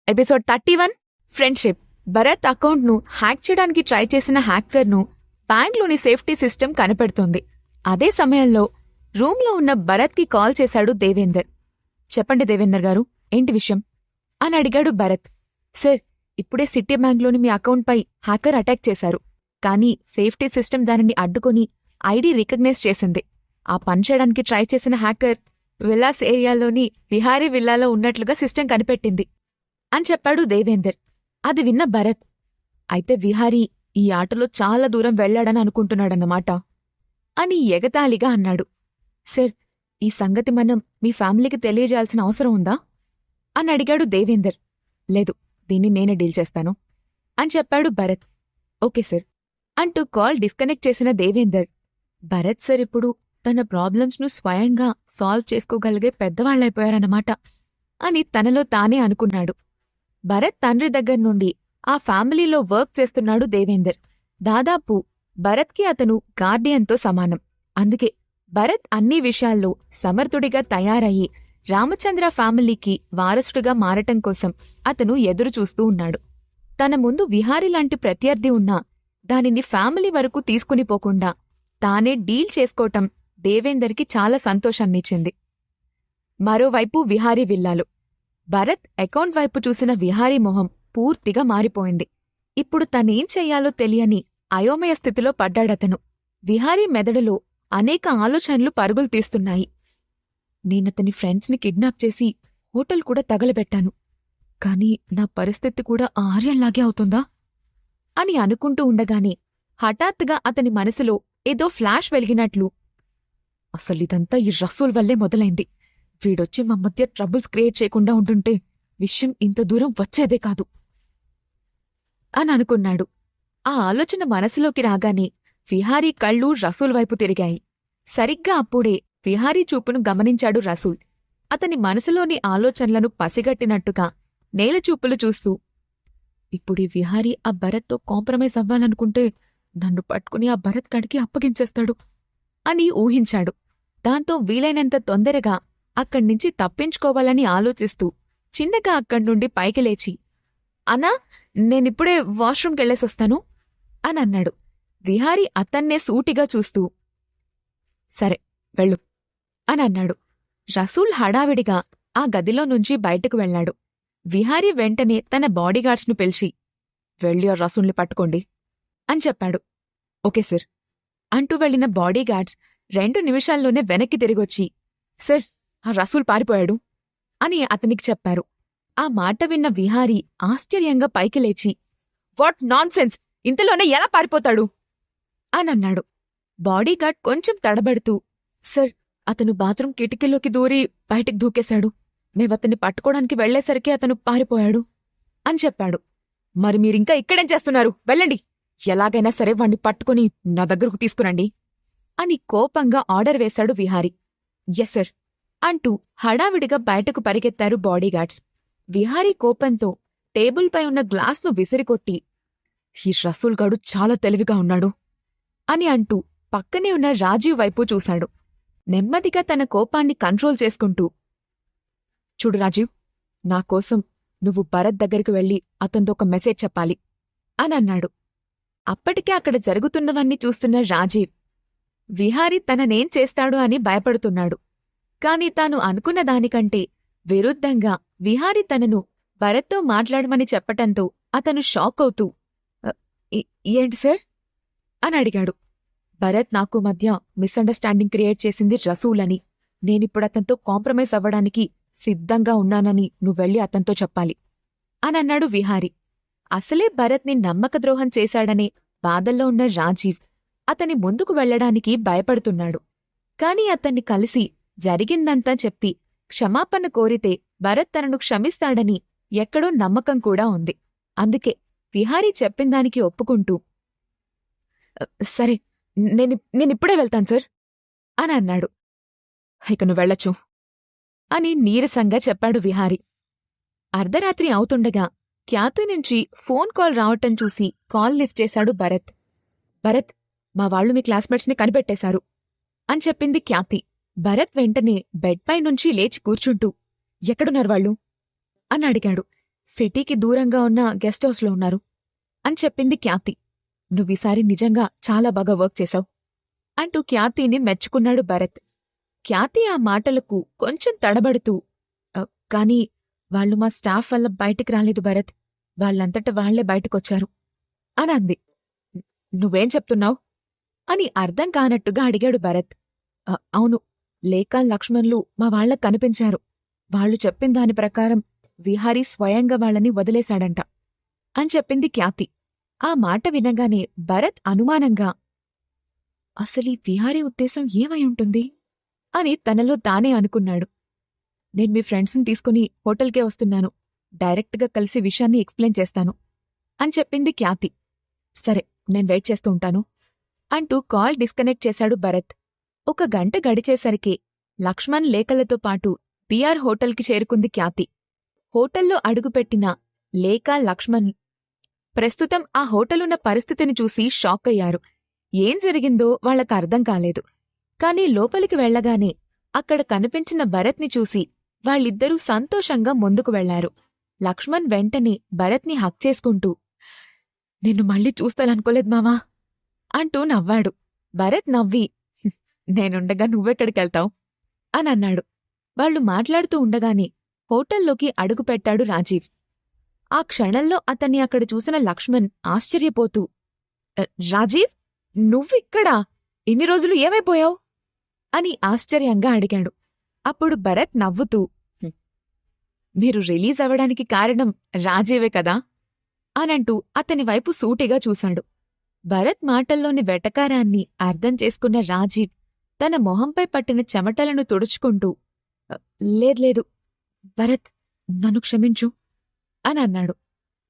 Episode 31 friendship. Bharat అకౌంట్ను hack చేయడానికి try చేసిన హ్యాకర్ను బ్యాంక్లోని సేఫ్టీ సిస్టమ్ కనిపెడుతోంది. అదే సమయంలో రూమ్లో ఉన్న భరత్కి కాల్ చేశాడు దేవేందర్. చెప్పండి దేవేందర్ గారు, ఏంటి విషయం అని అడిగాడు భరత్. సార్, ఇప్పుడే సిటీ బ్యాంక్లోని మీ అకౌంట్పై హ్యాకర్ అటాక్ చేశారు. కానీ సేఫ్టీ సిస్టమ్ దానిని అడ్డుకొని ఐడి రికగ్నైజ్ చేసింది. ఆ పని చేయడానికి ట్రై చేసిన హ్యాకర్ విల్లాస్ ఏరియాలోని విహారీ విల్లాలో ఉన్నట్లుగా సిస్టమ్ కనిపెట్టింది అని చెప్పాడు దేవేందర్. అది విన్న భరత్, అయితే విహారీ ఈ ఆటలో చాలా దూరం వెళ్లాడని అనుకుంటున్నాడన్నమాట అని ఎగతాళిగా అన్నాడు. సార్, ఈ సంగతి మనం మీ ఫ్యామిలీకి తెలియజేయాల్సిన అవసరం ఉందా అని అడిగాడు దేవేందర్. లేదు, దీన్ని నేనే డీల్ చేస్తాను అని చెప్పాడు భరత్. ఓకే సార్ అంటూ కాల్ డిస్కనెక్ట్ చేసిన దేవేందర్, భరత్ సార్ ఇప్పుడు తన ప్రాబ్లమ్స్ను స్వయంగా సాల్వ్ చేసుకోగలిగే పెద్దవాళ్లైపోయారన్నమాట అని తనలో తానే అనుకున్నాడు. భరత్ తండ్రి దగ్గర్నుండి ఆ ఫ్యామిలీలో వర్క్ చేస్తున్నాడు దేవేందర్. దాదాపు భరత్కి అతను గార్డియన్తో సమానం. అందుకే భరత్ అన్ని విషయాల్లో సమర్థుడిగా తయారయ్యి రామచంద్ర ఫ్యామిలీకి వారసుడిగా మారటం కోసం అతను ఎదురుచూస్తూ ఉన్నాడు. తన ముందు విహారీ లాంటి ప్రత్యర్థి ఉన్నా దానిని ఫ్యామిలీ వరకు తీసుకునిపోకుండా తానే డీల్ చేసుకోవటం దేవేందర్కి చాలా సంతోషాన్నిచ్చింది. మరోవైపు విహారీ విల్లాలు. భరత్ అకౌంట్ వైపు చూసిన విహారీ మొహం పూర్తిగా మారిపోయింది. ఇప్పుడు తనేం చెయ్యాలో తెలియని అయోమయ స్థితిలో పడ్డాడతను. విహారీ మెదడులో అనేక ఆలోచనలు పరుగులు తీస్తున్నాయి. నేనతని ఫ్రెండ్స్ని కిడ్నాప్ చేసి హోటల్ కూడా తగలబెట్టాను. కాని నా పరిస్థితి కూడా ఆ ఆర్యంలాగే అవుతుందా అని అనుకుంటూ ఉండగానే హఠాత్తుగా అతని మనసులో ఏదో ఫ్లాష్ వెలిగినట్లు, అసలిదంతా ఈ రసూల్ వల్లే మొదలైంది. వీడొచ్చి మా మధ్య ట్రబుల్స్ క్రియేట్ చేయకుండా ఉంటుంటే విషయం ఇంత దూరం వచ్చేదే కాదు అని అనుకున్నాడు. ఆ ఆలోచన మనసులోకి రాగానే విహారీ కళ్ళు రసూల్ వైపు తిరిగాయి. సరిగ్గా అప్పుడే విహారీ చూపును గమనించాడు రసూల్. అతని మనసులోని ఆలోచనలను పసిగట్టినట్టుగా నేలచూపులు చూస్తూ, ఇప్పుడీ విహారీ ఆ భరత్తో కాంప్రమైజ్ అవ్వాలనుకుంటే నన్ను పట్టుకుని ఆ భరత్ కాడికి అప్పగించేస్తాడు అని ఊహించాడు. దాంతో వీలైనంత తొందరగా అక్కడ్నించి తప్పించుకోవాలని ఆలోచిస్తూ చిన్నగా అక్కడ్నుండి పైకి లేచి, అన్నా, నేనిప్పుడే వాష్రూమ్కెళ్ళేసొస్తాను అని అన్నాడు. విహారీ అతన్నే సూటిగా చూస్తూ, సరే వెళ్ళు అని అన్నాడు. రసూల్ హడావిడిగా ఆ గదిలో నుంచి బయటకు వెళ్లాడు. విహారీ వెంటనే తన బాడీగార్డ్స్ను పిలిచి, వెళ్ళి ఆ రసూల్ని పట్టుకోండి అని చెప్పాడు. ఓకే సార్ అంటూ వెళ్లిన బాడీగార్డ్స్ 2 నిమిషాల్లోనే వెనక్కి తిరిగొచ్చి, సార్, ఆ రసూల్ పారిపోయాడు అని అతనికి చెప్పారు. ఆ మాట విన్న విహారీ ఆశ్చర్యంగా పైకి లేచి, వాట్ నాన్సెన్స్, ఇంతలోనే ఎలా పారిపోతాడు అనన్నాడు. బాడీగార్డ్ కొంచెం తడబడుతూ, సార్, అతను బాత్రూం కిటికీలోకి దూరి బయటికి దూకేశాడు. మేమతన్ని పట్టుకోవడానికి వెళ్లేసరికి అతను పారిపోయాడు అని చెప్పాడు. మరి మీరింకా ఇక్కడేం చేస్తున్నారు? వెళ్ళండి, ఎలాగైనా సరే వాణ్ణి పట్టుకుని నా దగ్గరకు తీసుకురండి అని కోపంగా ఆర్డర్ వేశాడు విహారీ. ఎస్ సార్ అంటూ హడావిడిగా బయటకు పరిగెత్తారు బాడీగార్డ్స్. విహారీ కోపంతో టేబుల్పై ఉన్న గ్లాస్ను విసిరికొట్టి, ఈ రసూల్ గాడు చాలా తెలివిగా ఉన్నాడు అని అంటూ పక్కనే ఉన్న రాజీవ్ వైపు చూశాడు. నెమ్మదిగా తన కోపాన్ని కంట్రోల్ చేసుకుంటూ, చూడు రాజీవ్, నాకోసం నువ్వు భరత్ దగ్గరికి వెళ్ళి అతనితో ఒక మెసేజ్ చెప్పాలి అని అన్నాడు. అప్పటికే అక్కడ జరుగుతున్నవన్నీ చూస్తున్న రాజీవ్ విహారీ తననేం చేస్తాడు అని భయపడుతున్నాడు. కాని తాను అనుకున్న దానికంటే విరుద్ధంగా విహారీ తనను భరత్తో మాట్లాడమని చెప్పటంతో అతను షాక్ అవుతూ, ఏంటి సార్ అని అడిగాడు. భరత్ నాకు మధ్య మిస్అండర్స్టాండింగ్ క్రియేట్ చేసింది రసూల్ అని, నేనిప్పుడతనితో కాంప్రమైజ్ అవ్వడానికి సిద్ధంగా ఉన్నానని నువ్వెళ్ళి అతనితో చెప్పాలి అని అన్నాడు విహారీ. అసలే భరత్ని నమ్మకద్రోహం చేశాడనే బాధల్లో ఉన్న రాజీవ్ అతని ముందుకు వెళ్లడానికి భయపడుతున్నాడు. కాని అతన్ని కలిసి జరిగిందంతా చెప్పి క్షమాపణ కోరితే భరత్ తనను క్షమిస్తాడని ఎక్కడో నమ్మకం కూడా ఉంది. అందుకే విహారీ చెప్పిందానికి ఒప్పుకుంటూ, సరే, నేనిప్పుడే వెళ్తాను సార్ అని అన్నాడు. ఇక నువ్వు వెళ్ళొచ్చు అని నీరసంగా చెప్పాడు విహారీ. అర్ధరాత్రి అవుతుండగా ఖ్యాతి నుంచి ఫోన్ కాల్ రావటం చూసి కాల్ లిఫ్ట్ చేశాడు భరత్. భరత్, మా వాళ్లు మీ క్లాస్మేట్స్ని కనిపెట్టేశారు అని చెప్పింది ఖ్యాతి. భరత్ వెంటనే బెడ్పై నుంచి లేచి కూర్చుంటూ, ఎక్కడున్నారు వాళ్ళు అని అడిగాడు. సిటీకి దూరంగా ఉన్న గెస్ట్ హౌస్లో ఉన్నారు అని చెప్పింది ఖ్యాతి. నువ్వీసారి నిజంగా చాలా బాగా వర్క్ చేశావు అంటూ ఖ్యాతిని మెచ్చుకున్నాడు భరత్. ఖ్యాతి ఆ మాటలకు కొంచెం తడబడుతూ కానీ వాళ్ళు మా స్టాఫ్ వల్ల బయటికి రాలేదు భరత్, వాళ్ళంతట వాళ్లే బయటకొచ్చారు అని అంది. నువ్వేం చెప్తున్నావు అని అర్థం కానట్టుగా అడిగాడు భరత్. అవును, లేఖ లక్ష్మణ్లు మా వాళ్లకు కనిపించారు. వాళ్లు చెప్పిన దాని ప్రకారం విహారీ స్వయంగా వాళ్ళని వదిలేశాడంట అని చెప్పింది ఖ్యాతి. ఆ మాట వినగానే భరత్ అనుమానంగా అసలీ విహారీ ఉద్దేశం ఏమై ఉంటుంది అని తనలో తానే అనుకున్నాడు. నేను మీ ఫ్రెండ్స్ని తీసుకుని హోటల్కే వస్తున్నాను, డైరెక్ట్గా కలిసి విషయాన్ని ఎక్స్ప్లెయిన్ చేస్తాను అని చెప్పింది ఖ్యాతి. సరే, నేను వెయిట్ చేస్తూ ఉంటాను అంటూ కాల్ డిస్కనెక్ట్ చేశాడు భరత్. 1 గంట గడిచేసరికి లక్ష్మణ్ లేఖలతో పాటు పిఆర్ హోటల్కి చేరుకుంది ఖ్యాతి. హోటల్లో అడుగుపెట్టిన లేఖ, లక్ష్మణ్ ప్రస్తుతం ఆ హోటలున్న పరిస్థితిని చూసి షాక్ అయ్యారు. ఏం జరిగిందో వాళ్లకర్థం కాలేదు. కాని లోపలికి వెళ్లగానే అక్కడ కనిపించిన భరత్ని చూసి వాళ్ళిద్దరూ సంతోషంగా ముందుకు వెళ్లారు. లక్ష్మణ్ వెంటనే భరత్ని హక్ చేసుకుంటూ నిన్ను మళ్ళీ చూస్తాననుకోలేదు మామా అంటూ నవ్వాడు. భరత్ నవ్వి నేనుండగా నువ్వెక్కడికెళ్తావు అని అన్నాడు. వాళ్లు మాట్లాడుతూ ఉండగానే హోటల్లోకి అడుగుపెట్టాడు రాజీవ్. ఆ క్షణంలో అతన్ని అక్కడ చూసిన లక్ష్మణ్ ఆశ్చర్యపోతూ రాజీవ్, నువ్విక్కడా? ఇన్ని రోజులు ఏమైపోయావు అని ఆశ్చర్యంగా అడిగాడు. అప్పుడు భరత్ నవ్వుతూ మీరు రిలీజ్ అవ్వడానికి కారణం రాజీవే కదా అనంటూ అతని వైపు సూటిగా చూశాడు. భరత్ మాటల్లోని వెటకారాన్ని అర్థం చేసుకున్న రాజీవ్ తన మొహంపై పట్టిన చెమటలను తుడుచుకుంటూ లేదు భరత్, నన్ను క్షమించు అని అన్నాడు.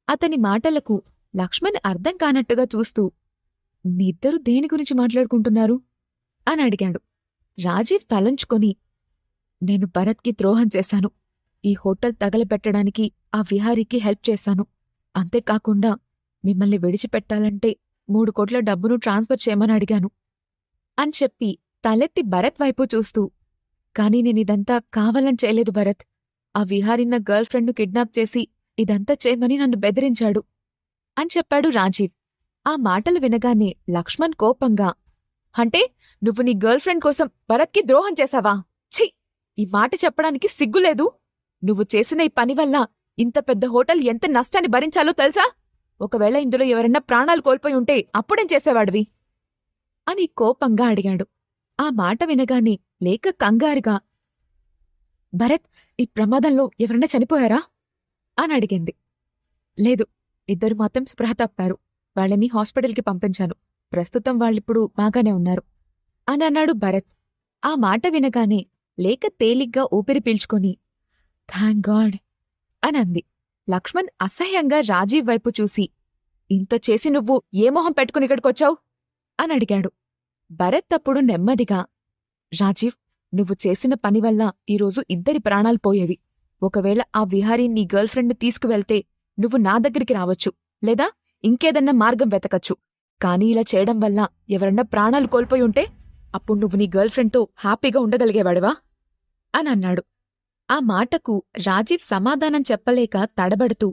అతని మాటలకు లక్ష్మణ్ అర్థం కానట్టుగా చూస్తూ మీ ఇద్దరూ దేని గురించి మాట్లాడుకుంటున్నారు అని అడిగాడు. రాజీవ్ తలంచుకొని నేను భరత్కి ద్రోహం చేశాను, ఈ హోటల్ తగలబెట్టడానికి ఆ విహారీకి హెల్ప్ చేశాను, అంతేకాకుండా మిమ్మల్ని విడిచిపెట్టాలంటే 3 కోట్ల డబ్బును ట్రాన్స్ఫర్ చేయమని అడిగాను అని చెప్పి తలెత్తి భరత్ వైపు చూస్తూ కాని నేనిదంతా కావాలని చేయలేదు భరత్, ఆ విహారీ నా గర్ల్ ఫ్రెండ్ను కిడ్నాప్ చేసి ఇదంతా చేయమని నన్ను బెదిరించాడు అని చెప్పాడు రాజీవ్. ఆ మాటలు వినగానే లక్ష్మణ్ కోపంగా అంటే నువ్వు నీ గర్ల్ ఫ్రెండ్ కోసం భరత్కి ద్రోహం చేశావా? ఛీ, ఈ మాట చెప్పడానికి సిగ్గులేదు. నువ్వు చేసిన ఈ పని వల్ల ఇంత పెద్ద హోటల్ ఎంత నష్టాన్ని భరించాలో తెలుసా? ఒకవేళ ఇందులో ఎవరన్నా ప్రాణాలు కోల్పోయి ఉంటే అప్పుడేం చేసేవాడివి అని కోపంగా అడిగాడు. ఆ మాట వినగానే లేక కంగారుగా భరత్, ఈ ప్రమాదంలో ఎవరన్నా చనిపోయారా అని అడిగింది. లేదు, 2 మాత్రం స్పృహ తప్పారు. వాళ్ళని హాస్పిటల్కి పంపించాను. ప్రస్తుతం వాళ్ళిప్పుడు బాగానే ఉన్నారు అని అన్నాడు భరత్. ఆ మాట వినగానే లేక తేలిగ్గా ఊపిరి పీల్చుకొని థాంక్ గాడ్ అని అంది. లక్ష్మణ్ అసహ్యంగా రాజీవ్ వైపు చూసి ఇంత చేసి నువ్వు ఏ మొహం పెట్టుకుని ఇక్కడికొచ్చావు అని అడిగాడు. భరత్ అప్పుడు నెమ్మదిగా రాజీవ్, నువ్వు చేసిన పనివల్ల ఈరోజు 2 ప్రాణాలు పోయేవి. ఒకవేళ ఆ విహారీ నీ గర్ల్ ఫ్రెండ్ని తీసుకువెళ్తే నువ్వు నా దగ్గరికి రావచ్చు, లేదా ఇంకేదన్నా మార్గం వెతకచ్చు. కానీ ఇలా చేయడం వల్ల ఎవరన్నా ప్రాణాలు కోల్పోయి ఉంటే అప్పుడు నువ్వు నీ గర్ల్ ఫ్రెండ్తో హ్యాపీగా ఉండగలిగేవాడివా అని అన్నాడు. ఆ మాటకు రాజీవ్ సమాధానం చెప్పలేక తడబడుతూ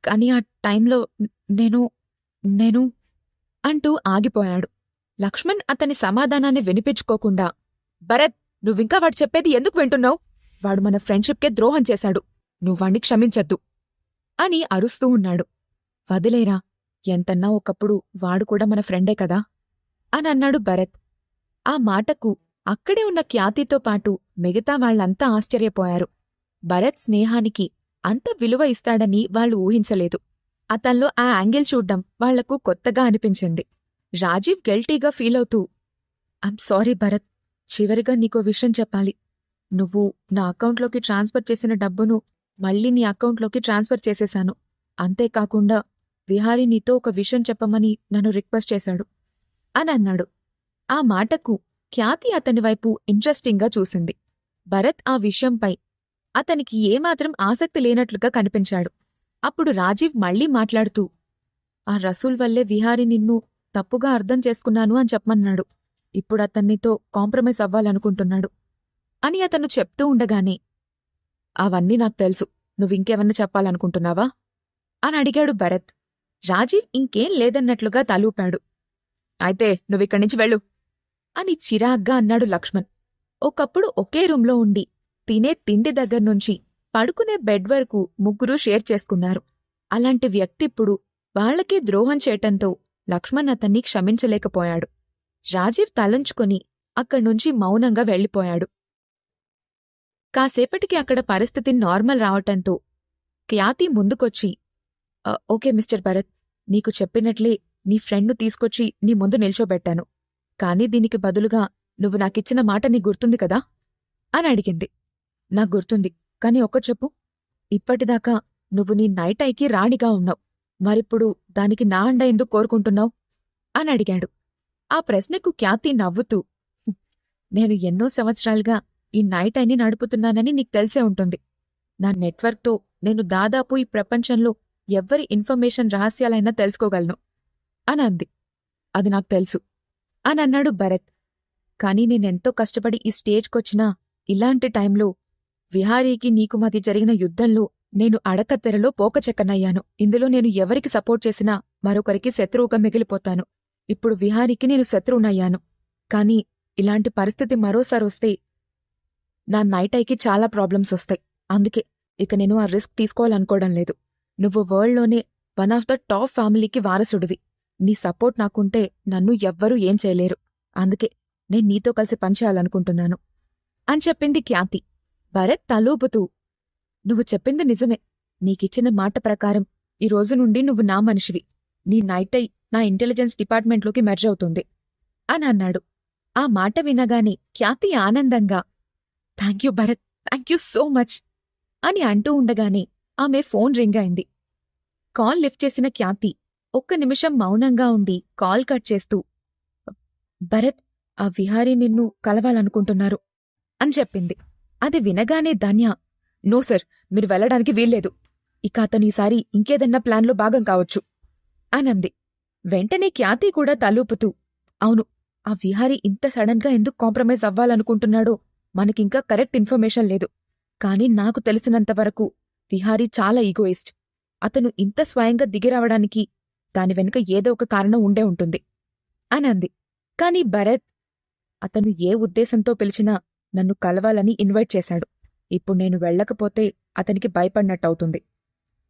కాని ఆ టైంలో నేను అంటూ ఆగిపోయాడు. లక్ష్మణ్ అతని సమాధానాన్ని వినిపించుకోకుండా భరత్, నువ్వింకా వాడు చెప్పేది ఎందుకు వింటున్నావు? వాడు మన ఫ్రెండ్షిప్కే ద్రోహం చేశాడు, నువ్వాణ్ణి క్షమించద్దు అని అరుస్తూ ఉన్నాడు. వదిలేరా, ఎంతన్నా ఒకప్పుడు వాడు కూడా మన ఫ్రెండే కదా అని అన్నాడు భరత్. ఆ మాటకు అక్కడే ఉన్న ఖ్యాతితో పాటు మిగతా వాళ్లంతా ఆశ్చర్యపోయారు. భరత్ స్నేహానికి అంత విలువ ఇస్తాడని వాళ్లు ఊహించలేదు. అతన్లో ఆ యాంగిల్ చూడ్డం వాళ్లకు కొత్తగా అనిపించింది. రాజీవ్ గిల్టీగా ఫీలవుతూ ఐమ్ సారీ భరత్, చివరిగా నీకో విషయం చెప్పాలి. నువ్వు నా అకౌంట్లోకి ట్రాన్స్ఫర్ చేసిన డబ్బును మళ్లీ నీ అకౌంట్లోకి ట్రాన్స్ఫర్ చేసేశాను. అంతేకాకుండా విహారీ నీతో ఒక విషయం చెప్పమని నన్ను రిక్వెస్ట్ చేశాడు అని అన్నాడు. ఆ మాటకు ఖ్యాతి అతని వైపు ఇంట్రెస్టింగ్గా చూసింది. భరత్ ఆ విషయంపై అతనికి ఏమాత్రం ఆసక్తి లేనట్లుగా కనిపించాడు. అప్పుడు రాజీవ్ మళ్లీ మాట్లాడుతూ ఆ రసూల్ వల్లే విహారీ నిన్ను తప్పుగా అర్థం చేసుకున్నాను అని చెప్పమన్నాడు. ఇప్పుడు అతన్నితో కాంప్రమైజ్ అవ్వాలనుకుంటున్నాడు అని అతను చెప్తూ ఉండగానే అవన్నీ నాకు తెలుసు, నువ్వింకేమన్నా చెప్పాలనుకుంటున్నావా అని అడిగాడు భరత్. రాజీవ్ ఇంకేం లేదన్నట్లుగా తలూపాడు. అయితే నువ్విక్కడ్నించి వెళ్ళు అని చిరాగ్గా అన్నాడు లక్ష్మణ్. ఒకప్పుడు ఒకే రూంలో ఉండి తినే తిండి దగ్గర్నుంచి పడుకునే బెడ్ వరకు ముగ్గురూ షేర్ చేసుకున్నారు. అలాంటి వ్యక్తిప్పుడు వాళ్లకే ద్రోహం చేయటంతో లక్ష్మణ్ అతన్ని క్షమించలేకపోయాడు. రాజీవ్ తలంచుకుని అక్కడ్నుంచి మౌనంగా వెళ్ళిపోయాడు. కాసేపటికి అక్కడ పరిస్థితి నార్మల్ రావటంతో ఖ్యాతి ముందుకొచ్చి, ఓకే మిస్టర్ భరత్, నీకు చెప్పినట్లే నీ ఫ్రెండ్ను తీసుకొచ్చి నీ ముందు నిల్చోబెట్టాను. కాని దీనికి బదులుగా నువ్వు నాకిచ్చిన మాట నీ గుర్తుంది కదా అని అడిగింది. నాకు గుర్తుంది, కాని ఒక్కటి చెప్పు. ఇప్పటిదాకా నువ్వు నీ నైట్ ఐకి రాణిగా ఉన్నావు, మరిప్పుడు దానికి నా అండ ఎందుకు కోరుకుంటున్నావు అని అడిగాడు. ఆ ప్రశ్నకు ఖ్యాతి నవ్వుతూ, నేను ఎన్నో సంవత్సరాలుగా ఈ నైట్ ఐని నడుపుతున్నానని నీకు తెలిసే ఉంటుంది. నా నెట్వర్క్తో నేను దాదాపు ఈ ప్రపంచంలో ఎవ్వరి ఇన్ఫర్మేషన్ రహస్యాలైనా తెలుసుకోగలను అని అంది. అది నాకు తెలుసు అని అన్నాడు భరత్. కాని నేనెంతో కష్టపడి ఈ స్టేజ్కొచ్చినా ఇలాంటి టైంలో విహారీకి నీకు మధ్య జరిగిన యుద్ధంలో నేను అడకత్తెరలో పోకచెక్కనయ్యాను. ఇందులో నేను ఎవరికి సపోర్ట్ చేసినా మరొకరికి శత్రువుగా మిగిలిపోతాను. ఇప్పుడు విహారీకి నేను శత్రువునయ్యాను. కాని ఇలాంటి పరిస్థితి మరోసారొస్తే నా నైట్ ఐకి చాలా ప్రాబ్లమ్స్ వస్తాయి. అందుకే ఇక నేను ఆ రిస్క్ తీసుకోవాలనుకోవడం లేదు. నువ్వు వరల్డ్లోనే వన్ ఆఫ్ ద టాప్ ఫ్యామిలీకి వారసుడివి. నీ సపోర్ట్ నాకుంటే నన్ను ఎవ్వరూ ఏం చేయలేరు. అందుకే నేను నీతో కలిసి పనిచేయాలనుకుంటున్నాను అని చెప్పింది ఖ్యాతి. భరత్ తలూపుతూ, నువ్వు చెప్పింది నిజమే. నీకిచ్చిన మాట ప్రకారం ఈ రోజు నుండి నువ్వు నా మనిషివి. నీ నైట్ ఐ నా ఇంటెలిజెన్స్ డిపార్ట్మెంట్లోకి మెర్జ్ అవుతుంది అని అన్నాడు. ఆ మాట వినగానే ఖ్యాతి ఆనందంగా, thank you Bharat, thank you so much అని అంటూ ఉండగానే ఆమె ఫోన్ రింగ్ అయింది. కాల్ లిఫ్ట్ చేసిన ఖ్యాతి ఒక్క నిమిషం మౌనంగా ఉండి కాల్ కట్ చేస్తూ, భరత్, ఆ విహారీ నిన్ను కలవాలనుకుంటున్నారు అని చెప్పింది. అది వినగానే ధన్య, నో సర్, మీరు వెళ్లడానికి వీల్లేదు. ఇక అతనీసారి ఇంకేదన్నా ప్లాన్లో భాగం కావచ్చు అనంది. వెంటనే ఖ్యాతి కూడా తలూపుతూ, అవును, ఆ విహారీ ఇంత సడన్గా ఎందుకు కాంప్రమైజ్ అవ్వాలనుకుంటున్నాడో మనకింకా కరెక్ట్ ఇన్ఫర్మేషన్ లేదు. కాని నాకు తెలిసినంతవరకు విహారీ చాలా ఈగోయిస్ట్. అతను ఇంత స్వయంగా దిగిరావడానికి దాని వెనుక ఏదో ఒక కారణం ఉండే ఉంటుంది అనంది. కాని భరత్, అతను ఏ ఉద్దేశంతో పిలిచినా నన్ను కలవాలని ఇన్వైట్ చేశాడు. ఇప్పుడు నేను వెళ్లకపోతే అతనికి భయపడినట్టవుతుంది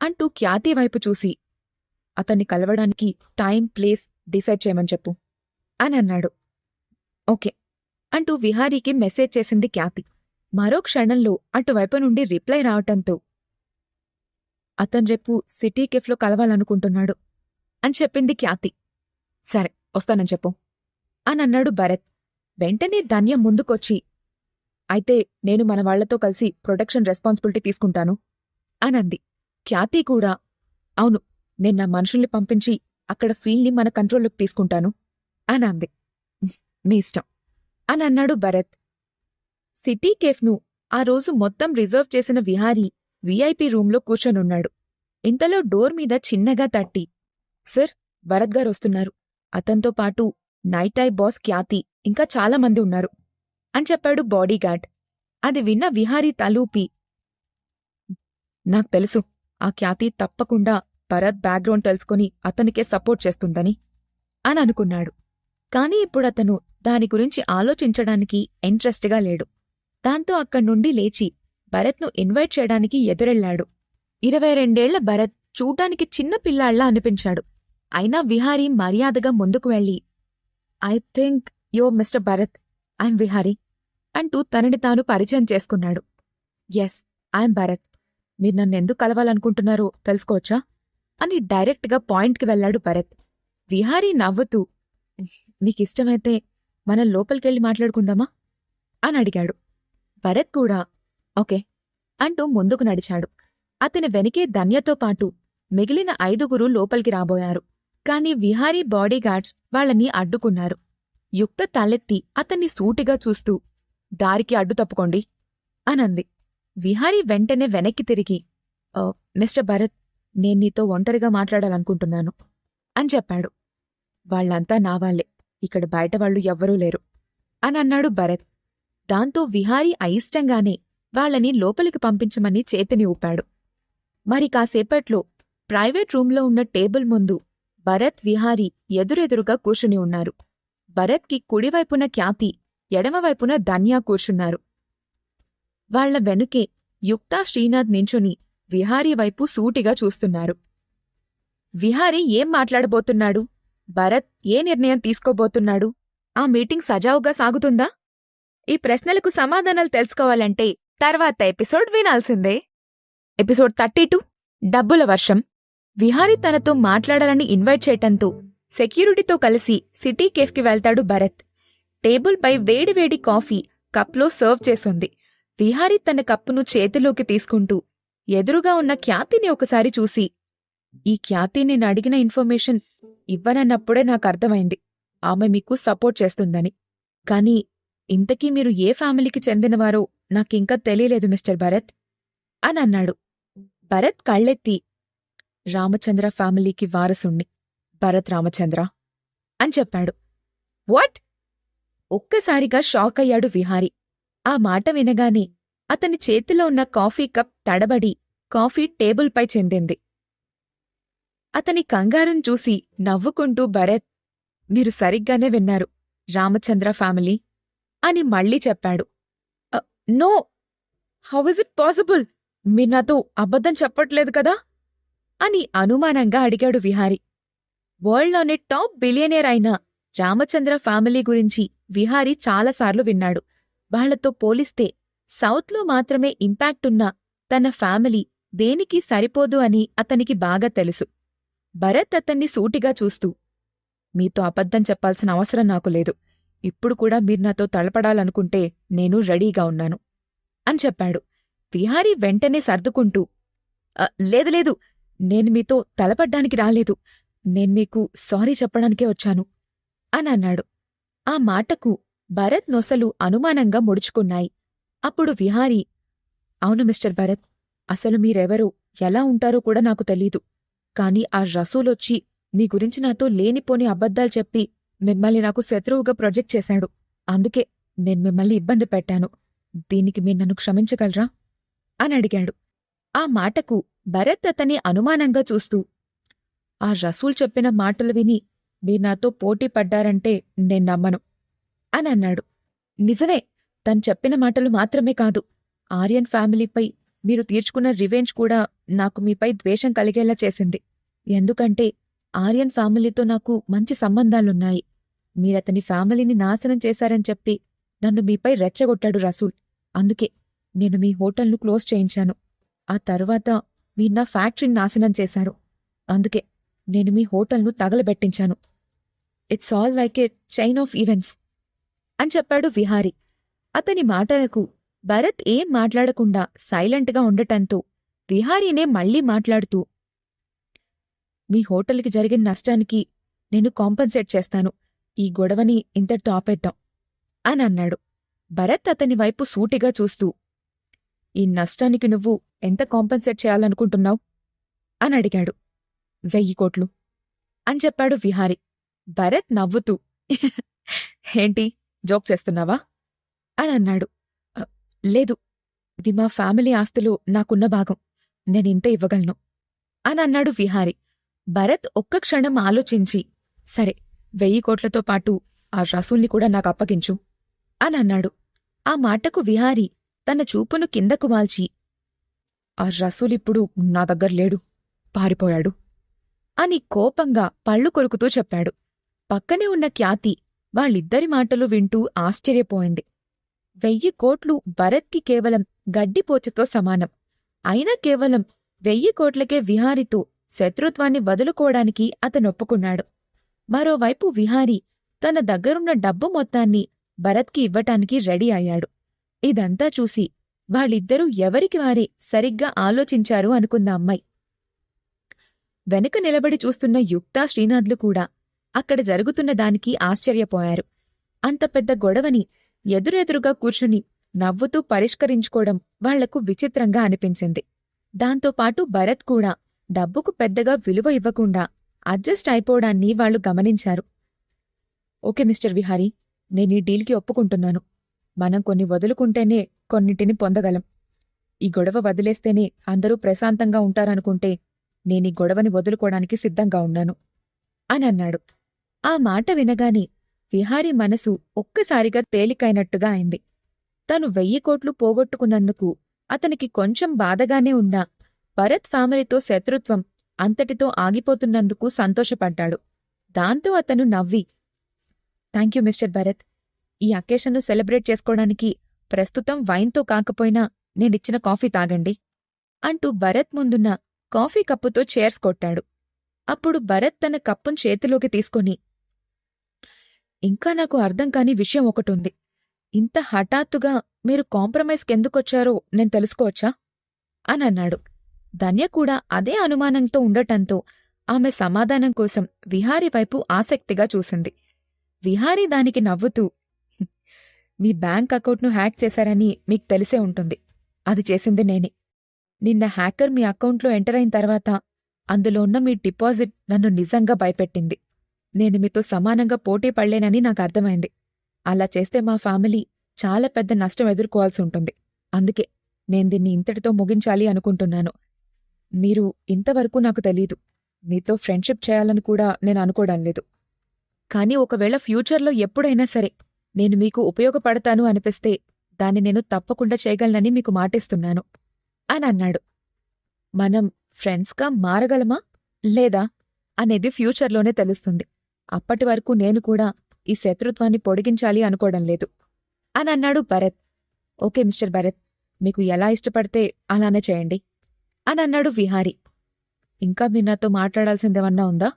అంటూ ఖ్యాతి వైపు చూసి, అతన్ని కలవడానికి టైం, ప్లేస్ డిసైడ్ చేయమని చెప్పు అని అన్నాడు. ఓకే అంటూ విహారీకి మెసేజ్ చేసింది ఖ్యాతి. మరో క్షణంలో అటువైపు నుండి రిప్లై రావటంతో, అతను రేపు సిటీ కెఫ్లో కలవాలనుకుంటున్నాడు అని చెప్పింది ఖ్యాతి. సరే, వస్తానని చెప్పు అని అన్నాడు భరత్. వెంటనే ధన్య ముందుకొచ్చి, అయితే నేను మన వాళ్లతో కలిసి ప్రొటెక్షన్ రెస్పాన్సిబిలిటీ తీసుకుంటాను అనంది. ఖ్యాతి కూడా, అవును, నేను నా మనుషుల్ని పంపించి అక్కడ ఫీల్డ్ని మన కంట్రోల్లోకి తీసుకుంటాను అనంది. మీ ఇష్టం అని అన్నాడు భరత్. సిటీ కేఫ్ను ఆ రోజు మొత్తం రిజర్వ్ చేసిన విహారీ వీఐపీ రూంలో కూర్చొనున్నాడు. ఇంతలో డోర్ మీద చిన్నగా తట్టి, సర్, భరత్ గారు వస్తున్నారు. అతనితో పాటు నైట్ ఐ బాస్ ఖ్యాతి ఇంకా చాలామంది ఉన్నారు అని చెప్పాడు బాడీగార్డ్. అది విన్న విహారీ తలూపి, నాకు తెలుసు, ఆ ఖ్యాతి తప్పకుండా భరత్ బ్యాక్గ్రౌండ్ తెలుసుకుని అతనికే సపోర్ట్ చేస్తుందని అని అనుకున్నాడు. కాని ఇప్పుడతను దాని గురించి ఆలోచించడానికి ఇంట్రెస్ట్గా లేడు. దాంతో అక్కడ్నుండి లేచి భరత్ను ఇన్వైట్ చేయడానికి ఎదురెళ్లాడు. 22 భరత్ చూడ్డానికి చిన్న పిల్లాళ్లా అనిపించాడు. అయినా విహారీ మర్యాదగా ముందుకు వెళ్లి, I think you mister Bharat, I'm Vihari అంటూ తనని తాను పరిచయం చేసుకున్నాడు. Yes, I'm Bharat. మీరు నన్నెందుకు కలవాలనుకుంటున్నారో తెలుసుకోవచ్చా అని డైరెక్ట్గా పాయింట్కి వెళ్లాడు భరత్. విహారీ నవ్వుతూ, మీకిష్టమైతే మనం లోపలికెళ్ళి మాట్లాడుకుందామా అని అడిగాడు. భరత్ కూడా ఓకే అంటూ ముందుకు నడిచాడు. అతని వెనకే ధన్యతో పాటు మిగిలిన 5 లోపలికి రాబోయారు. కాని విహారీ బాడీగార్డ్స్ వాళ్ళని అడ్డుకున్నారు. యుక్త తలెత్తి అతన్ని సూటిగా చూస్తూ, దారికి అడ్డు తప్పుకోండి అనంది. విహారీ వెంటనే వెనక్కి తిరిగి, మిస్టర్ భరత్, నేను నీతో ఒంటరిగా మాట్లాడాలనుకుంటున్నాను అని చెప్పాడు. వాళ్లంతా నావాళ్లే, ఇక్కడ బయటవాళ్లు ఎవ్వరూ లేరు అని అన్నాడు భరత్. దాంతో విహారీ అయిష్టంగానే వాళ్లని లోపలికి పంపించమని చేతిని ఊపాడు. మరి కాసేపట్లో ప్రైవేట్ రూంలో ఉన్న టేబుల్ ముందు భరత్, విహారీ ఎదురెదురుగా కూర్చుని ఉన్నారు. భరత్కి కుడివైపున ఖ్యాతి, ఎడమవైపున ధన్య కూర్చున్నారు. వాళ్ల వెనుకే యుక్తా, శ్రీనాథ్ నించుని విహారీ వైపు సూటిగా చూస్తున్నారు. విహారీ ఏం మాట్లాడబోతున్నాడు? భరత్ ఏ నిర్ణయం తీసుకోబోతున్నాడు? ఆ మీటింగ్ సజావుగా సాగుతుందా? ఈ ప్రశ్నలకు సమాధానాలు తెలుసుకోవాలంటే తర్వాత ఎపిసోడ్ వినాల్సిందే. ఎపిసోడ్ 32 డబ్బుల వర్షం. విహారీ తనతో మాట్లాడాలని ఇన్వైట్ చేయటంతో సెక్యూరిటీతో కలిసి సిటీ కేఫ్కి వెళ్తాడు భరత్. టేబుల్పై వేడివేడి కాఫీ కప్లో సర్వ్ చేసుంది. విహారీ తన కప్పును చేతిలోకి తీసుకుంటూ ఎదురుగా ఉన్న ఖ్యాతిని ఒకసారి చూసి, ఈ ఖ్యాతి నేను అడిగిన ఇన్ఫర్మేషన్ ఇవ్వనన్నప్పుడే నాకర్థమైంది ఆమె మీకు సపోర్ట్ చేస్తుందని. కానీ ఇంతకీ మీరు ఏ ఫ్యామిలీకి చెందినవారో నాకింకా తెలియలేదు మిస్టర్ భరత్ అని అన్నాడు. భరత్ కళ్ళెత్తి, రామచంద్ర ఫ్యామిలీకి వారసుణ్ణి, భరత్ రామచంద్ర అని చెప్పాడు. వాట్? ఒక్కసారిగా షాక్ అయ్యాడు విహారీ. ఆ మాట వినగానే అతని చేతిలో ఉన్న కాఫీ కప్ తడబడి కాఫీ టేబుల్పై చెందింది. అతని కంగారును చూసి నవ్వుకుంటూ భరత్, మీరు సరిగ్గానే విన్నారు, రామచంద్ర ఫ్యామిలీ అని మళ్ళీ చెప్పాడు. No, how is it possible? మీరు నాతో అబద్ధం చెప్పట్లేదు కదా అని అనుమానంగా అడిగాడు విహారీ. వరల్డ్లోనే టాప్ బిలియనేర్ అయిన రామచంద్ర ఫ్యామిలీ గురించి విహారీ చాలాసార్లు విన్నాడు. వాళ్లతో పోలిస్తే సౌత్లో మాత్రమే ఇంపాక్టున్న తన ఫ్యామిలీ దేనికి సరిపోదు అని అతనికి బాగా తెలుసు. భరత్ అతన్ని సూటిగా చూస్తూ, మీతో అబద్ధం చెప్పాల్సిన అవసరం నాకు లేదు. ఇప్పుడు కూడా మీరు నాతో తలపడాలనుకుంటే నేను రెడీగా ఉన్నాను అని చెప్పాడు. విహారీ వెంటనే సర్దుకుంటూ, లేదు, నేను మీతో తలపడ్డానికి రాలేదు. నేను మీకు సారీ చెప్పడానికే వచ్చాను అని అన్నాడు. ఆ మాటకు భరత్ నొసలు అనుమానంగా ముడుచుకున్నాయి. అప్పుడు విహారీ, అవును మిస్టర్ భరత్, అసలు మీరెవరో, ఎలా ఉంటారో కూడా నాకు తెలీదు. కాని ఆ రసూలొచ్చి మీ గురించి నాతో లేనిపోని అబద్ధాలు చెప్పి మిమ్మల్ని నాకు శత్రువుగా ప్రొజెక్ట్ చేశాడు. అందుకే నేను మిమ్మల్ని ఇబ్బంది పెట్టాను. దీనికి మీరు నన్ను క్షమించగలరా అని అడిగాడు. ఆ మాటకు భరత్ అతన్ని అనుమానంగా చూస్తూ, ఆ రసూల్ చెప్పిన మాటలు విని మీరు నాతో పోటీ పడ్డారంటే నేను నమ్మను అని అన్నాడు. నిజమే, తను చెప్పిన మాటలు మాత్రమే కాదు, ఆర్యన్ ఫ్యామిలీపై మీరు తీర్చుకున్న రివెంజ్ కూడా నాకు మీపై ద్వేషం కలిగేలా చేసింది. ఎందుకంటే ఆర్యన్ ఫ్యామిలీతో నాకు మంచి సంబంధాలున్నాయి. మీరతని ఫ్యామిలీని నాశనం చేశారని చెప్పి నన్ను మీపై రెచ్చగొట్టాడు రసూల్. అందుకే నేను మీ హోటల్ను క్లోజ్ చేయించాను. ఆ తరువాత మీరు నా ఫ్యాక్టరీని నాశనం చేశారు. అందుకే నేను మీ హోటల్ను తగలబెట్టించాను. It's all like a chain of events అని చెప్పాడు విహారీ. అతని మాటలకు భరత్ ఏం మాట్లాడకుండా సైలెంట్గా ఉండటంతో విహారీనే మళ్లీ మాట్లాడుతూ, మీ హోటల్కి జరిగిన నష్టానికి నేను కాంపన్సేట్ చేస్తాను. ఈ గొడవని ఇంతటితో ఆపేద్దాం అని అన్నాడు. భరత్ అతని వైపు సూటిగా చూస్తూ, ఈ నష్టానికి నువ్వు ఎంత కాంపన్సేట్ చేయాలనుకుంటున్నావు అని అడిగాడు. 1000 కోట్లు అని చెప్పాడు విహారీ. భరత్ నవ్వుతూ, ఏంటి జోక్ చేస్తున్నావా అని అన్నాడు. లేదు, ఇది మా ఫ్యామిలీ ఆస్తిలో నాకున్న భాగం, నేనింతే ఇవ్వగలను అని అన్నాడు విహారీ. భరత్ ఒక్క క్షణం ఆలోచించి, సరే 1000 కోట్లతో పాటు ఆ రసూల్ని కూడా నాకు అప్పగించు అని అన్నాడు. ఆ మాటకు విహారీ తన చూపును కిందకు వాల్చి, ఆ రసూలిప్పుడు నా దగ్గర లేడు, పారిపోయాడు అని కోపంగా పళ్ళు కొరుకుతూ చెప్పాడు. పక్కనే ఉన్న ఖ్యాతి వాళ్ళిద్దరి మాటలు వింటూ ఆశ్చర్యపోయింది. 1000 కోట్లు భరత్కి కేవలం గడ్డిపోచతో సమానం. అయినా కేవలం 1000 కోట్లకే విహారీతో శత్రుత్వాన్ని వదులుకోవడానికి అతనొప్పుకున్నాడు. మరోవైపు విహారీ తన దగ్గరున్న డబ్బు మొత్తాన్ని భరత్కి ఇవ్వటానికి రెడీ అయ్యాడు. ఇదంతా చూసి వాళ్ళిద్దరూ ఎవరికి వారే సరిగ్గా ఆలోచించారు అనుకుంద అమ్మాయి. వెనుక నిలబడి చూస్తున్న యుక్తా, శ్రీనాథ్లు కూడా అక్కడ జరుగుతున్న దానికి ఆశ్చర్యపోయారు. అంత పెద్ద గొడవని ఎదురెదురుగా కూర్చుని నవ్వుతూ పరిష్కరించుకోవడం వాళ్లకు విచిత్రంగా అనిపించింది. దాంతోపాటు భరత్ కూడా డబ్బుకు పెద్దగా విలువ ఇవ్వకుండా అడ్జస్ట్ అయిపోవడాన్ని వాళ్లు గమనించారు. ఓకే మిస్టర్ విహారీ, నేనీ డీల్కి ఒప్పుకుంటున్నాను. మనం కొన్ని వదులుకుంటేనే కొన్నింటిని పొందగలం. ఈ గొడవ వదిలేస్తేనే అందరూ ప్రశాంతంగా ఉంటారనుకుంటే నేనీ గొడవని వదులుకోవడానికి సిద్ధంగా ఉన్నాను అని అన్నాడు. ఆ మాట వినగానే విహారీ మనసు ఒక్కసారిగా తేలికైనట్టుగా అయింది. తను 1000 కోట్లు పోగొట్టుకున్నందుకు అతనికి కొంచెం బాధగానే ఉన్నా భరత్ ఫ్యామిలీతో శత్రుత్వం అంతటితో ఆగిపోతున్నందుకు సంతోషపడ్డాడు. దాంతో అతను నవ్వి, థాంక్యూ మిస్టర్ భరత్. ఈ అకేషన్ను సెలబ్రేట్ చేసుకోవడానికి ప్రస్తుతం వైన్తో కాకపోయినా నేనిచ్చిన కాఫీ తాగండి అంటూ భరత్ ముందున్న కాఫీ కప్పుతో చేర్స్ కొట్టాడు. అప్పుడు భరత్ తన కప్పును చేతిలోకి తీసుకొని, ఇంకా నాకు అర్థం కాని విషయం ఒకటుంది. ఇంత హఠాత్తుగా మీరు కాంప్రమైజ్కెందుకొచ్చారో నేను తెలుసుకోవచ్చా అని అన్నాడు. ధన్య కూడా అదే అనుమానంతో ఉండటంతో ఆమె సమాధానం కోసం విహారీ వైపు ఆసక్తిగా చూసింది. విహారీ దానికి నవ్వుతూ, మీ బ్యాంక్ అకౌంట్ను హ్యాక్ చేశారని మీకు తెలిసే ఉంటుంది. అది చేసింది నేనే. నిన్న హ్యాకర్ మీ అకౌంట్లో ఎంటర్ అయిన తర్వాత అందులో ఉన్న మీ డిపాజిట్ నన్ను నిజంగా భయపెట్టింది. నేను మీతో సమానంగా పోటీ పడలేనని నాకు అర్థమైంది. అలా చేస్తే మా ఫ్యామిలీ చాలా పెద్ద నష్టం ఎదుర్కోవాల్సి ఉంటుంది. అందుకే నేను దీన్ని ఇంతటితో ముగించాలి అనుకుంటున్నాను. మీరు ఇంతవరకు నాకు తెలీదు. మీతో ఫ్రెండ్షిప్ చేయాలని కూడా నేను అనుకోవడం లేదు. కానీ ఒకవేళ ఫ్యూచర్లో ఎప్పుడైనా సరే నేను మీకు ఉపయోగపడతాను అనిపిస్తే దాన్ని నేను తప్పకుండా చేయగలనని మీకు మాటిస్తున్నాను అని అన్నాడు. మనం ఫ్రెండ్స్గా మారగలమా లేదా అనేది ఫ్యూచర్లోనే తెలుస్తుంది. అప్పటి వరకు నేను కూడా ఈ శత్రుత్వాన్ని పొడిగించాలి అనుకోవడం లేదు అని అన్నాడు భరత్. ఓకే మిస్టర్ భరత్, మీకు ఎలా ఇష్టపడితే అలానే చేయండి అని అన్నాడు విహారీ. ఇంకా మీరు నాతో మాట్లాడాల్సిందేమన్నా ఉందా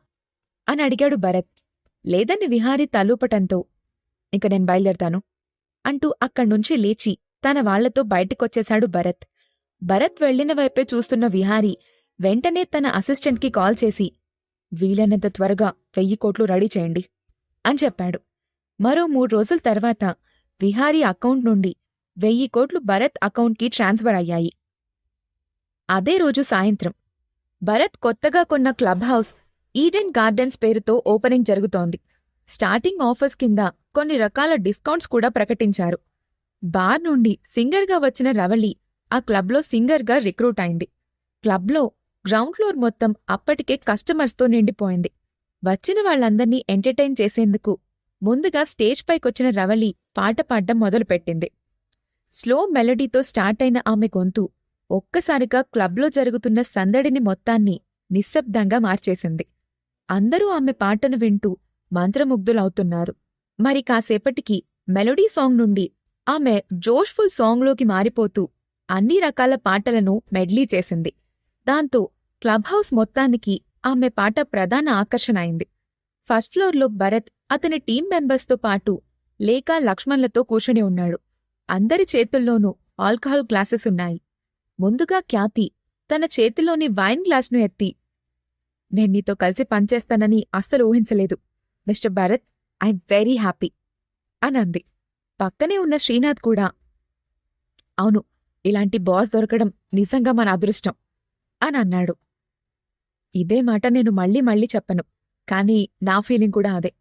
అని అడిగాడు భరత్. లేదని విహారీ తలూపటంతో, ఇంక నేను బయలుదేరతాను అంటూ అక్కడ్నుంచి లేచి తన వాళ్లతో బయటికొచ్చేశాడు భరత్. భరత్ వెళ్లిన వైపే చూస్తున్న విహారీ వెంటనే తన అసిస్టెంట్కి కాల్ చేసి, వీలైనంత త్వరగా 1000 కోట్లు రెడీ చేయండి అని చెప్పాడు. మరో 3 రోజుల తర్వాత విహారీ అకౌంట్ నుండి 1000 కోట్లు భరత్ అకౌంట్కి ట్రాన్స్ఫర్ అయ్యాయి. అదే రోజు సాయంత్రం భరత్ కొత్తగా కొన్న క్లబ్ హౌస్ ఈడెన్ గార్డెన్స్ పేరుతో ఓపెనింగ్ జరుగుతోంది. స్టార్టింగ్ ఆఫర్స్ కింద కొన్ని రకాల డిస్కౌంట్స్ కూడా ప్రకటించారు. బార్ నుండి సింగర్గా వచ్చిన రవళి ఆ క్లబ్లో సింగర్గా రిక్రూట్ అయింది. క్లబ్లో గ్రౌండ్ ఫ్లోర్ మొత్తం అప్పటికే కస్టమర్స్తో నిండిపోయింది. వచ్చిన వాళ్లందర్నీ ఎంటర్టైన్ చేసేందుకు ముందుగా స్టేజ్ పైకొచ్చిన రవళి పాట పాడ్డం మొదలుపెట్టింది. స్లో మెలడీతో స్టార్ట్ అయిన ఆమె గొంతు ఒక్కసారిగా క్లబ్లో జరుగుతున్న సందడిని మొత్తాన్ని నిశ్శబ్దంగా మార్చేసింది. అందరూ ఆమె పాటను వింటూ మంత్రముగ్ధులవుతున్నారు. మరి కాసేపటికి మెలోడీ సాంగ్ నుండి ఆమె జోష్ఫుల్ సాంగ్లోకి మారిపోతూ అన్ని రకాల పాటలను మెడ్లీ చేసింది. దాంతో క్లబ్ హౌస్ మొత్తానికి ఆమె పాట ప్రధాన ఆకర్షణ అయింది. ఫస్ట్ ఫ్లోర్లో భరత్ అతని టీం మెంబర్స్తో పాటు లేక లక్ష్మణ్లతో కూర్చుని ఉన్నాడు. అందరి చేతుల్లోనూ ఆల్కహాల్ గ్లాసెస్ ఉన్నాయి. ముందుగా ఖ్యాతి తన చేతిలోని వైన్ గ్లాస్ను ఎత్తి, నేను నీతో కలిసి పనిచేస్తానని అస్సలు ఊహించలేదు mister Bharat, I'm very happy అని అంది. పక్కనే ఉన్న శ్రీనాథ్ కూడా, అవును, ఇలాంటి బాస్ దొరకడం నిజంగా మన అదృష్టం అని అన్నాడు. ఇదే మాట నేను మళ్ళీ మళ్ళీ చెప్పను, కానీ నా ఫీలింగ్ కూడా అదే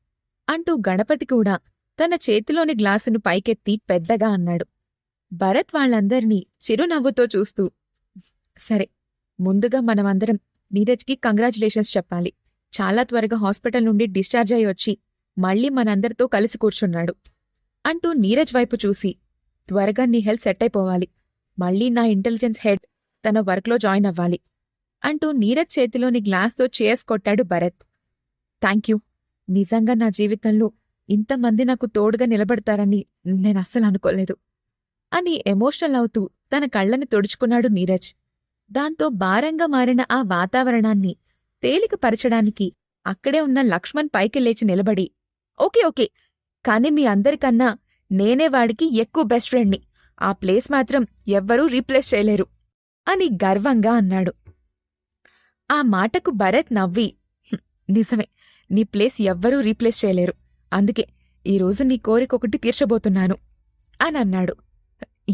అంటూ గణపతి కూడా తన చేతిలోని గ్లాసును పైకెత్తి పెద్దగా అన్నాడు. భరత్ వాళ్లందర్నీ చిరునవ్వుతో చూస్తూ, సరే, ముందుగా మనమందరం నీరజ్కి కంగ్రాచులేషన్స్ చెప్పాలి. చాలా త్వరగా హాస్పిటల్ నుండి డిశ్చార్జ్ అయి వచ్చి మళ్లీ మనందరితో కలిసి కూర్చున్నాడు అంటూ నీరజ్ వైపు చూసి, త్వరగా నీ హెల్త్ సెట్ అయిపోవాలి. మళ్లీ నా ఇంటెలిజెన్స్ హెడ్ తన వర్క్లో జాయిన్ అవ్వాలి అంటూ నీరజ్ చేతిలోని గ్లాస్తో చేర్స్ కొట్టాడు భరత్. థాంక్యూ. నిజంగా నా జీవితంలో ఇంతమంది నాకు తోడుగా నిలబడతారని నేనస్సలు అనుకోలేదు అని ఎమోషనల్ అవుతూ తన కళ్లని తుడుచుకున్నాడు నీరజ్. దాంతో భారంగా మారిన ఆ వాతావరణాన్ని తేలికపరచడానికి అక్కడే ఉన్న లక్ష్మణ్ పైకి లేచి నిలబడి, ఓకే ఓకే, కాని మీ అందరికన్నా నేనే వాడికి ఎక్కువ బెస్ట్ ఫ్రెండ్ని. ఆ ప్లేస్ మాత్రం ఎవ్వరూ రీప్లేస్ చేయలేరు అని గర్వంగా అన్నాడు. ఆ మాటకు భరత్ నవ్వి, నిజమే, నీ ప్లేస్ ఎవ్వరూ రీప్లేస్ చేయలేరు. అందుకే ఈరోజు నీ కోరికొకటి తీర్చబోతున్నాను అని అన్నాడు.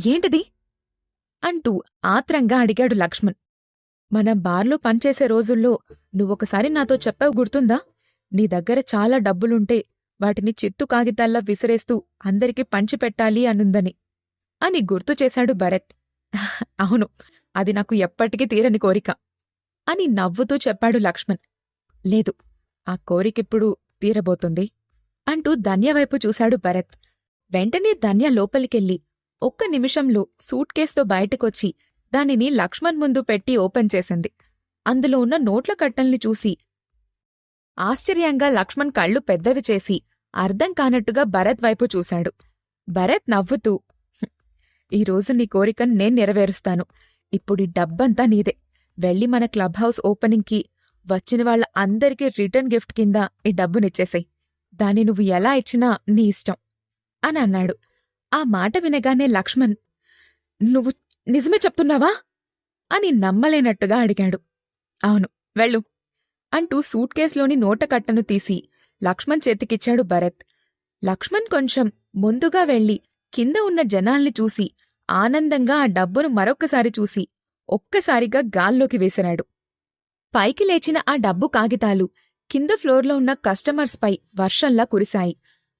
ఏంటిది అంటూ ఆత్రంగా అడిగాడు లక్ష్మణ్. మన బార్లో పనిచేసే రోజుల్లో నువ్వొకసారి నాతో చెప్పావు, గుర్తుందా? నీ దగ్గర చాలా డబ్బులుంటే వాటిని చిత్తు కాగితాల్లా విసిరేస్తూ అందరికీ పంచిపెట్టాలి అనుందని అని గుర్తుచేశాడు భరత్. అవును, అది నాకు ఎప్పటికీ తీరని కోరిక అని నవ్వుతూ చెప్పాడు లక్ష్మణ్. లేదు, ఆ కోరికిప్పుడు తీరబోతుంది అంటూ ధన్యవైపు చూశాడు భరత్. వెంటనే ధన్య లోపలికెళ్ళి ఒక్క నిమిషంలో సూట్ కేసుతో బయటకొచ్చి దానిని లక్ష్మణ్ ముందు పెట్టి ఓపెన్ చేసింది. అందులో ఉన్న నోట్ల కట్టల్ని చూసి ఆశ్చర్యంగా లక్ష్మణ్ కళ్ళు పెద్దవి చేసి అర్థం కానట్టుగా భరత్ వైపు చూశాడు. భరత్ నవ్వుతూ, ఈరోజు నీ కోరికను నేను నెరవేరుస్తాను. ఇప్పుడీ డబ్బంతా నీదే. వెళ్ళి మన క్లబ్ హౌస్ ఓపెనింగ్కి వచ్చిన వాళ్ళ అందరికీ రిటర్న్ గిఫ్ట్ కింద ఈ డబ్బునిచ్చేసేయ్. దాన్ని నువ్వు ఎలా ఇచ్చినా నీ ఇష్టం అని అన్నాడు. ఆ మాట వినగానే లక్ష్మణ్, నువ్వు నిజమే చెప్తున్నావా అని నమ్మలేనట్టుగా అడిగాడు. అవును, వెళ్ళు అంటూ సూట్ కేసులోని నోటకట్టను తీసి లక్ష్మణ్ చేతికిచ్చాడు భరత్. లక్ష్మణ్ కొంచెం ముందుగా వెళ్లి కింద ఉన్న జనాల్ని చూసి ఆనందంగా ఆ డబ్బును మరొక్కసారి చూసి ఒక్కసారిగా గాల్లోకి వేసినాడు. పైకి లేచిన ఆ డబ్బు కాగితాలు కింద ఫ్లోర్లో ఉన్న కస్టమర్స్పై వర్షంలా కురిశాయి.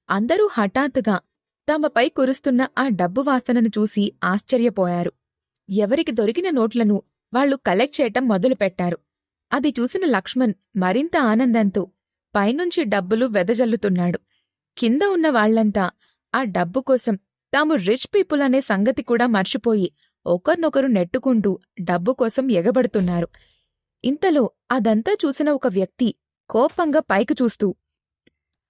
అందరూ హఠాత్తుగా తమపై కురుస్తున్న ఆ డబ్బు వాసనను చూసి ఆశ్చర్యపోయారు. ఎవరికి దొరికిన నోట్లను వాళ్లు కలెక్ట్ చేయటం మొదలుపెట్టారు. అది చూసిన లక్ష్మణ్ మరింత ఆనందంతో పైనుంచి డబ్బులు వెదజల్లుతున్నాడు. కింద ఉన్న వాళ్లంతా ఆ డబ్బు కోసం తాము రిచ్ పీపుల్ అనే సంగతి కూడా మర్చిపోయి ఒకర్నొకరు నెట్టుకుంటూ డబ్బు కోసం ఎగబడుతున్నారు. ఇంతలో అదంతా చూసిన ఒక వ్యక్తి కోపంగా పైకి చూస్తూ,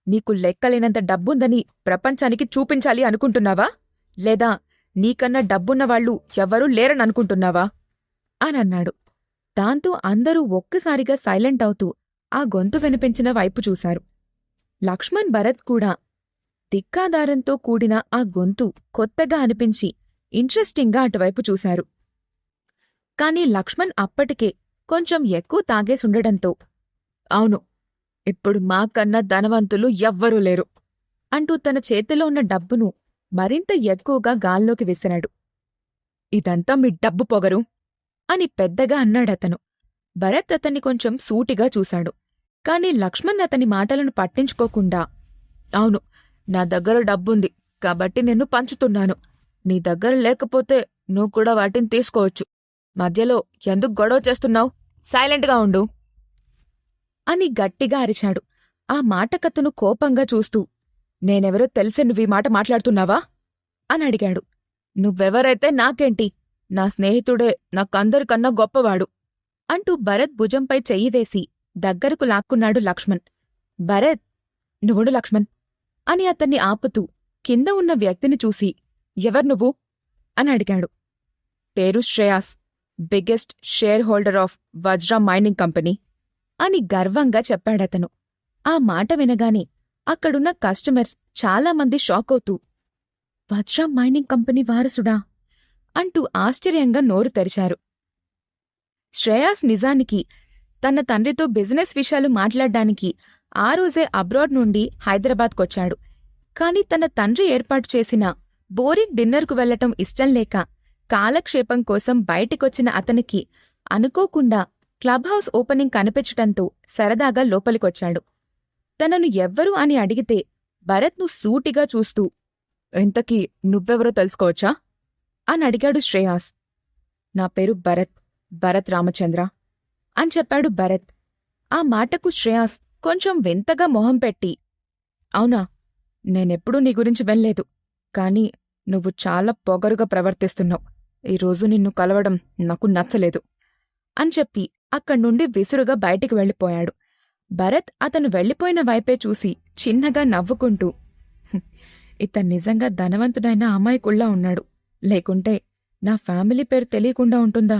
నీకు లెక్కలేనంత డబ్బుందని ప్రపంచానికి చూపించాలి అనుకుంటున్నావా? లేదా నీకన్నా డబ్బున్నవాళ్లు ఎవ్వరూ లేరననుకుంటున్నావా అనన్నాడు. దాంతో అందరూ ఒక్కసారిగా సైలెంట్ అవుతూ ఆ గొంతు వినిపించిన వైపు చూశారు. లక్ష్మణ్ భరత్ కూడా దిక్కాదారంతో కూడిన ఆ గొంతు కొత్తగా అనిపించి ఇంట్రెస్టింగ్గా అటువైపు చూశారు. కాని లక్ష్మణ్ అప్పటికే కొంచెం ఎక్కువ తాగేసుండడంతో, అవును, ఇప్పుడు మాకన్నా ధనవంతులు ఎవ్వరూ లేరు అంటూ తన చేతిలో ఉన్న డబ్బును మరింత ఎక్కువగా గాల్లోకి విసిరాడు. ఇదంతా మీ డబ్బు పొగరు అని పెద్దగా అన్నాడతను. భరత్ అతన్ని కొంచెం సూటిగా చూశాడు. కాని లక్ష్మణ్ అతని మాటలను పట్టించుకోకుండా, అవును, నా దగ్గర డబ్బుంది కాబట్టి నిన్ను పంచుతున్నాను. నీ దగ్గర లేకపోతే నువ్వు కూడా వాటిని తీసుకోవచ్చు. మధ్యలో ఎందుకు గొడవ చేస్తున్నావు? సైలెంట్గా ఉండు అని గట్టిగా అరిచాడు. ఆ మాటకతను కోపంగా చూస్తూ, నేనెవరో తెలిసే నువ్వీ మాట మాట్లాడుతున్నావా అని అడిగాడు. నువ్వెవరైతే నాకేంటి? నా స్నేహితుడే నాకందరికన్నా గొప్పవాడు అంటూ భరత్ భుజంపై చెయ్యి వేసి దగ్గరకు లాక్కున్నాడు లక్ష్మణ్. భరత్, నువ్వుడు లక్ష్మణ్ అని అతన్ని ఆపుతూ కింద ఉన్న వ్యక్తిని చూసి, ఎవరు నువ్వు అని అడిగాడు. పేరు Shreyas, biggest shareholder of Vajra mining company అని గర్వంగా చెప్పాడతను. ఆ మాట వినగానే అక్కడున్న కస్టమర్స్ చాలామంది షాకవుతూ, వజ్రా మైనింగ్ కంపెనీ వారసుడా అంటూ ఆశ్చర్యంగా నోరు తెరిచారు. శ్రేయాస్ నిజానికి తన తండ్రితో బిజినెస్ విషయాలు మాట్లాడ్డానికి ఆ రోజే అబ్రాడ్ నుండి హైదరాబాద్కొచ్చాడు. కాని తన తండ్రి ఏర్పాటు చేసిన బోరింగ్ డిన్నర్కు వెళ్లటం ఇష్టంలేక కాలక్షేపం కోసం బయటికొచ్చిన అతనికి అనుకోకుండా క్లబ్ హౌస్ ఓపెనింగ్ కనిపించటంతో సరదాగా లోపలికొచ్చాడు. తనను ఎవ్వరు అని అడిగితే భరత్ను సూటిగా చూస్తూ, ఇంతకీ నువ్వెవరో తెలుసుకోవచ్చా అని అడిగాడు శ్రేయాస్. నా పేరు భరత్ రామచంద్ర అని చెప్పాడు భరత్. ఆ మాటకు శ్రేయాస్ కొంచెం వింతగా మొహం పెట్టి, అవునా, నేనెప్పుడూ నీ గురించి వినలేదు. కాని నువ్వు చాలా పొగరుగా ప్రవర్తిస్తున్నావు. ఈరోజు నిన్ను కలవడం నాకు నచ్చలేదు అని చెప్పి అక్కడ్నుండి విసురుగా బయటికి వెళ్ళిపోయాడు. భరత్ అతను వెళ్ళిపోయిన వైపే చూసి చిన్నగా నవ్వుకుంటూ, ఇతను నిజంగా ధనవంతుడైన అమాయకుల్లా ఉన్నాడు. లేకుంటే నా ఫ్యామిలీ పేరు తెలియకుండా ఉంటుందా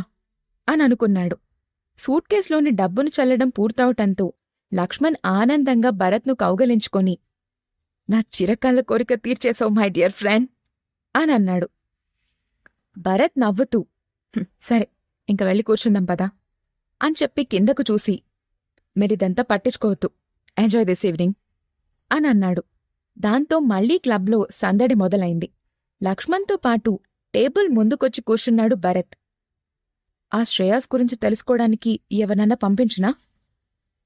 అని అనుకున్నాడు. సూట్ కేసులోని డబ్బును చల్లడం పూర్తవటంతో లక్ష్మణ్ ఆనందంగా భరత్ను కౌగలించుకొని, నా చిరకాల కోరిక తీర్చేశావు మై డియర్ ఫ్రెండ్ అని అన్నాడు. భరత్ నవ్వుతూ, సరే, ఇంక వెళ్ళి కూర్చుందాం పదా అని చెప్పి కిందకు చూసి, మీరిదంతా పట్టించుకోవద్దు, ఎంజాయ్ దిస్ ఈవినింగ్ అని అన్నాడు. దాంతో మళ్లీ క్లబ్లో సందడి మొదలైంది. లక్ష్మణ్తో పాటు టేబుల్ ముందుకొచ్చి కూర్చున్నాడు భరత్. ఆ శ్రేయాస్ గురించి తెలుసుకోవడానికి ఎవరన్నా పంపించినా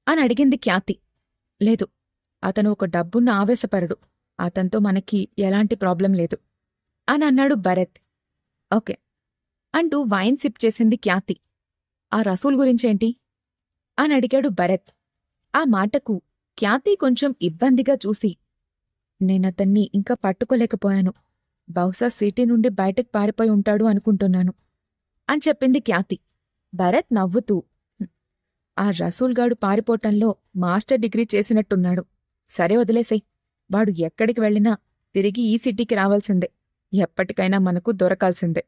అని అడిగింది ఖ్యాతి. లేదు, అతను ఒక డబ్బున్న ఆవేశపరుడు. అతనితో మనకి ఎలాంటి ప్రాబ్లం లేదు అని అన్నాడు భరత్. ఓకే, అంటూ వైన్ సిప్ చేసింది ఖ్యాతి. ఆ రసూల్ గురించేంటి అని అడిగాడు భరత్. ఆ మాటకు ఖ్యాతి కొంచెం ఇబ్బందిగా చూసి, నేనతన్ని ఇంకా పట్టుకోలేకపోయాను. బహుశా సిటీ నుండి బయటకు పారిపోయి ఉంటాడు అనుకుంటున్నాను అని చెప్పింది ఖ్యాతి. భరత్ నవ్వుతూ, ఆ రసూల్గాడు పారిపోవటంలో మాస్టర్ డిగ్రీ చేసినట్టున్నాడు. సరే వదిలేసేయ్. వాడు ఎక్కడికి వెళ్ళినా తిరిగి ఈ సిటీకి రావాల్సిందే. ఎప్పటికైనా మనకు దొరకాల్సిందే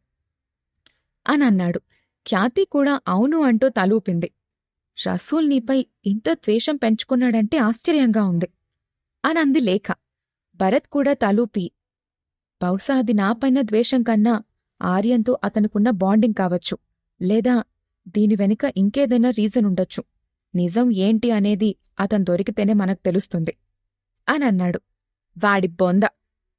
అనన్నాడు. ఖ్యాతి కూడా అవును అంటూ తలూపింది. రసూల్ నీపై ఇంత ద్వేషం పెంచుకున్నాడంటే ఆశ్చర్యంగా ఉంది అనంది లేఖ. భరత్ కూడా తలూపి, బహుశా అది నాపైన ద్వేషం కన్నా ఆర్యంతో అతనుకున్న బాండింగ్ కావచ్చు, లేదా దీని వెనుక ఇంకేదైనా రీజన్ ఉండొచ్చు. నిజం ఏంటి అనేది అతను దొరికితేనే మనకు తెలుస్తుంది అనన్నాడు. వాడి బొంద.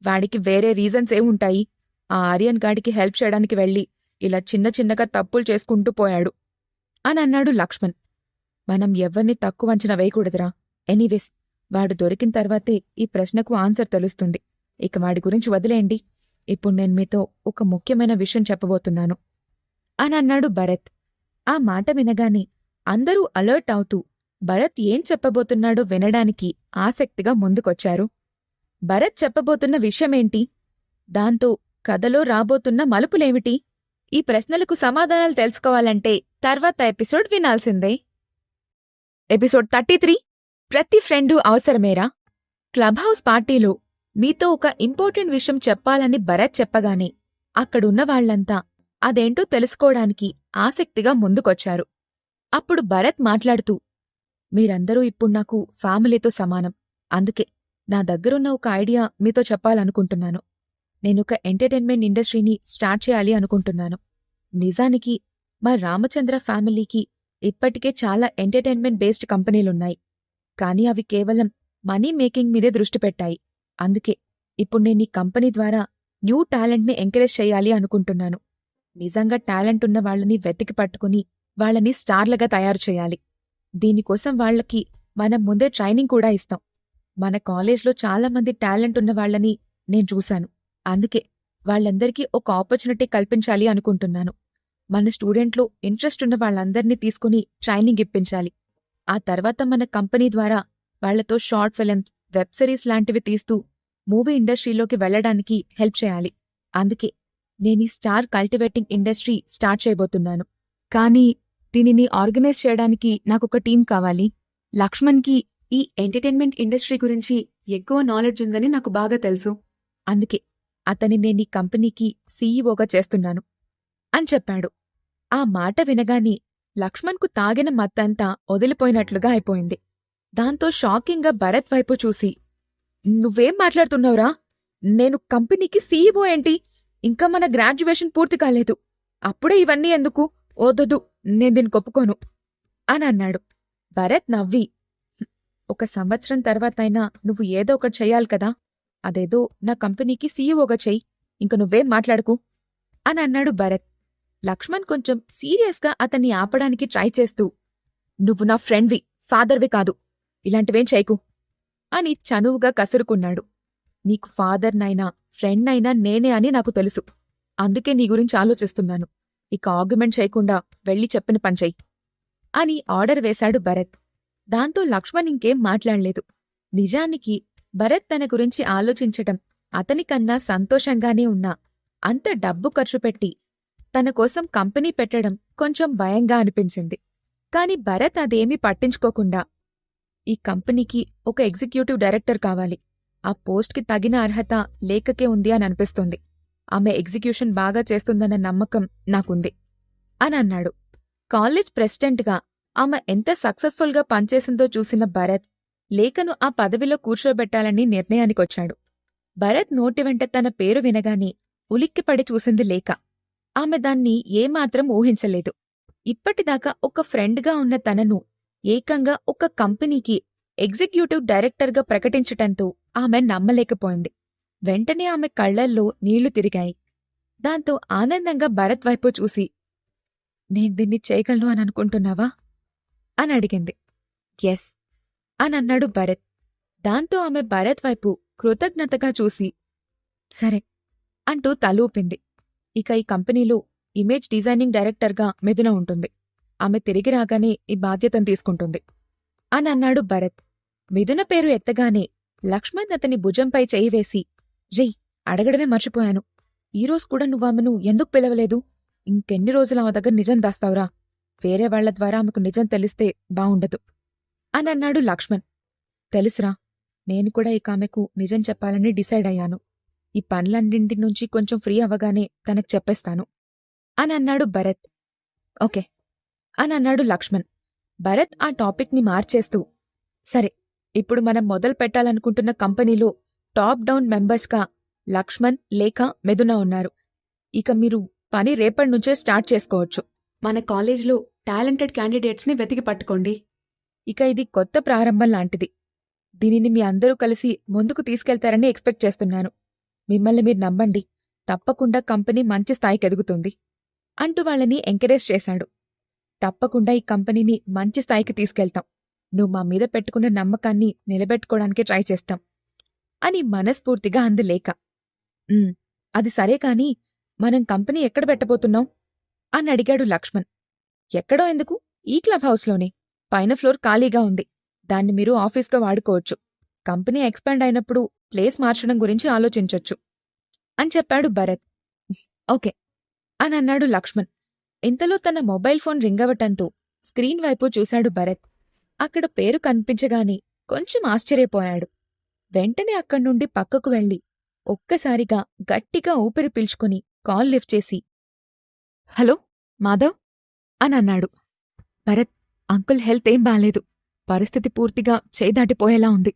వాడికి వేరే రీజన్స్ ఏముంటాయి? ఆ ఆర్యన్ గాడికి హెల్ప్ చేయడానికి వెళ్ళి ఇలా చిన్న చిన్నగా తప్పులు చేసుకుంటూ పోయాడు అనన్నాడు లక్ష్మణ్. మనం ఎవ్వర్నీ తక్కువ అంచనా వేయకూడదురా. ఎనీవేస్, వాడు దొరికిన తర్వాతే ఈ ప్రశ్నకు ఆన్సర్ తెలుస్తుంది. ఇక వాడి గురించి వదిలేయండి. ఇప్పుడు నేను మీతో ఒక ముఖ్యమైన విషయం చెప్పబోతున్నాను అనన్నాడు భరత్. ఆ మాట వినగానే అందరూ అలర్ట్ అవుతూ భరత్ ఏం చెప్పబోతున్నాడో వినడానికి ఆసక్తిగా ముందుకొచ్చారు. భరత్ చెప్పబోతున్న విషయమేంటి? దాంతో కథలో రాబోతున్న మలుపులేమిటి? ఈ ప్రశ్నలకు సమాధానాలు తెలుసుకోవాలంటే తర్వాత ఎపిసోడ్ వినాల్సిందే. ఎపిసోడ్ 33 ప్రతి ఫ్రెండు అవసరమేరా. క్లబ్ హౌస్ పార్టీలో మీతో ఒక ఇంపార్టెంట్ విషయం చెప్పాలని భరత్ చెప్పగానే అక్కడున్న వాళ్లంతా అదేంటో తెలుసుకోవడానికి ఆసక్తిగా ముందుకొచ్చారు. అప్పుడు భరత్ మాట్లాడుతూ, మీరందరూ ఇప్పుడు నాకు ఫ్యామిలీతో సమానం. అందుకే నా దగ్గరున్న ఒక ఐడియా మీతో చెప్పాలనుకుంటున్నాను. నేనొక ఎంటర్టైన్మెంట్ ఇండస్ట్రీని స్టార్ట్ చేయాలి అనుకుంటున్నాను. నిజానికి మా రామచంద్ర ఫ్యామిలీకి ఇప్పటికే చాలా ఎంటర్టైన్మెంట్ బేస్డ్ కంపెనీలున్నాయి. కానీ అవి కేవలం మనీ మేకింగ్ మీదే దృష్టి పెట్టాయి. అందుకే ఇప్పుడు నేను ఈ కంపెనీ ద్వారా న్యూ టాలెంట్ని ఎంకరేజ్ చేయాలి అనుకుంటున్నాను. నిజంగా టాలెంట్ ఉన్న వాళ్లని వెతికి పట్టుకుని వాళ్లని స్టార్లుగా తయారు చేయాలి. దీనికోసం వాళ్లకి మనం ముందే ట్రైనింగ్ కూడా ఇస్తాం. మన కాలేజ్లో చాలామంది టాలెంట్ ఉన్న వాళ్లని నేను చూశాను. అందుకే వాళ్లందరికీ ఒక ఆపర్చునిటీ కల్పించాలి అనుకుంటున్నాను. మన స్టూడెంట్లో ఇంట్రెస్ట్ ఉన్న వాళ్లందర్నీ తీసుకుని ట్రైనింగ్ ఇప్పించాలి. ఆ తర్వాత మన కంపెనీ ద్వారా వాళ్లతో షార్ట్ ఫిల్మ్స్, వెబ్ సిరీస్ లాంటివి తీస్తూ మూవీ ఇండస్ట్రీలోకి వెళ్లడానికి హెల్ప్ చేయాలి. అందుకే నేనీ స్టార్ కల్టివేటింగ్ ఇండస్ట్రీ స్టార్ట్ చేయబోతున్నాను. కానీ దీనిని ఆర్గనైజ్ చేయడానికి నాకొక టీం కావాలి. లక్ష్మణ్కి ఈ ఎంటర్టైన్మెంట్ ఇండస్ట్రీ గురించి ఎక్కువ నాలెడ్జ్ ఉందని నాకు బాగా తెలుసు. అందుకే అతని నేనీ కంపెనీకి సీఈఓగా చేస్తున్నాను అని చెప్పాడు. ఆ మాట వినగానే లక్ష్మణ్కు తాగిన మత్తంతా వదిలిపోయినట్లుగా అయిపోయింది. దాంతో షాకింగ్గా భరత్ వైపు చూసి, నువ్వేం మాట్లాడుతున్నావురా? నేను కంపెనీకి సీఈఓ ఏంటి? ఇంకా మన గ్రాడ్యుయేషన్ పూర్తి కాలేదు. అప్పుడే ఇవన్నీ ఎందుకు? ఓదొద్దు, నేను దీనికి ఒప్పుకోను అని అన్నాడు. భరత్ నవ్వి, ఒక సంవత్సరం తర్వాతైనా నువ్వు ఏదో ఒకటి చెయ్యాలి కదా. అదేదో నా కంపెనీకి సీఈఓగా చెయ్యి. ఇంక నువ్వేం మాట్లాడుకు అని అన్నాడు భరత్. లక్ష్మణ్ కొంచెం సీరియస్గా అతన్ని ఆపడానికి ట్రై చేస్తూ, నువ్వు నా ఫ్రెండ్వి, ఫాదర్వి కాదు. ఇలాంటివేం చేయకు అని చనువుగా కసురుకున్నాడు. నీకు ఫాదర్నైనా ఫ్రెండ్నైనా నేనే అని నాకు తెలుసు. అందుకే నీ గురించి ఆలోచిస్తున్నాను. ఇక ఆర్గ్యుమెంట్ చేయకుండా వెళ్ళి చెప్పిన పనిచెయ్యి అని ఆర్డర్ వేశాడు భరత్. దాంతో లక్ష్మణ్ ఇంకేం మాట్లాడలేదు. నిజానికి భరత్ తన గురించి ఆలోచించటం అతనికన్నా సంతోషంగానే ఉన్నా అంత డబ్బు ఖర్చుపెట్టి తన కోసం కంపెనీ పెట్టడం కొంచెం భయంగా అనిపించింది. కాని భరత్ అదేమీ పట్టించుకోకుండా, ఈ కంపెనీకి ఒక ఎగ్జిక్యూటివ్ డైరెక్టర్ కావాలి. ఆ పోస్ట్కి తగిన అర్హత లేఖకే ఉంది అని అనిపిస్తుంది. ఆమె ఎగ్జిక్యూషన్ బాగా చేస్తుందన్న నమ్మకం నాకుంది అని అన్నాడు. కాలేజ్ ప్రెసిడెంట్గా ఆమె ఎంత సక్సెస్ఫుల్గా పనిచేసిందో చూసిన భరత్ లేఖను ఆ పదవిలో కూర్చోబెట్టాలని నిర్ణయానికొచ్చాడు. భరత్ నోటి వెంట తన పేరు వినగానే ఉలిక్కిపడి చూసింది లేఖ. ఆమె దాన్ని ఏమాత్రం ఊహించలేదు. ఇప్పటిదాకా ఒక ఫ్రెండ్గా ఉన్న తనను ఏకంగా ఒక కంపెనీకి ఎగ్జిక్యూటివ్ డైరెక్టర్గా ప్రకటించటంతో ఆమె నమ్మలేకపోయింది. వెంటనే ఆమె కళ్లల్లో నీళ్లు తిరిగాయి. దాంతో ఆనందంగా భరత్ వైపు చూసి, నేను దీన్ని చేయగలను అని అనుకుంటున్నావా అని అడిగింది. ఎస్ అనన్నాడు భరత్. దాంతో ఆమె భరత్ వైపు కృతజ్ఞతగా చూసి, సరే అంటూ తలూపింది. ఇక ఈ కంపెనీలో ఇమేజ్ డిజైనింగ్ డైరెక్టర్గా మిథున ఉంటుంది. ఆమె తిరిగి రాగానే ఈ బాధ్యతను తీసుకుంటుంది అని అన్నాడు భరత్. మిథున పేరు ఎత్తగానే లక్ష్మణ్ అతని భుజంపై చేయి వేసి, రేయ్, అడగడమే మర్చిపోయాను. ఈరోజు కూడా నువ్వామెను ఎందుకు పిలవలేదు? ఇంకెన్ని రోజులు ఆమె దగ్గర నిజం దాస్తావురా? వేరే వాళ్ల ద్వారా ఆమెకు నిజం తెలిస్తే బావుండదు అని అన్నాడు లక్ష్మణ్. తెలుసురా, నేను కూడా ఇక ఆమెకు నిజం చెప్పాలని డిసైడ్ అయ్యాను. ఈ పనులన్నింటి నుంచి కొంచెం ఫ్రీ అవ్వగానే తనకు చెప్పేస్తాను అని అన్నాడు భరత్. ఓకే అని అన్నాడు లక్ష్మణ్. భరత్ ఆ టాపిక్ని మార్చేస్తూ, సరే, ఇప్పుడు మనం మొదలు పెట్టాలనుకుంటున్న కంపెనీలో టాప్ డౌన్ మెంబర్స్గా లక్ష్మణ్, లేఖ, మిథున ఉన్నారు. ఇక మీరు పని రేపటినుంచే స్టార్ట్ చేసుకోవచ్చు. మన కాలేజ్లో టాలెంటెడ్ క్యాండిడేట్స్ని వెతికి పట్టుకోండి. ఇక ఇది కొత్త ప్రారంభం లాంటిది. దీనిని మీ అందరూ కలిసి ముందుకు తీసుకెళ్తారని ఎక్స్పెక్ట్ చేస్తున్నాను. మిమ్మల్ని మీరు నమ్మండి, తప్పకుండా కంపెనీ మంచి స్థాయికి ఎదుగుతుంది అంటూ వాళ్ళని ఎంకరేజ్ చేశాడు. తప్పకుండా ఈ కంపెనీని మంచి స్థాయికి తీసుకెళ్తాం. నువ్వు మా మీద పెట్టుకున్న నమ్మకాన్ని నిలబెట్టుకోవడానికి ట్రై చేస్తాం అని మనస్ఫూర్తిగా అంది లేఖ. అది సరే కాని మనం కంపెనీ ఎక్కడ పెట్టబోతున్నాం అని అడిగాడు లక్ష్మణ్. ఎక్కడో ఎందుకు, ఈ క్లబ్ హౌస్లోనే. పైన ఫ్లోర్ ఖాళీగా ఉంది. దాన్ని మీరు ఆఫీస్గా వాడుకోవచ్చు. కంపెనీ ఎక్స్పాండ్ అయినప్పుడు ప్లేస్ మార్చడం గురించి ఆలోచించొచ్చు అని చెప్పాడు భరత్. ఓకే అని అన్నాడు లక్ష్మణ్. ఇంతలో తన మొబైల్ ఫోన్ రింగవటంతో స్క్రీన్ వైపు చూశాడు భరత్. అక్కడ పేరు కనిపించగానే కొంచెం ఆశ్చర్యపోయాడు. వెంటనే అక్కడ్నుండి పక్కకు వెళ్లి ఒక్కసారిగా గట్టిగా ఊపిరి పీల్చుకుని కాల్ లిఫ్ట్ చేసి, హలో మాధవ్ అని అన్నాడు. భరత్, అంకుల్ హెల్త్ ఏం బాలేదు. పరిస్థితి పూర్తిగా చేదాటిపోయేలా ఉంది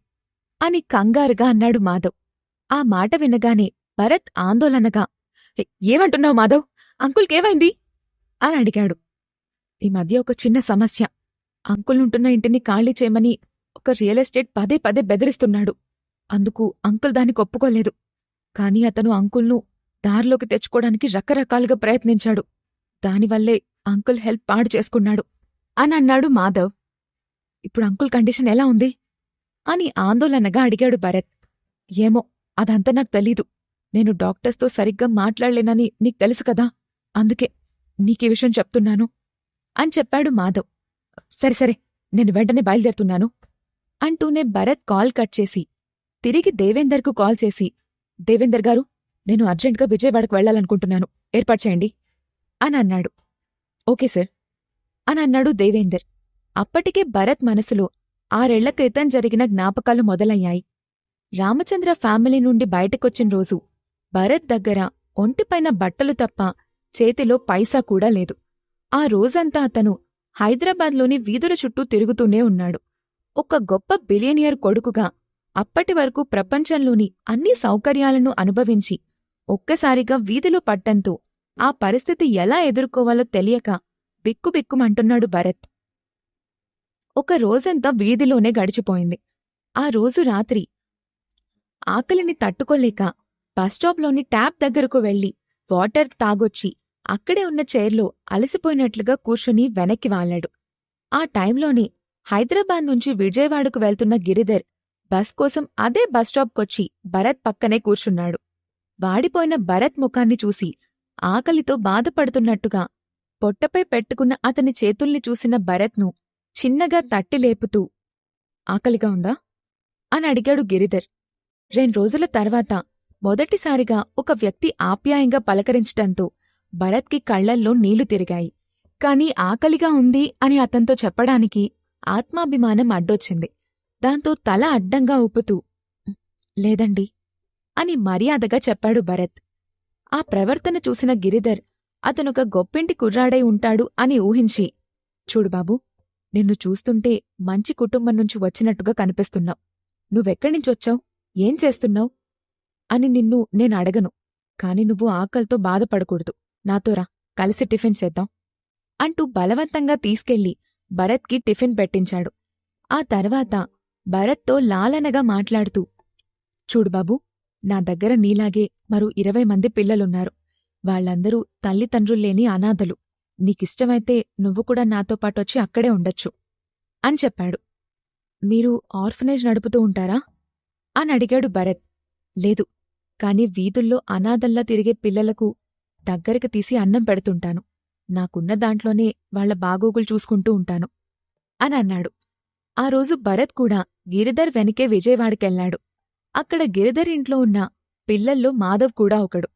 అని కంగారుగా అన్నాడు మాధవ్. ఆ మాట వినగానే భరత్ ఆందోళనగా, ఏమంటున్నావు మాధవ్? అంకుల్కేమైంది అని అడిగాడు. ఈ మధ్య ఒక చిన్న సమస్య. అంకుల్నుంటున్న ఇంటిని ఖాళీ చేయమని ఒక రియల్ ఎస్టేట్ పదే పదే బెదిరిస్తున్నాడు. అందుకు అంకుల్ దానికి ఒప్పుకోలేదు. కాని అతను అంకుల్ను దారిలోకి తెచ్చుకోవడానికి రకరకాలుగా ప్రయత్నించాడు. దానివల్లే అంకుల్ హెల్త్ పాడు చేసుకున్నాడు అని అన్నాడు మాధవ్. ఇప్పుడు అంకుల్ కండిషన్ ఎలా ఉంది అని ఆందోళనగా అడిగాడు భరత్. ఏమో, అదంతా నాకు తెలీదు. నేను డాక్టర్స్తో సరిగ్గా మాట్లాడలేనని నీకు తెలుసు కదా, అందుకే నీకీ విషయం చెప్తున్నాను అని చెప్పాడు మాధవ్. సరే సరే, నేను వెంటనే బయలుదేరుతున్నాను అంటూనే భరత్ కాల్ కట్ చేసి తిరిగి దేవేందర్కు కాల్ చేసి, దేవేందర్ గారు, నేను అర్జెంట్గా విజయవాడకు వెళ్లాలనుకుంటున్నాను, ఏర్పాటు చేయండి అని అన్నాడు. ఓకే సార్ అని అన్నాడు దేవేందర్. అప్పటికే భరత్ మనసులో 6 ఏళ్ల క్రితం జరిగిన జ్ఞాపకాలు మొదలయ్యాయి. రామచంద్ర ఫ్యామిలీ నుండి బయటకొచ్చిన రోజు భరత్ దగ్గర ఒంటిపైన బట్టలు తప్ప చేతిలో పైసా కూడా లేదు. ఆ రోజంతా అతను హైదరాబాద్లోని వీధుల చుట్టూ తిరుగుతూనే ఉన్నాడు. ఒక గొప్ప బిలియనియర్ కొడుకుగా అప్పటి వరకు ప్రపంచంలోని అన్ని సౌకర్యాలను అనుభవించి ఒక్కసారిగా వీధిలో పట్టంతో ఆ పరిస్థితి ఎలా ఎదుర్కోవాలో తెలియక బిక్కుబిక్కుమంటున్నాడు భరత్. ఒక రోజంతా వీధిలోనే గడిచిపోయింది. ఆ రోజు రాత్రి ఆకలిని తట్టుకోలేక బస్టాప్లోని ట్యాప్ దగ్గరకు వెళ్లి వాటర్ తాగొచ్చి అక్కడే ఉన్న చైర్లో అలసిపోయినట్లుగా కూర్చుని వెనక్కి వాలాడు. ఆ టైంలోనే హైదరాబాద్ నుంచి విజయవాడకు వెళ్తున్న గిరిధర్ బస్ కోసం అదే బస్టాప్కొచ్చి భరత్ పక్కనే కూర్చున్నాడు. వాడిపోయిన భరత్ ముఖాన్ని చూసి ఆకలితో బాధపడుతున్నట్టుగా పొట్టపై పెట్టుకున్న అతని చేతుల్ని చూసిన భరత్ను చిన్నగా తట్టి లేపుతూ, ఆకలిగా ఉందా అని అడిగాడు గిరిధర్. 2 రోజుల తర్వాత మొదటిసారిగా ఒక వ్యక్తి ఆప్యాయంగా పలకరించటంతో భరత్కి కళ్లల్లో నీళ్లు తిరిగాయి. కాని ఆకలిగా ఉంది అని అతనితో చెప్పడానికి ఆత్మాభిమానం అడ్డొచ్చింది. దాంతో తల అడ్డంగా ఊపుతూ, లేదండి అని మర్యాదగా చెప్పాడు భరత్. ఆ ప్రవర్తన చూసిన గిరిధర్ అతనొక గొప్పింటి కుర్రాడై ఉంటాడు అని ఊహించి, చూడు బాబూ, నిన్ను చూస్తుంటే మంచి కుటుంబం నుంచి వచ్చినట్టుగా కనిపిస్తున్నావు. నువ్వెక్కడ్నించొచ్చావు, ఏం చేస్తున్నావు అని నిన్ను నేనడగను. కాని నువ్వు ఆకలితో బాధపడకూడదు. నాతోరా, కలిసి టిఫిన్ చేద్దాం అంటూ బలవంతంగా తీసుకెళ్లి భరత్కి టిఫిన్ పెట్టించాడు. ఆ తర్వాత భరత్తో లాలనగా మాట్లాడుతూ, చూడు బాబూ, నా దగ్గర నీలాగే మరో 20 మంది పిల్లలున్నారు. వాళ్లందరూ తల్లిదండ్రుల్లేని అనాథలు. నీకిష్టమైతే నువ్వు కూడా నాతో పాటొచ్చి అక్కడే ఉండొచ్చు అని చెప్పాడు. మీరు ఆర్ఫనేజ్ నడుపుతూ ఉంటారా అని అడిగాడు భరత్. లేదు, కాని వీధుల్లో అనాథల్లా తిరిగే పిల్లలకు దగ్గరికి తీసి అన్నం పెడుతుంటాను. నాకున్న దాంట్లోనే వాళ్ల బాగోగులు చూసుకుంటూ ఉంటాను అని అన్నాడు. ఆ రోజు భరత్ కూడా గిరిధర్ వెనకే విజయవాడకెళ్లాడు. అక్కడ గిరిధర్ ఇంట్లో ఉన్న పిల్లల్లో మాధవ్ కూడా ఒకడు.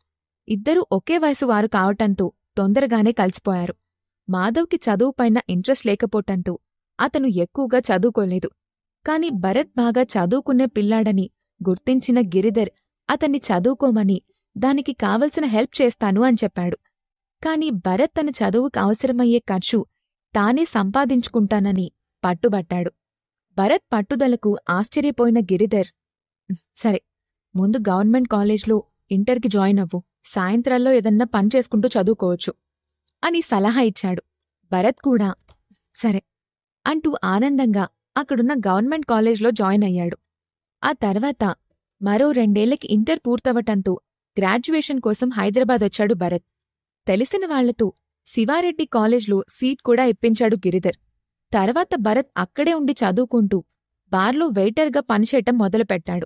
ఇద్దరూ ఒకే వయసు వారు కావటంతో తొందరగానే కలిసిపోయారు. మాధవ్కి చదువుపైన ఇంట్రెస్ట్ లేకపోవటంతో అతను ఎక్కువగా చదువుకోలేదు. కాని భరత్ బాగా చదువుకునే పిల్లాడని గుర్తించిన గిరిధర్ అతన్ని చదువుకోమని, దానికి కావలసిన హెల్ప్ చేస్తాను అని చెప్పాడు. కాని భరత్ తన చదువుకు అవసరమయ్యే ఖర్చు తానే సంపాదించుకుంటానని పట్టుబట్టాడు. భరత్ పట్టుదలకు ఆశ్చర్యపోయిన గిరిధర్, సరే, ముందు గవర్నమెంట్ కాలేజ్లో ఇంటర్కి జాయిన్ అవ్వు, సాయంత్రాల్లో ఏదన్నా పని చేసుకుంటూ చదువుకోవచ్చు అని సలహా ఇచ్చాడు. భరత్ కూడా సరే అంటూ ఆనందంగా అక్కడున్న గవర్నమెంట్ కాలేజ్లో జాయిన్ అయ్యాడు. ఆ తర్వాత మరో 2 ఏళ్లకి ఇంటర్ పూర్తవటంతో గ్రాడ్యుయేషన్ కోసం హైదరాబాద్ వచ్చాడు భరత్. తెలిసిన వాళ్లతో శివారెడ్డి కాలేజ్లో సీట్ కూడా ఇప్పించాడు గిరిధర్. తర్వాత భరత్ అక్కడే ఉండి చదువుకుంటూ బార్లో వెయిటర్గా పనిచేయటం మొదలుపెట్టాడు.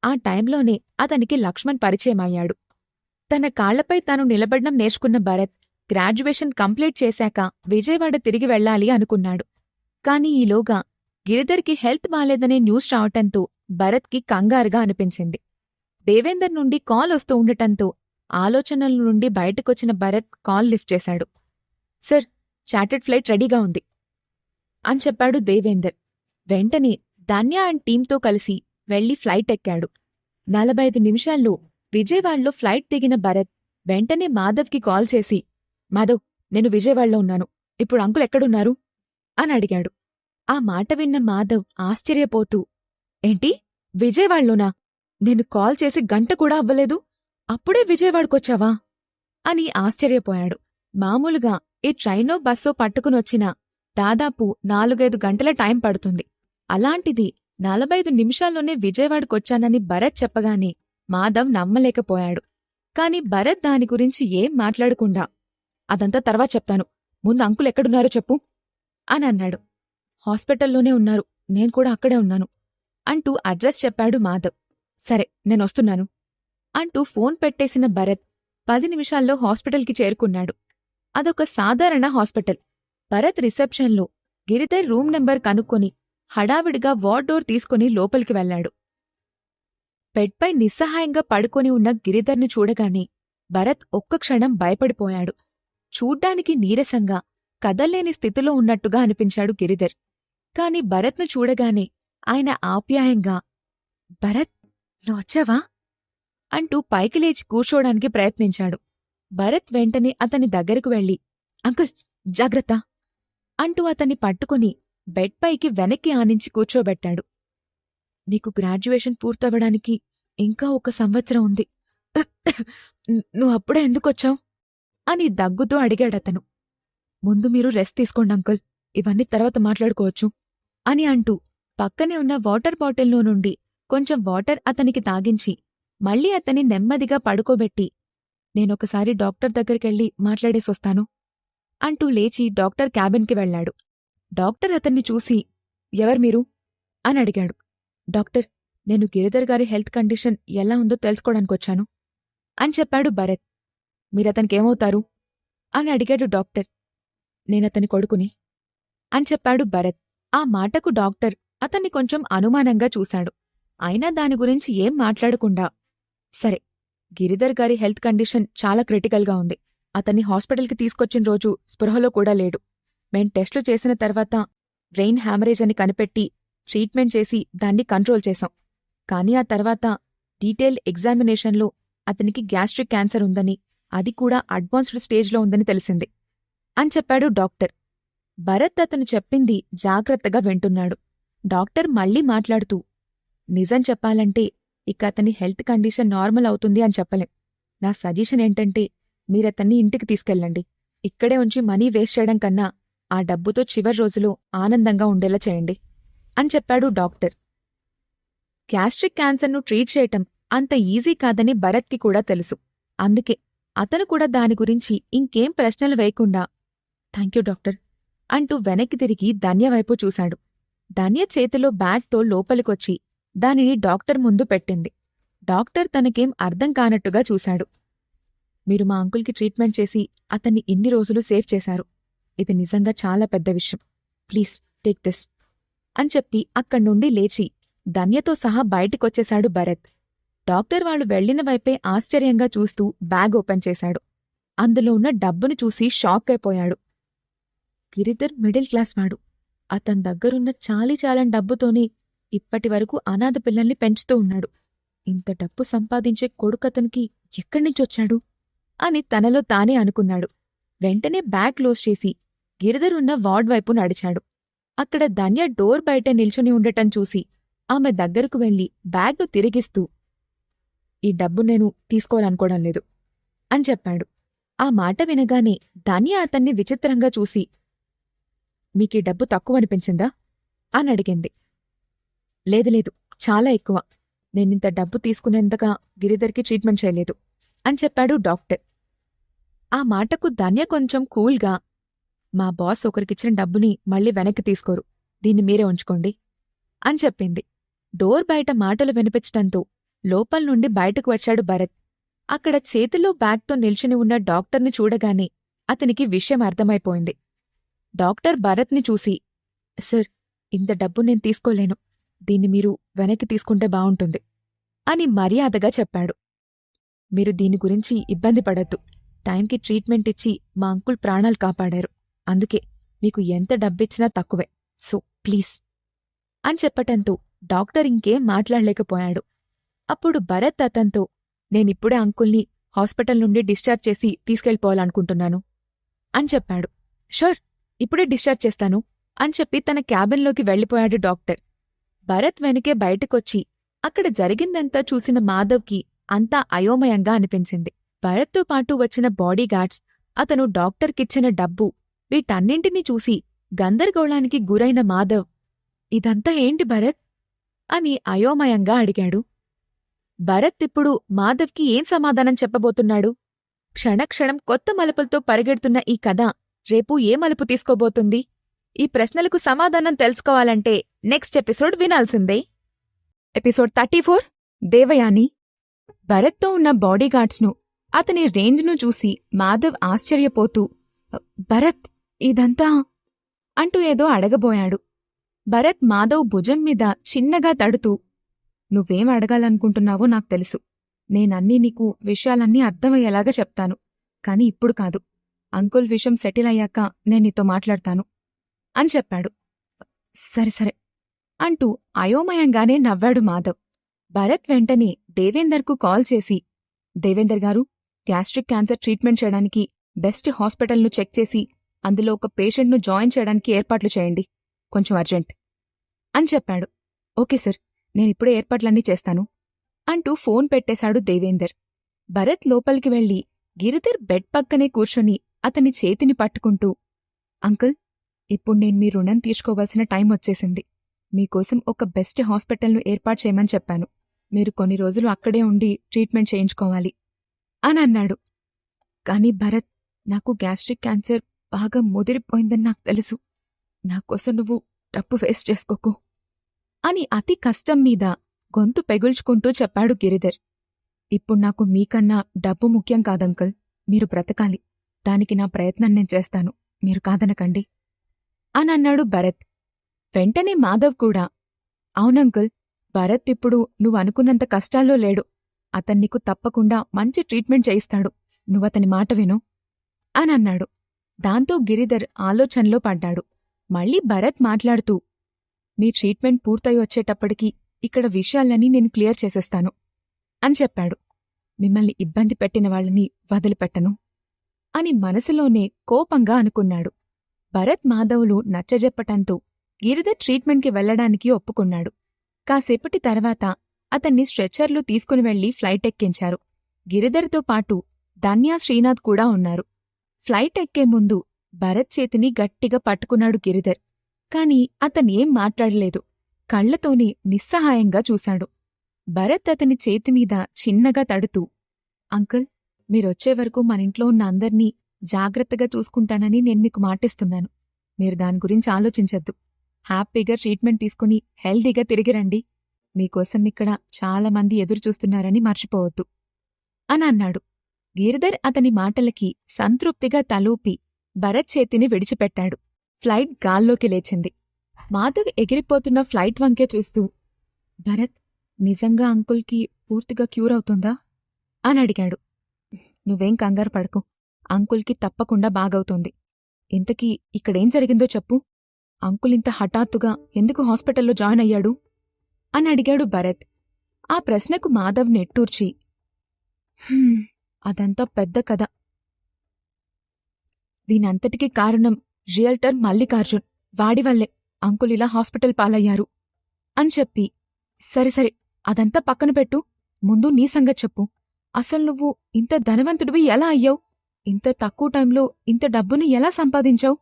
ఆ టైంలోనే అతనికి లక్ష్మణ్ పరిచయమయ్యాడు. తన కాళ్లపై తాను నిలబడ్డం నేర్చుకున్న భరత్ గ్రాడ్యుయేషన్ కంప్లీట్ చేశాక విజయవాడ తిరిగి వెళ్లాలి అనుకున్నాడు. కాని ఈలోగా గిరిధర్కి హెల్త్ బాలేదనే న్యూస్ రావటంతో భరత్కి కంగారుగా అనిపించింది. దేవేందర్ నుండి కాల్ వస్తూ ఉండటంతో ఆలోచనల నుండి బయటకొచ్చిన భరత్ కాల్ లిఫ్ట్ చేశాడు. సర్, చార్టర్డ్ ఫ్లైట్ రెడీగా ఉంది అని చెప్పాడు దేవేందర్. వెంటనే ధన్య అండ్ టీంతో కలిసి వెళ్లి ఫ్లైట్ ఎక్కాడు. 45 నిమిషాల్లో విజయవాడలో ఫ్లైట్ దిగిన భరత్ వెంటనే మాధవ్కి కాల్ చేసి, మాధవ్, నేను విజయవాడలో ఉన్నాను, ఇప్పుడు అంకుల్ ఎక్కడున్నారు అని అడిగాడు. ఆ మాట విన్న మాధవ్ ఆశ్చర్యపోతూ, ఏంటి, విజయవాడలోనా? నేను కాల్ చేసి గంట కూడా అవ్వలేదు, అప్పుడే విజయవాడకొచ్చావా అని ఆశ్చర్యపోయాడు. మామూలుగా ఈ ట్రైనో బస్సో పట్టుకునొచ్చినా దాదాపు 4-5 గంటల టైం పడుతుంది. అలాంటిది 45 నిమిషాల్లోనే విజయవాడకొచ్చానని భరత్ చెప్పగానే మాధవ్ నమ్మలేకపోయాడు. కాని భరత్ దాని గురించి ఏం మాట్లాడకుండా, అదంతా తర్వాత చెప్తాను, ముందు అంకుల్ ఎక్కడున్నారో చెప్పు అని అన్నాడు. హాస్పిటల్లోనే ఉన్నారు, నేను కూడా అక్కడే ఉన్నాను అంటూ అడ్రస్ చెప్పాడు మాధవ్. సరే, నేనొస్తున్నాను అంటూ ఫోన్ పెట్టేసిన భరత్ 10 నిమిషాల్లో హాస్పిటల్కి చేరుకున్నాడు. అదొక సాధారణ హాస్పిటల్. భరత్ రిసెప్షన్లో గిరిధర్ రూమ్ నెంబర్ కనుక్కొని హడావిడిగా వార్డ్ డోర్ తీసుకుని లోపలికి వెళ్లాడు. బెడ్పై నిస్సహాయంగా పడుకొని ఉన్న గిరిధర్ను చూడగానే భరత్ ఒక్క క్షణం భయపడిపోయాడు. చూడ్డానికి నీరసంగా, కదల్లేని స్థితిలో ఉన్నట్టుగా అనిపించాడు గిరిధర్. కాని భరత్ను చూడగానే ఆయన ఆప్యాయంగా, భరత్, నువ్వొచ్చావా అంటూ పైకి లేచి కూర్చోడానికి ప్రయత్నించాడు. భరత్ వెంటనే అతని దగ్గరకు వెళ్లి, అంకుల్, జాగ్రత్త అంటూ అతన్ని పట్టుకుని బెడ్పైకి వెనక్కి ఆనించి కూర్చోబెట్టాడు. నీకు గ్రాడ్యుయేషన్ పూర్తవడానికి ఇంకా 1 సంవత్సరం ఉంది. నువ్వు అప్పుడే ఎందుకొచ్చావు అని దగ్గుతూ అడిగాడతను. ముందు మీరు రెస్ట్ తీసుకోండి అంకుల్, ఇవన్నీ తర్వాత మాట్లాడుకోవచ్చు అని అంటూ పక్కనే ఉన్న వాటర్ బాటిల్లో నుండి కొంచెం వాటర్ అతనికి తాగించి మళ్లీ అతన్ని నెమ్మదిగా పడుకోబెట్టి, నేనొకసారి డాక్టర్ దగ్గరికెళ్ళి మాట్లాడేసొస్తాను అంటూ లేచి డాక్టర్ క్యాబిన్కి వెళ్లాడు. డాక్టర్ అతన్ని చూసి, ఎవరు మీరు అని అడిగాడు. డాక్టర్, నేను గిరిధర్ గారి హెల్త్ కండిషన్ ఎలా ఉందో తెలుసుకోవడానికొచ్చాను అని చెప్పాడు భరత్. మీరతనికేమవుతారు అని అడిగాడు డాక్టర్. నేనతని కొడుకుని అని చెప్పాడు భరత్. ఆ మాటకు డాక్టర్ అతన్ని కొంచెం అనుమానంగా చూశాడు. అయినా దాని గురించి ఏం మాట్లాడకుండా, సరే, గిరిధర్ గారి హెల్త్ కండిషన్ చాలా క్రిటికల్గా ఉంది. అతన్ని హాస్పిటల్కి తీసుకొచ్చిన రోజు స్పృహలో కూడా లేడు. మేం టెస్టులు చేసిన తర్వాత బ్రెయిన్ హ్యామరేజ్ అని కనిపెట్టి ట్రీట్మెంట్ చేసి దాన్ని కంట్రోల్ చేశాం. కానీ ఆ తర్వాత డీటెయిల్ ఎగ్జామినేషన్లో అతనికి గ్యాస్ట్రిక్ క్యాన్సర్ ఉందని, అది కూడా అడ్వాన్స్డ్ స్టేజ్లో ఉందని తెలిసింది అని చెప్పాడు డాక్టర్. భరత్ అతను చెప్పింది జాగ్రత్తగా వింటున్నాడు. డాక్టర్ మళ్లీ మాట్లాడుతూ, నిజం చెప్పాలంటే ఇక అతని హెల్త్ కండిషన్ నార్మల్ అవుతుంది అని చెప్పలేం. నా సజెషన్ ఏంటంటే మీరతన్ని ఇంటికి తీసుకెళ్ళండి. ఇక్కడే ఉంచి మనీ వేస్ట్ చేయడం కన్నా ఆ డబ్బుతో చివరి రోజులో ఆనందంగా ఉండేలా చేయండి అని చెప్పాడు డాక్టర్. గ్యాస్ట్రిక్ క్యాన్సర్ను ట్రీట్ చేయటం అంత ఈజీ కాదని భరత్కి కూడా తెలుసు. అందుకే అతను కూడా దాని గురించి ఇంకేం ప్రశ్నలు వేయకుండా, థాంక్యూ డాక్టర్ అంటూ వెనక్కి తిరిగి ధన్య వైపు చూశాడు. ధన్య చేతిలో బ్యాగ్తో లోపలికొచ్చి దానిని డాక్టర్ ముందు పెట్టింది. డాక్టర్ తనకేం అర్థం కానట్టుగా చూశాడు. మీరు మా అంకుల్కి ట్రీట్మెంట్ చేసి అతన్ని ఇన్ని రోజులు సేవ్ చేశారు. ఇది నిజంగా చాలా పెద్ద విషయం. ప్లీజ్ టేక్ దిస్ అని చెప్పి అక్కడ్నుండి లేచి ధన్యతో సహా బయటికొచ్చేశాడు భరత్. డాక్టర్ వాళ్ళు వెళ్లిన వైపే ఆశ్చర్యంగా చూస్తూ బ్యాగ్ ఓపెన్ చేశాడు. అందులో ఉన్న డబ్బును చూసి షాక్ అయిపోయాడు. గిరిధర్ మిడిల్ క్లాస్ వాడు. అతని దగ్గరున్న చాలీచాలని డబ్బుతోనే ఇప్పటివరకు అనాథ పిల్లల్ని పెంచుతూ ఉన్నాడు. ఇంత డబ్బు సంపాదించే కొడుకతనికి ఎక్కడ్నించొచ్చాడు అని తనలో తానే అనుకున్నాడు. వెంటనే బ్యాగ్ క్లోజ్ చేసి గిరిధర్ ఉన్న వార్డ్ వైపు నడిచాడు. అక్కడ ధన్య డోర్ బయట నిల్చుని ఉండటం చూసి ఆమె దగ్గరకు వెళ్లి బ్యాగ్ను తిరిగిస్తూ, ఈ డబ్బు నేను తీసుకోవాలనుకోవడం లేదు అని చెప్పాడు. ఆ మాట వినగానే ధన్య అతన్ని విచిత్రంగా చూసి, మీకీ డబ్బు తక్కువనిపించిందా అని అడిగింది. లేదు, చాలా ఎక్కువ. నేనింత డబ్బు తీసుకునేంతగా గిరిధర్కి ట్రీట్మెంట్ చేయలేదు అని చెప్పాడు డాక్టర్. ఆ మాటకు ధన్య కొంచెం కూల్గా, మా బాస్ ఒకరికిచ్చిన డబ్బుని మళ్ళీ వెనక్కి తీసుకోరు, దీన్ని మీరే ఉంచుకోండి అని చెప్పింది. డోర్ బయట మాటలు వినిపించటంతో లోపల్నుండి బయటకు వచ్చాడు భరత్. అక్కడ చేతిలో బ్యాగ్తో నిల్చుని ఉన్న డాక్టర్ని చూడగానే అతనికి విషయం అర్థమైపోయింది. డాక్టర్ భరత్ని చూసి, సార్, ఇంత డబ్బు నేను తీసుకోలేను. దీన్ని మీరు వెనక్కి తీసుకుంటే బావుంటుంది అని మర్యాదగా చెప్పాడు. మీరు దీని గురించి ఇబ్బంది పడద్దు. టైంకి ట్రీట్మెంట్ ఇచ్చి మా అంకుల్ ప్రాణాలు కాపాడారు. అందుకే మీకు ఎంత డబ్బిచ్చినా తక్కువే. సో ప్లీజ్ అని చెప్పటంతో డాక్టర్ ఇంకేం మాట్లాడలేకపోయాడు. అప్పుడు భరత్ అతన్తో, నేనిప్పుడే అంకుల్ని హాస్పిటల్ నుండి డిశ్చార్జ్ చేసి తీసుకెళ్ళిపోవాలనుకుంటున్నాను అని చెప్పాడు. షూర్, ఇప్పుడే డిశ్చార్జ్ చేస్తాను అని చెప్పి తన క్యాబిన్లోకి వెళ్ళిపోయాడు డాక్టర్. భరత్ వెనుకే బయటకొచ్చి అక్కడ జరిగిందంతా చూసిన మాధవ్కి అంతా అయోమయంగా అనిపించింది. భరత్తో పాటు వచ్చిన బాడీగార్డ్స్, అతను డాక్టర్కిచ్చిన డబ్బు, వీటన్నింటినీ చూసి గందరగోళానికి గురైన మాధవ్, ఇదంతా ఏంటి భరత్ అని అయోమయంగా అడిగాడు. భరత్ ఇప్పుడు మాధవ్కి ఏం సమాధానం చెప్పబోతున్నాడు? క్షణక్షణం కొత్త మలుపులతో పరిగెడుతున్న ఈ కథ రేపు ఏ మలుపు తీసుకోబోతుంది? ఈ ప్రశ్నలకు సమాధానం తెలుసుకోవాలంటే నెక్స్ట్ ఎపిసోడ్ వినాల్సిందే. ఎపిసోడ్ 34 దేవయాని. భరత్తో ఉన్న బాడీగార్డ్స్ను, అతని రేంజ్ను చూసి మాధవ్ ఆశ్చర్యపోతూ, భరత్, ఇదంతా అంటూ ఏదో అడగబోయాడు. భరత్ మాధవ్ భుజం మీద చిన్నగా తడుతూ, నువ్వేం అడగాలనుకుంటున్నావో నాకు తెలుసు. నేనన్నీ నీకు విషయాలన్నీ అర్థమయ్యేలాగా చెప్తాను. కాని ఇప్పుడు కాదు. అంకుల్ విషయం సెటిల్ అయ్యాక నేను నీతో మాట్లాడతాను అని చెప్పాడు. సరే అంటూ అయోమయంగానే నవ్వాడు మాధవ్. భరత్ వెంటనే దేవేందర్కు కాల్ చేసి, దేవేందర్ గారు, గ్యాస్ట్రిక్ క్యాన్సర్ ట్రీట్మెంట్ చేయడానికి బెస్ట్ హాస్పిటల్ను చెక్ చేసి అందులో ఒక పేషెంట్ను జాయిన్ చేయడానికి ఏర్పాట్లు చేయండి, కొంచెం అర్జెంట్ అని చెప్పాడు. ఓకే సార్, నేనిప్పుడే ఏర్పాట్లన్నీ చేస్తాను అంటూ ఫోన్ పెట్టేశాడు దేవేందర్. భరత్ లోపలికి వెళ్లి గిరిధర్ బెడ్ పక్కనే కూర్చొని అతని చేతిని పట్టుకుంటూ, అంకుల్, ఇప్పుడు నేను మీ రుణం తీర్చుకోవాల్సిన టైం వచ్చేసింది. మీకోసం ఒక బెస్ట్ హాస్పిటల్ను ఏర్పాటు చేయమని చెప్పాను. మీరు కొన్ని రోజులు అక్కడే ఉండి ట్రీట్మెంట్ చేయించుకోవాలి అని అన్నాడు. కాని భరత్, నాకు గ్యాస్ట్రిక్ క్యాన్సర్ బాగా ముదిరిపోయిందని నాకు తెలుసు. నాకోసం నువ్వు డబ్బు వేస్ట్ చేసుకోకు అని అతి కష్టం మీద గొంతు పెగుల్చుకుంటూ చెప్పాడు గిరిధర్. ఇప్పుడు నాకు మీకన్నా డబ్బు ముఖ్యం కాదంకల్. మీరు బ్రతకాలి. దానికి నా ప్రయత్నం నేను చేస్తాను. మీరు కాదనకండి అని అన్నాడు భరత్. వెంటనే మాధవ్ కూడా, అవునంకుల్, భరత్ ఇప్పుడు నువ్వనుకున్నంత కష్టాల్లో లేడు. అతన్నీకు తప్పకుండా మంచి ట్రీట్మెంట్ చేయిస్తాడు. నువ్వతని మాట విను అని అన్నాడు. దాంతో గిరిధర్ ఆలోచనలో పడ్డాడు. మళ్ళీ భరత్ మాట్లాడుతూ, మీ ట్రీట్మెంట్ పూర్తయి వచ్చేటప్పటికి ఇక్కడ విషయాలన్నీ నేను క్లియర్ చేసేస్తాను అని చెప్పాడు. మిమ్మల్ని ఇబ్బంది పెట్టిన వాళ్ళని వదిలిపెట్టను అని మనసులోనే కోపంగా అనుకున్నాడు. భరత్ మాధవులు నచ్చజెప్పటంతో గిరిధర్ ట్రీట్మెంట్కి వెళ్లడానికి ఒప్పుకున్నాడు. కాసేపటి తర్వాత అతన్ని స్ట్రెచ్చర్లు తీసుకుని వెళ్లి ఫ్లైట్ ఎక్కించారు. గిరిధర్తో పాటు ధన్య, శ్రీనాథ్ కూడా ఉన్నారు. ఫ్లైట్ ఎక్కే ముందు భరత్ చేతిని గట్టిగా పట్టుకున్నాడు గిరిధర్. కాని అతనేం మాట్లాడలేదు. కళ్లతోనే నిస్సహాయంగా చూశాడు. భరత్ అతని చేతిమీద చిన్నగా తడుతూ, అంకుల్, మీరొచ్చే వరకు మనింట్లో ఉన్న అందర్నీ జాగ్రత్తగా చూసుకుంటానని నేను మీకు మాటిస్తున్నాను. మీరు దాని గురించి ఆలోచించద్దు. హ్యాపీగా ట్రీట్మెంట్ తీసుకుని హెల్దీగా తిరిగిరండి. మీకోసం ఇక్కడ చాలామంది ఎదురుచూస్తున్నారని మర్చిపోవద్దు అని అన్నాడు. గిరిధర్ అతని మాటలకి సంతృప్తిగా తలూపి భరత్ చేతిని విడిచిపెట్టాడు. ఫ్లైట్ గాల్లోకి లేచింది. మాధవ్ ఎగిరిపోతున్న ఫ్లైట్ వంకే చూస్తూ, భరత్, నిజంగా అంకుల్కి పూర్తిగా క్యూర్ అవుతుందా అని అడిగాడు. నువ్వేం కంగారు పడకు, అంకుల్కి తప్పకుండా బాగవుతుంది. ఇంతకీ ఇక్కడేం జరిగిందో చెప్పు. అంకులింత హఠాత్తుగా ఎందుకు హాస్పిటల్లో జాయిన్ అయ్యాడు అని అడిగాడు భరత్. ఆ ప్రశ్నకు మాధవ్ నెట్టూర్చి, అదంతా పెద్ద కథ. దీనంతటికీ కారణం రియల్టర్ మల్లికార్జున్. వాడివల్లే అంకులిలా హాస్పిటల్ పాలయ్యారు అని చెప్పి, సరే అదంతా పక్కన పెట్టు, ముందు నీ సంగతి చెప్పు. అసలు నువ్వు ఇంత ధనవంతుడివి ఎలా అయ్యావు? ఇంత తక్కువ టైంలో ఇంత డబ్బును ఎలా సంపాదించావు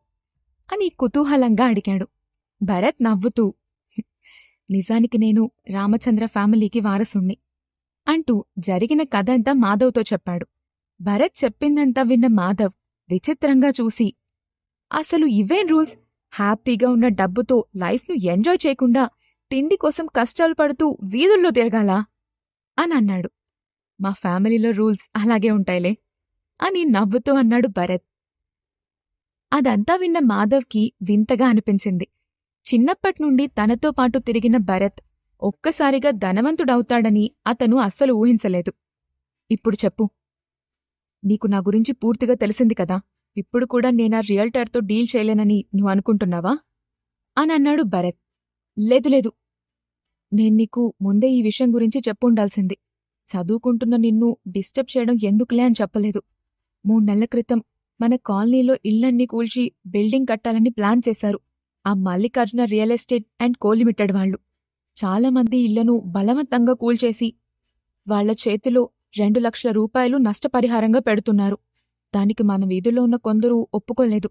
అని కుతూహలంగా అడిగాడు. భరత్ నవ్వుతూ, నిజానికి నేను రామచంద్ర ఫ్యామిలీకి వారసుణ్ణి అంటూ జరిగిన కథంతా మాధవ్తో చెప్పాడు. భరత్ చెప్పిందంతా విన్న మాధవ్ విచిత్రంగా చూసి, అసలు ఇవేం రూల్స్? హ్యాపీగా ఉన్న డబ్బుతో లైఫ్ను ఎంజాయ్ చేయకుండా తిండి కోసం కష్టాలు పడుతూ వీధుల్లో తిరగాలా అని అన్నాడు. మా ఫ్యామిలీలో రూల్స్ అలాగే ఉంటాయిలే అని నవ్వుతూ అన్నాడు భరత్. అదంతా విన్న మాధవ్కి వింతగా అనిపించింది. చిన్నప్పట్నుండి తనతో పాటు తిరిగిన భరత్ ఒక్కసారిగా ధనవంతుడవుతాడని అతను అస్సలు ఊహించలేదు. ఇప్పుడు చెప్పు, నీకు నా గురించి పూర్తిగా తెలిసింది కదా, ఇప్పుడు కూడా నేనా రియల్టర్తో డీల్ చేయలేనని నువ్వు అనుకుంటున్నావా అని అన్నాడు భరత్. లేదు, నేన్నీకు ముందే ఈ విషయం గురించి చెప్పుండాల్సింది. చదువుకుంటున్న నిన్ను డిస్టర్బ్ చేయడం ఎందుకులే అని చెప్పలేదు. 3 నెలల క్రితం మన కాలనీలో ఇళ్లన్నీ కూల్చి బిల్డింగ్ కట్టాలని ప్లాన్ చేశారు ఆ Mallikarjuna real estate and co limited వాళ్ళు. చాలామంది ఇళ్లను బలవంతంగా కూల్చేసి వాళ్ల చేతిలో 2 లక్షల రూపాయలు నష్టపరిహారంగా పెడుతున్నారు. దానికి మన వీధిలో ఉన్న కొందరు ఒప్పుకోలేదు.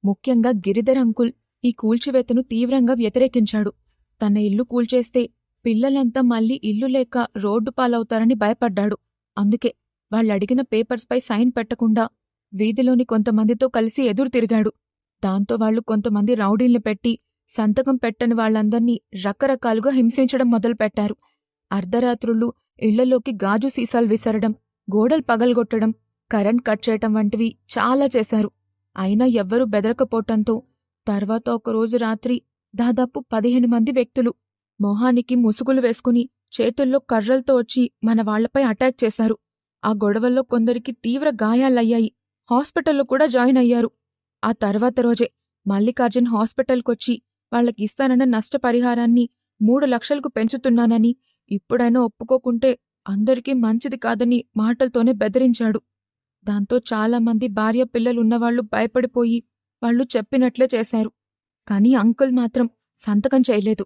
ముఖ్యంగా గిరిధర్ అంకుల్ ఈ కూల్చివేతను తీవ్రంగా వ్యతిరేకించాడు. తన ఇల్లు కూల్చేస్తే పిల్లలంతా మళ్ళీ ఇల్లు లేక రోడ్డు పాలవుతారని భయపడ్డాడు. అందుకే వాళ్ళడిగిన పేపర్స్పై సైన్ పెట్టకుండా వీధిలోని కొంతమందితో కలిసి ఎదురు తిరిగాడు. దాంతో వాళ్లు కొంతమంది రౌడీల్ని పెట్టి సంతకం పెట్టని వాళ్లందర్నీ రకరకాలుగా హింసించడం మొదలుపెట్టారు. అర్ధరాత్రులు ఇళ్లలోకి గాజు సీసాలు విసరడం, గోడలు పగల్గొట్టడం, కరెంట్ కట్ చేయటం వంటివి చాలా చేశారు. అయినా ఎవ్వరూ బెదరకపోవటంతో తర్వాత ఒకరోజు రాత్రి దాదాపు 15 మంది వ్యక్తులు మొహానికి ముసుగులు వేసుకుని చేతుల్లో కర్రలతో వచ్చి మన వాళ్లపై అటాక్ చేశారు. ఆ గొడవల్లో కొందరికి తీవ్ర గాయాలయ్యాయి. హాస్పిటల్లో కూడా జాయిన్ అయ్యారు. ఆ తర్వాత రోజే మల్లికార్జున్ హాస్పిటల్కొచ్చి వాళ్లకిస్తానన్న నష్టపరిహారాన్ని 3 లక్షలకు పెంచుతున్నానని, ఇప్పుడైనా ఒప్పుకోకుంటే అందరికీ మంచిది కాదని మాటలతోనే బెదిరించాడు. దాంతో చాలామంది భార్య పిల్లలున్నవాళ్లు భయపడిపోయి వాళ్లు చెప్పినట్లే చేశారు. కాని అంకుల్ మాత్రం సంతకం చేయలేదు.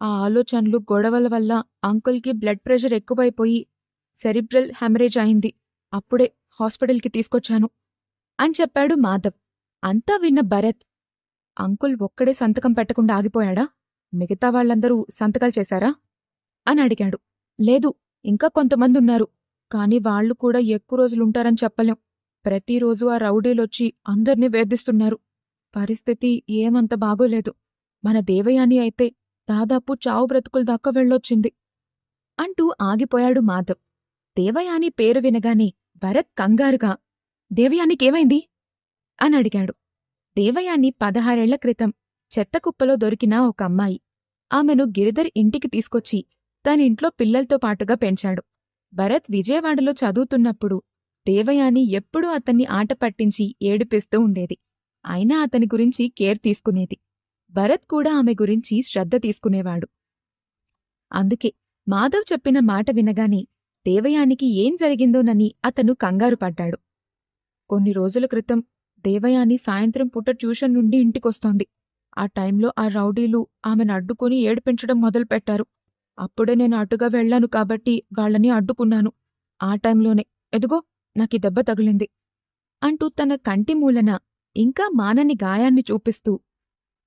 ఆ ఆలోచనలు, గొడవల వల్ల అంకుల్కి బ్లడ్ ప్రెషర్ ఎక్కువైపోయి సెరిబ్రల్ హెమరేజ్ అయింది. అప్పుడే హాస్పిటల్కి తీసుకొచ్చాను అని చెప్పాడు మాధవ్. అంతా విన్న భరత్, అంకుల్ ఒక్కడే సంతకం పెట్టకుండా ఆగిపోయాడా? మిగతా వాళ్లందరూ సంతకాలు చేశారా అని అడిగాడు. లేదు, ఇంకా కొంతమందున్నారు. కాని వాళ్లు కూడా ఎక్కువ రోజులుంటారని చెప్పలేం. ప్రతిరోజు ఆ రౌడీలొచ్చి అందర్నీ వేధిస్తున్నారు. పరిస్థితి ఏమంత బాగోలేదు. మన దేవయాని అయితే దాదాపు చావు బ్రతుకుల దాకా వెళ్ళొచ్చింది అంటూ ఆగిపోయాడు మాధవ్. దేవయాని పేరు వినగానే భరత్ కంగారుగా, దేవయానికేమైంది అని అడిగాడు. దేవయాని 16 ఏళ్ల క్రితం చెత్తకుప్పలో దొరికిన ఒక అమ్మాయి. ఆమెను గిరిధర్ ఇంటికి తీసుకొచ్చి తనింట్లో పిల్లలతో పాటుగా పెంచాడు. భరత్ విజయవాడలో చదువుతున్నప్పుడు దేవయాని ఎప్పుడూ అతన్ని ఆట పట్టించి ఏడిపిస్తూ ఉండేది. అయినా అతని గురించి కేర్ తీసుకునేది. భరత్ కూడా ఆమె గురించి శ్రద్ధ తీసుకునేవాడు. అందుకే మాధవ్ చెప్పిన మాట వినగానే దేవయానికి ఏం జరిగిందోనని అతను కంగారు పడ్డాడు. కొన్ని రోజుల క్రితం దేవయాని సాయంత్రం పూట ట్యూషన్ నుండి ఇంటికొస్తోంది. ఆ టైంలో ఆ రౌడీలు ఆమెను అడ్డుకుని ఏడిపించడం మొదలుపెట్టారు. అప్పుడే నేను అటుగా వెళ్లాను కాబట్టి వాళ్లని అడ్డుకున్నాను. ఆ టైంలోనే ఎదుగో నాకీ దెబ్బ తగిలింది అంటూ తన కంటి మూలన ఇంకా మానని గాయాన్ని చూపిస్తూ,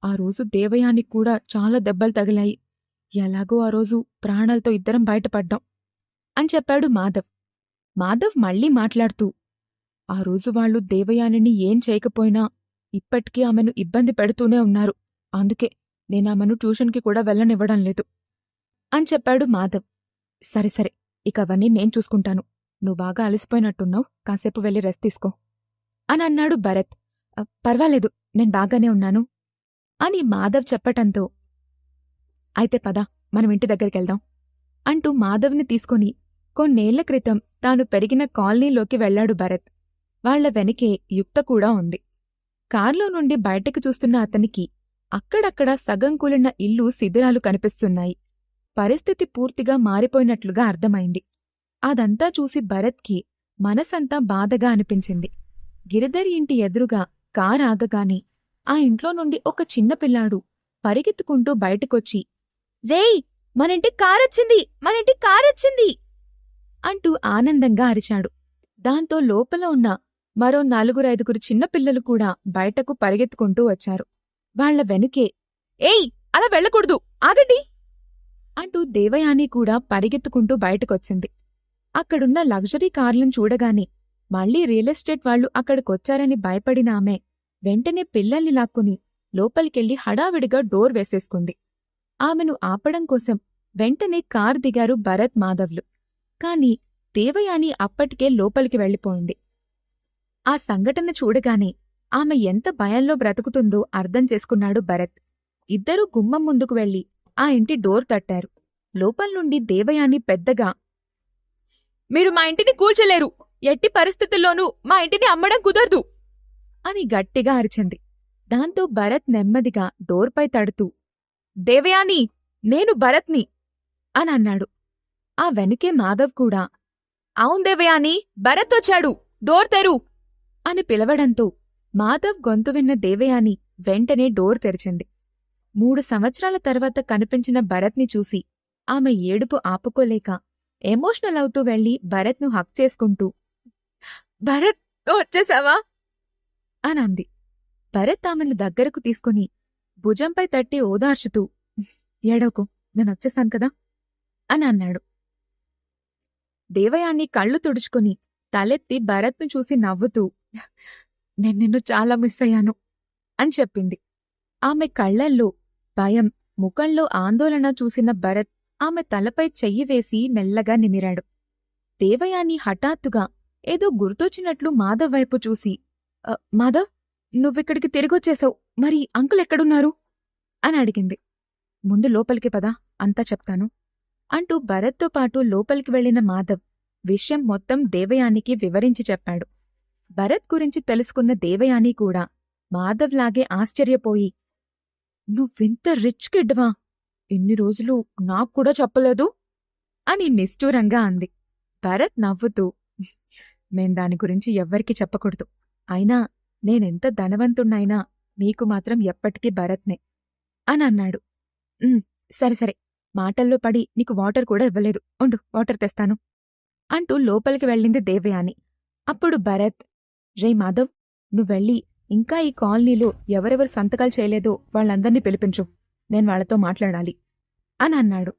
ఆ రోజు దేవయానికి కూడా చాలా దెబ్బలు తగిలాయి. ఎలాగో ఆ రోజు ప్రాణాలతో ఇద్దరం బయటపడ్డాం అని చెప్పాడు మాధవ్. మాధవ్ మళ్లీ మాట్లాడుతూ, ఆ రోజు వాళ్లు దేవయానిని ఏం చేయకపోయినా ఇప్పటికీ ఆమెను ఇబ్బంది పెడుతూనే ఉన్నారు. అందుకే నేనామెను ట్యూషన్కి కూడా వెళ్ళనివ్వడం లేదు అని చెప్పాడు మాధవ్. సరే ఇక అవన్నీ నేను చూసుకుంటాను. నువ్వు బాగా అలసిపోయినట్టున్నావు, కాసేపు వెళ్ళి రెస్ట్ తీసుకో అని అన్నాడు భరత్. పర్వాలేదు, నేను బాగానే ఉన్నాను అని మాధవ్ చెప్పటంతో, అయితే పద, మనం ఇంటి దగ్గరికెళ్దాం అంటూ మాధవ్ని తీసుకుని కొన్నేళ్ల క్రితం తాను పెరిగిన కాలనీలోకి వెళ్లాడు భరత్. వాళ్ల వెనకే యుక్త కూడా ఉంది. కార్లో నుండి బయటకు చూస్తున్న అతనికి అక్కడక్కడ సగం కూలిన ఇల్లు శిథిరాలు కనిపిస్తున్నాయి. పరిస్థితి పూర్తిగా మారిపోయినట్లుగా అర్థమైంది. అదంతా చూసి భరత్కి మనసంతా బాధగా అనిపించింది. గిరిధర్ ఇంటి ఎదురుగా కార్ ఆగగానే ఆ ఇంట్లో నుండి ఒక చిన్నపిల్లాడు పరిగెత్తుకుంటూ బయటకొచ్చి, రేయ్, మనింటి కారొచ్చింది అంటూ ఆనందంగా అరిచాడు. దాంతో లోపల ఉన్న మరో 4-5 చిన్నపిల్లలు కూడా బయటకు పరిగెత్తుకుంటూ వచ్చారు. వాళ్ల వెనుకే, ఏయ్, అలా వెళ్ళకూడదు, ఆగండి అంటూ దేవయాని కూడా పరిగెత్తుకుంటూ బయటకొచ్చింది. అక్కడున్న లగ్జరీ కార్లను చూడగానే మళ్లీ రియల్ ఎస్టేట్ వాళ్లు అక్కడికొచ్చారని భయపడిన ఆమె వెంటనే పిల్లల్ని లాక్కుని లోపలికెళ్లి హడావిడిగా డోర్ వేసేసుకుంది. ఆమెను ఆపడం కోసం వెంటనే కార్ దిగారు భరత్, మాధవ్లు. కాని దేవయాని అప్పటికే లోపలికి వెళ్ళిపోయింది. ఆ సంఘటన చూడగానే ఆమె ఎంత భయంలో బ్రతుకుతుందో అర్థం చేసుకున్నాడు భరత్. ఇద్దరూ గుమ్మం ముందుకు వెళ్లి ఆ ఇంటి డోర్ తట్టారు. లోపల్నుండి దేవయాని పెద్దగా, మీరు మా ఇంటిని కూల్చలేరు, ఎట్టి పరిస్థితుల్లోనూ మా ఇంటిని అమ్మడం కుదరదు అని గట్టిగా అరిచింది. దాంతో భరత్ నెమ్మదిగా డోర్పై తడుతూ, దేవయాని, నేను భరత్ని అని అన్నాడు. ఆ వెనుకే మాధవ్ కూడా, అవును దేవయాని, భరత్ వచ్చాడు, డోర్ తెరు అని పిలవడంతో మాధవ్ గొంతు విన్న దేవయాని వెంటనే డోర్ తెరిచింది. 3 సంవత్సరాల తర్వాత కనిపించిన భరత్ని చూసి ఆమె ఏడుపు ఆపుకోలేక ఎమోషనల్ అవుతూ వెళ్లి భరత్ను హక్ చేసుకుంటూ, భరత్, వచ్చేశావా అనంది. భరత్ ఆమెను దగ్గరకు తీసుకుని భుజంపై తట్టి ఓదార్చుతూ, ఏడవకు, నేనొచ్చేశాను కదా అని అన్నాడు. దేవయాని కళ్ళు తుడుచుకుని తలెత్తి భరత్ను చూసి నవ్వుతూ, నేను నిన్ను చాలా మిస్ అయ్యాను అని చెప్పింది. ఆమె కళ్లల్లో భయం, ముఖంలో ఆందోళన చూసిన భరత్ ఆమె తలపై చెయ్యి వేసి మెల్లగా నిమిరాడు. దేవయాని హఠాత్తుగా ఏదో గుర్తొచ్చినట్లు మాధవ్ వైపు చూసి, మాధవ్, నువ్విక్కడికి తిరిగొచ్చేశావు, మరి అంకుల్ ఎక్కడున్నారు అని అడిగింది. ముందు లోపలికి పదా, అంతా చెప్తాను అంటూ భరత్తో పాటు లోపలికి వెళ్లిన మాధవ్ విషయం మొత్తం దేవయానికి వివరించి చెప్పాడు. భరత్ గురించి తెలుసుకున్న దేవయాని కూడా మాధవ్లాగే ఆశ్చర్యపోయి, నువ్వింత రిచ్ కిడ్వా, ఇన్ని రోజులు నాక్కూడా చెప్పలేదు అని నిష్ఠూరంగా అంది. భరత్ నవ్వుతూ, మేం దాని గురించి ఎవ్వరికీ చెప్పకూడదు, అయినా నేనెంత ధనవంతుణ్ణైనా మీకు మాత్రం ఎప్పటికీ భరత్నే అని అన్నాడు. సరే, మాటల్లో పడి నీకు వాటర్ కూడా ఇవ్వలేదు, ఉండు, వాటర్ తెస్తాను అంటూ లోపలికి వెళ్ళింది దేవయాని. అప్పుడు భరత్, రే మాధవ్, నువ్వెళ్ళి ఇంకా ఈ కాలనీలో ఎవరెవరు సంతకాలు చేయలేదో వాళ్ళందర్నీ పిలిపించు, నేను వాళ్లతో మాట్లాడాలి అని అన్నాడు.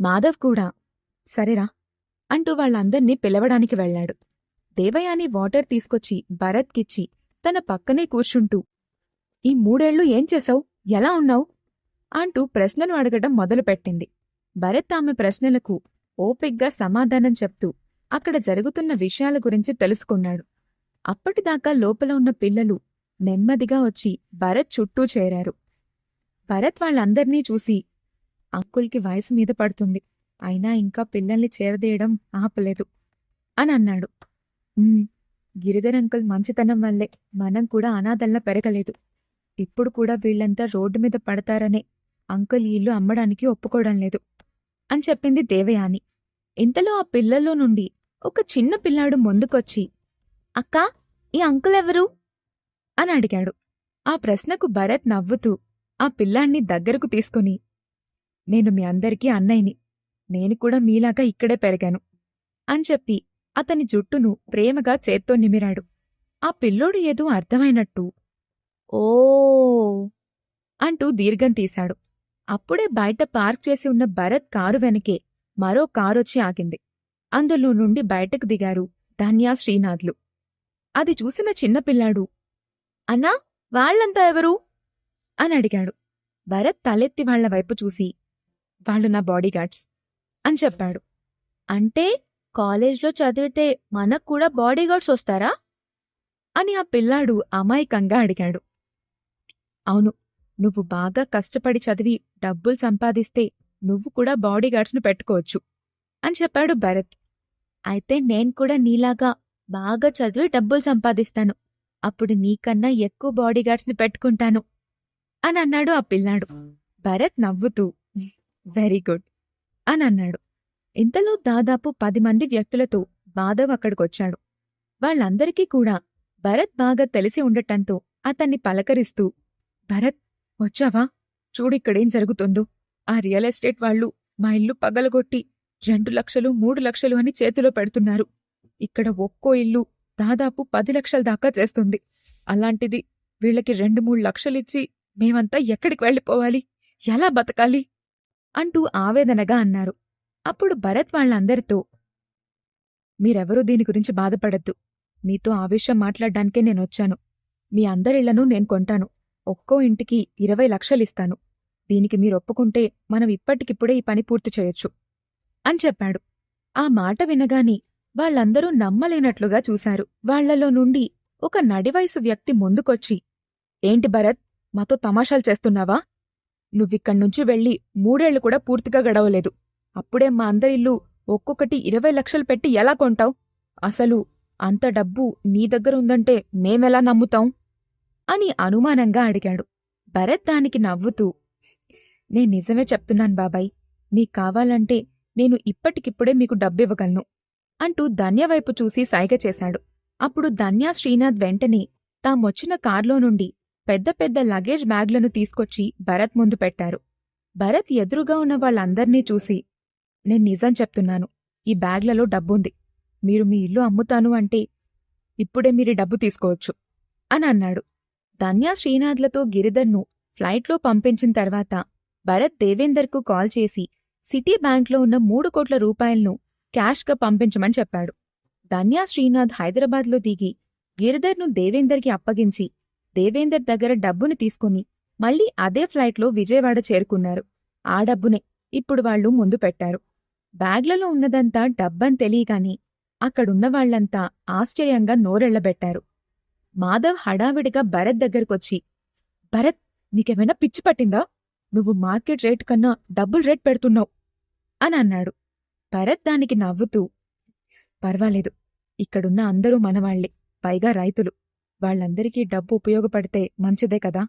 మాధవ్ కూడా సరేరా అంటూ వాళ్ళందర్నీ పిలవడానికి వెళ్లాడు. దేవయాని వాటర్ తీసుకొచ్చి భరత్కిచ్చి తన పక్కనే కూర్చుంటూ, ఈ 3 ఏళ్లు ఏం చేశావు, ఎలా ఉన్నావు అంటూ ప్రశ్నలు అడగడం మొదలుపెట్టింది. భరత్ ఆమె ప్రశ్నలకు ఓపిగ్గా సమాధానం చెప్తూ అక్కడ జరుగుతున్న విషయాల గురించి తెలుసుకున్నాడు. అప్పటిదాకా లోపల ఉన్న పిల్లలు నెమ్మదిగా వచ్చి భరత్ చుట్టూ చేరారు. భరత్ వాళ్ళందర్నీ చూసి, అంకుల్కి వయసు మీద పడుతుంది, అయినా ఇంకా పిల్లల్ని చేరదీయడం ఆపలేదు అని అన్నాడు. గిరిధర్ అంకుల్ మంచితనం వల్లే మనం కూడా అనాథల్లా పెరగలేదు. ఇప్పుడు కూడా వీళ్లంతా రోడ్డు మీద పడతారనే అంకుల్ ఈ ఇల్లు అమ్మడానికి ఒప్పుకోవడం లేదు అని చెప్పింది దేవయాని. ఇంతలో ఆ పిల్లల్లో నుండి ఒక చిన్న పిల్లాడు ముందుకొచ్చి, అక్కా, ఈ అంకుల్ ఎవరు అని అడిగాడు. ఆ ప్రశ్నకు భరత్ నవ్వుతూ ఆ పిల్లాణ్ణి దగ్గరకు తీసుకుని, నేను మీ అందరికీ అన్నయ్యని, నేను కూడా మీలాగా ఇక్కడే పెరిగాను అని చెప్పి అతని జుట్టును ప్రేమగా చేత్తో నిమిరాడు. ఆ పిల్లోడు ఏదో అర్థమైనట్టు ఓ అంటూ దీర్ఘం తీశాడు. అప్పుడే బయట పార్క్ చేసి ఉన్న భరత్ కారు వెనకే మరో కారొచ్చి ఆగింది. అందులో నుండి బయటకు దిగారు ధన్య, శ్రీనాథ్లు. అది చూసిన చిన్నపిల్లాడు, అన్నా, వాళ్లంతా ఎవరు అని అడిగాడు. భరత్ తలెత్తి వాళ్ల వైపు చూసి, వాళ్ళు నా బాడీగార్డ్స్ అని చెప్పాడు. అంటే కాలేజ్లో చదివితే మనకు కూడా బాడీగార్డ్స్ వస్తారా అని ఆ పిల్లాడు అమాయకంగా అడిగాడు. అవును, నువ్వు బాగా కష్టపడి చదివి డబ్బులు సంపాదిస్తే నువ్వు కూడా బాడీగార్డ్స్ను పెట్టుకోవచ్చు అని చెప్పాడు భరత్. అయితే నేను కూడా నీలాగా బాగా చదివి డబ్బులు సంపాదిస్తాను. అప్పుడు నీకన్నా ఎక్కువ బాడీగార్డ్స్ని పెట్టుకుంటాను అని అన్నాడు ఆ పిల్లాడు. భరత్ నవ్వుతూ వెరీ గుడ్ అని అన్నాడు. ఇంతలో దాదాపు 10 మంది వ్యక్తులతో మాధవ్ అక్కడికొచ్చాడు. వాళ్ళందరికీ కూడా భరత్ బాగా తెలిసి ఉండటంతో అతన్ని పలకరిస్తూ, భరత్ వచ్చావా? చూడిక్కడేం జరుగుతుందో. ఆ రియల్ ఎస్టేట్ వాళ్ళు మా ఇల్లు పగలగొట్టి 2 లక్షలు 3 లక్షలు అని చేతిలో పెడుతున్నారు. ఇక్కడ ఒక్కో ఇల్లు దాదాపు 10 లక్షల దాకా చేస్తుంది. అలాంటిది వీళ్ళకి 2-3 లక్షలిచ్చి మేమంతా ఎక్కడికి వెళ్ళిపోవాలి, ఎలా బతకాలి అంటూ ఆవేదనగా అన్నారు. అప్పుడు భరత్ వాళ్ళందరితో, మీరెవరూ దీని గురించి బాధపడద్దు. మీతో ఆ విషయం మాట్లాడ్డానికే నేనొచ్చాను. మీ అందరిళ్లను నేను కొంటాను. ఒక్కో ఇంటికి 20 లక్షలిస్తాను. దీనికి మీరొప్పుకుంటే మనం ఇప్పటికిప్పుడే ఈ పని పూర్తి చేయొచ్చు అని చెప్పాడు. ఆ మాట వినగాని వాళ్ళందరూ నమ్మలేనట్లుగా చూశారు. వాళ్లలో నుండి ఒక నడివయసు వ్యక్తి ముందుకొచ్చి, ఏంటి భరత్, మాతో తమాషాలు చేస్తున్నావా? నువ్విక్కడ్నుంచి వెళ్ళి 3 ఏళ్లు కూడా పూర్తిగా గడవలేదు. అప్పుడే మా అందరిల్లు ఒక్కొక్కటి 20 లక్షలు పెట్టి ఎలా కొంటావ్? అసలు అంత డబ్బు నీ దగ్గరుందంటే మేమెలా నమ్ముతాం అని అనుమానంగా అడిగాడు. భరత్ దానికి నవ్వుతూ, నేను నిజమే చెప్తున్నాను బాబాయ్. మీకు కావాలంటే నేను ఇప్పటికిప్పుడే మీకు డబ్బివ్వగలను అంటూ ధన్యవైపు చూసి సైగ చేశాడు. అప్పుడు ధన్య, శ్రీనాథ్ వెంటనే తామొచ్చిన కార్లో నుండి పెద్ద పెద్ద లగేజ్ బ్యాగ్లను తీసుకొచ్చి భరత్ ముందు పెట్టారు. భరత్ ఎదురుగా ఉన్న వాళ్ళందర్నీ చూసి, నేను నిజం చెప్తున్నాను, ఈ బ్యాగ్లలో డబ్బుంది. మీరు మీ ఇల్లు అమ్ముతాను అంటే ఇప్పుడే మీరు డబ్బు తీసుకోవచ్చు అని అన్నాడు. ధన్య, శ్రీనాథ్లతో గిరిధర్ను ఫ్లైట్లో పంపించిన తర్వాత భరత్ దేవేందర్కు కాల్ చేసి సిటీ బ్యాంక్లో ఉన్న 3 కోట్ల రూపాయలను క్యాష్గా పంపించమని చెప్పాడు. ధన్య, శ్రీనాథ్ హైదరాబాద్లో దిగి గిరిధర్ను దేవేందర్కి అప్పగించి దేవేందర్ దగ్గర డబ్బుని తీసుకుని మళ్లీ అదే ఫ్లైట్లో విజయవాడ చేరుకున్నారు. ఆ డబ్బునే ఇప్పుడు వాళ్లు ముందు పెట్టారు. బ్యాగ్లలో ఉన్నదంతా డబ్బని తెలియగాని అక్కడున్న వాళ్లంతా ఆశ్చర్యంగా నోరెళ్లబెట్టారు. మాధవ్ హడావిడిగా భరత్ దగ్గరకొచ్చి, భరత్, నీకేమైనా పిచ్చి పట్టిందా? నువ్వు మార్కెట్ రేట్ కన్నా డబుల్ రేట్ పెడుతున్నావు అని అన్నాడు. భరత్ దానికి నవ్వుతూ, పర్వాలేదు, ఇక్కడున్న అందరూ మనవాళ్లే, పైగా రైతులు. వాళ్లందరికీ డబ్బు ఉపయోగపడితే మంచిదే కదా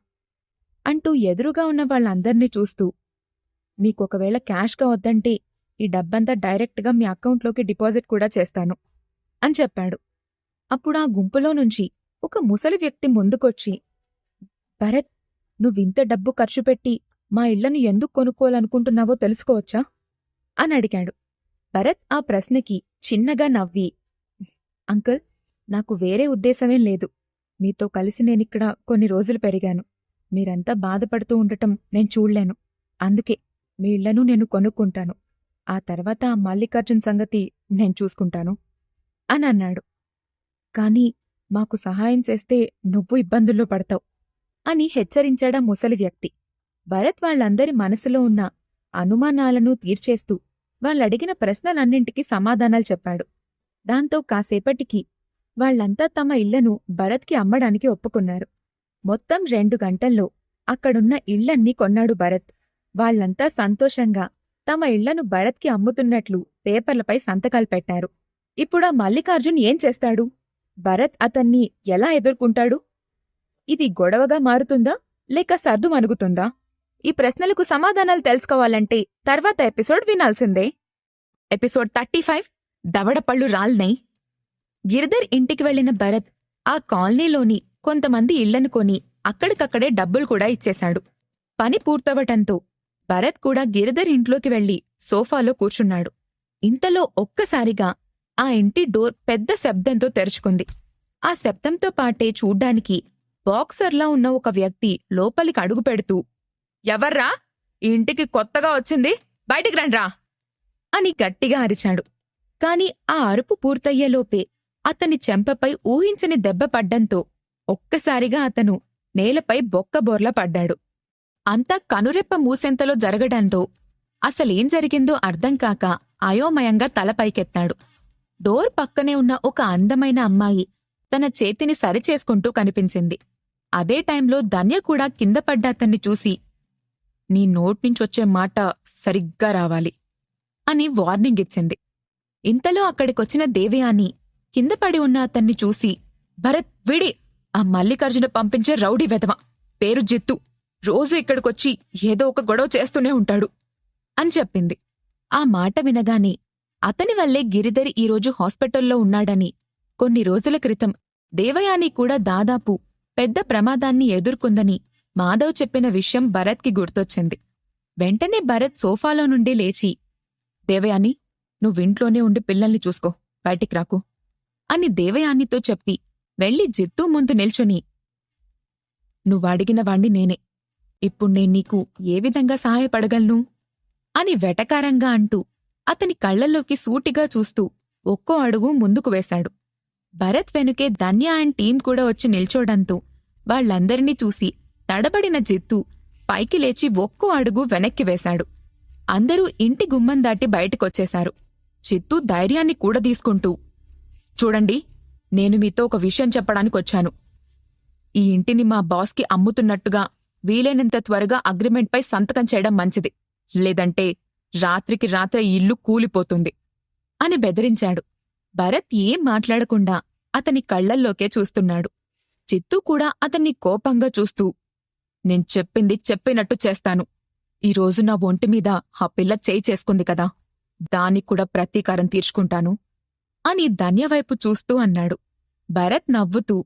అంటూ ఎదురుగా ఉన్న వాళ్ళందర్నీ చూస్తూ, మీకొకవేళ క్యాష్గా వద్దంటే ఈ డబ్బంతా డైరెక్ట్గా మీ అకౌంట్లోకి డిపాజిట్ కూడా చేస్తాను అని చెప్పాడు. అప్పుడా గుంపులో నుంచి ఒక ముసలి వ్యక్తి ముందుకొచ్చి, భరత్, నువ్వింత డబ్బు ఖర్చు పెట్టి మా ఇళ్లను ఎందుకు కొనుక్కోవాలనుకుంటున్నావో తెలుసుకోవచ్చా అని అడిగాడు. భరత్ ఆ ప్రశ్నకి చిన్నగా నవ్వి, అంకుల్, నాకు వేరే ఉద్దేశమేం లేదు. మీతో కలిసి నేనిక్కడ కొన్ని రోజులు పెరిగాను. మీరంతా బాధపడుతూ ఉండటం నేను చూడ్లేను. అందుకే మీ ఇళ్లను నేను కొనుక్కుంటాను. ఆ తర్వాత ఆ మల్లికార్జున్ సంగతి నేను చూసుకుంటాను అని అన్నాడు. కాని మాకు సహాయం చేస్తే నువ్వు ఇబ్బందుల్లో పడతావు అని హెచ్చరించాడా ముసలి వ్యక్తి. భరత్ వాళ్లందరి మనసులో ఉన్న అనుమానాలను తీర్చేస్తూ వాళ్ళడిగిన ప్రశ్నలన్నింటికీ సమాధానాలు చెప్పాడు. దాంతో కాసేపటికి వాళ్లంతా తమ ఇళ్లను భరత్కి అమ్మడానికి ఒప్పుకున్నారు. మొత్తం 2 గంటల్లో అక్కడున్న ఇళ్లన్నీ కొన్నాడు భరత్. వాళ్లంతా సంతోషంగా తమ ఇళ్లను భరత్కి అమ్ముతున్నట్లు పేపర్లపై సంతకాలు పెట్టారు. ఇప్పుడా మల్లికార్జున్ ఏం చేస్తాడు? భరత్ అతన్ని ఎలా ఎదుర్కొంటాడు? ఇది గొడవగా మారుతుందా లేక సర్దుమణుగుతుందా? ఈ ప్రశ్నలకు సమాధానాలు తెలుసుకోవాలంటే తర్వాత ఎపిసోడ్ వినాల్సిందే. ఎపిసోడ్ 35 దవడపళ్ళు రాల్నై. గిరిధర్ ఇంటికి వెళ్లిన భరత్ ఆ కాలనీలోని కొంతమంది ఇళ్లను కొని అక్కడికక్కడే డబ్బులు కూడా ఇచ్చేశాడు. పని పూర్తవటంతో భరత్ కూడా గిరిధర్ ఇంట్లోకి వెళ్లి సోఫాలో కూర్చున్నాడు. ఇంతలో ఒక్కసారిగా ఆ ఇంటి డోర్ పెద్ద శబ్దంతో తెరుచుకుంది. ఆ శబ్దంతో పాటే చూడ్డానికి బాక్సర్లా ఉన్న ఒక వ్యక్తి లోపలికి అడుగు పెడుతూ, ఎవర్రా? ఈ ఇంటికి కొత్తగా వచ్చింది, బయటికి రండ్రా అని గట్టిగా అరిచాడు. కాని ఆ అరుపు పూర్తయ్యేలోపే అతని చెంపపై ఊహించని దెబ్బ పడ్డంతో ఒక్కసారిగా అతను నేలపై బొక్కబోర్లా పడ్డాడు. అంతా కనురెప్ప మూసెంతలో జరగడంతో అసలేం జరిగిందో అర్థంకాక అయోమయంగా తల పైకెత్తాడు. డోర్ పక్కనే ఉన్న ఒక అందమైన అమ్మాయి తన చేతిని సరిచేసుకుంటూ కనిపించింది. అదే టైంలో ధన్య కూడా కింద పడ్డ అతన్ని చూసి, నీ నోట్నుంచొచ్చే మాట సరిగ్గా రావాలి అని వార్నింగ్ ఇచ్చింది. ఇంతలో అక్కడికొచ్చిన దేవయాని కింద పడి ఉన్న అతన్ని చూసి, భరత్ వీడి ఆ మల్లికార్జున పంపించే రౌడీ వెధవ, పేరు జిత్తు, రోజు ఇక్కడికొచ్చి ఏదో ఒక గొడవ చేస్తూనే ఉంటాడు అని చెప్పింది. ఆ మాట వినగానే అతని వల్లే గిరిధర్ ఈరోజు హాస్పిటల్లో ఉన్నాడని, కొన్ని రోజుల క్రితం దేవయాని కూడా దాదాపు పెద్ద ప్రమాదాన్ని ఎదుర్కొందని మాధవ్ చెప్పిన విషయం భరత్కి గుర్తొచ్చింది. వెంటనే భరత్ సోఫాలో నుండి లేచి, దేవయాని, నువ్వింట్లోనే ఉండి పిల్లల్ని చూసుకో, బయటికి రాకు అని దేవయానితో చెప్పి వెళ్లి జిత్తు ముందు నిల్చుని, నువ్వడిగిన వాణ్ణి నేనే, ఇప్పుడు నేను నీకు ఏ విధంగా సహాయపడగలను అని వెటకారంగా అంటూ అతని కళ్లల్లోకి సూటిగా చూస్తూ ఒక్కో అడుగు ముందుకు వేశాడు. భరత్ వెనుకే ధన్య అండ్ టీం కూడా వచ్చి నిల్చోడంతో వాళ్లందరినీ చూసి తడబడిన జిత్తు పైకి లేచి ఒక్కో అడుగు వెనక్కి వేశాడు. అందరూ ఇంటి గుమ్మం దాటి బయటకొచ్చేశారు. చిత్తూ ధైర్యాన్ని కూడా తీసుకుంటూ, చూడండి, నేను మీతో ఒక విషయం చెప్పడానికొచ్చాను. ఈ ఇంటిని మా బాస్కి అమ్ముతున్నట్టుగా వీలైనంత త్వరగా అగ్రిమెంట్పై సంతకం చేయడం మంచిది, లేదంటే రాత్రికి రాత్రి ఈ ఇల్లు కూలిపోతుంది అని బెదిరించాడు. భరత్ ఏం మాట్లాడకుండా అతని కళ్లల్లోకే చూస్తున్నాడు. చిత్తూ కూడా అతన్ని కోపంగా చూస్తూ, నేను చెప్పింది చెప్పినట్టు చేస్తాను. ఈరోజు నా ఒంటిమీద ఆ పిల్ల చేయి చేసుకుంది కదా, దానికి కూడా ప్రతీకారం తీర్చుకుంటాను అని ధన్యవైపు చూస్తూ అన్నాడు. భరత్ నవ్వుతూ,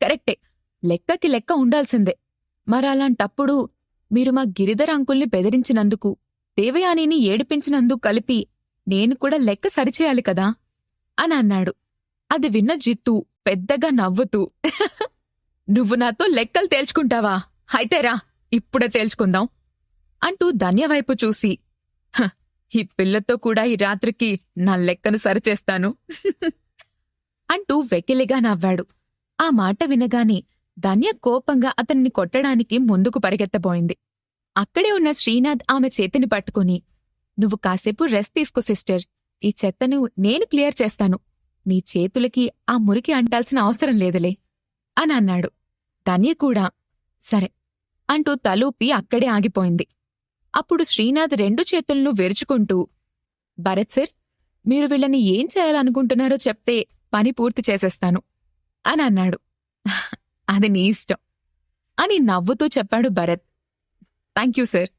కరెక్టే, లెక్కకి లెక్క ఉండాల్సిందే. మరలాంటప్పుడు మీరు మా గిరిధర్ అంకుల్ని బెదిరించినందుకు, దేవయానిని ఏడిపించినందుకు కలిపి నేను కూడా లెక్క సరిచేయాలి కదా అని అన్నాడు. అది విన్న జిత్తు పెద్దగా నవ్వుతూ, నువ్వు నాతో లెక్కలు తేల్చుకుంటావా? అయితేరా, ఇప్పుడే తేల్చుకుందాం అంటూ ధన్యవైపు చూసి, ఈ పిల్లతో కూడా ఈ రాత్రికి నా లెక్కను సరిచేస్తాను అంటూ వెకిలిగా నవ్వాడు. ఆ మాట వినగానే ధన్య కోపంగా అతన్ని కొట్టడానికి ముందుకు పరిగెత్తబోయింది. అక్కడే ఉన్న శ్రీనాథ్ ఆమె చేతిని పట్టుకుని, నువ్వు కాసేపు రెస్ట్ తీసుకో సిస్టర్, ఈ చెత్తను నేను క్లియర్ చేస్తాను, నీ చేతులకి ఆ మురికి అంటాల్సిన అవసరం లేదులే అని అన్నాడు. ధన్య కూడా సరే అంటూ తలూపి అక్కడే ఆగిపోయింది. అప్పుడు శ్రీనాథ్ రెండు చేతులను విరుచుకుంటూ, భరత్ సార్, మీరు వీళ్ళని ఏం చేయాలనుకుంటున్నారో చెప్తే పని పూర్తి చేసేస్తాను అని అన్నాడు. అది నీ ఇష్టం అని నవ్వుతూ చెప్పాడు భరత్. థ్యాంక్యూ సార్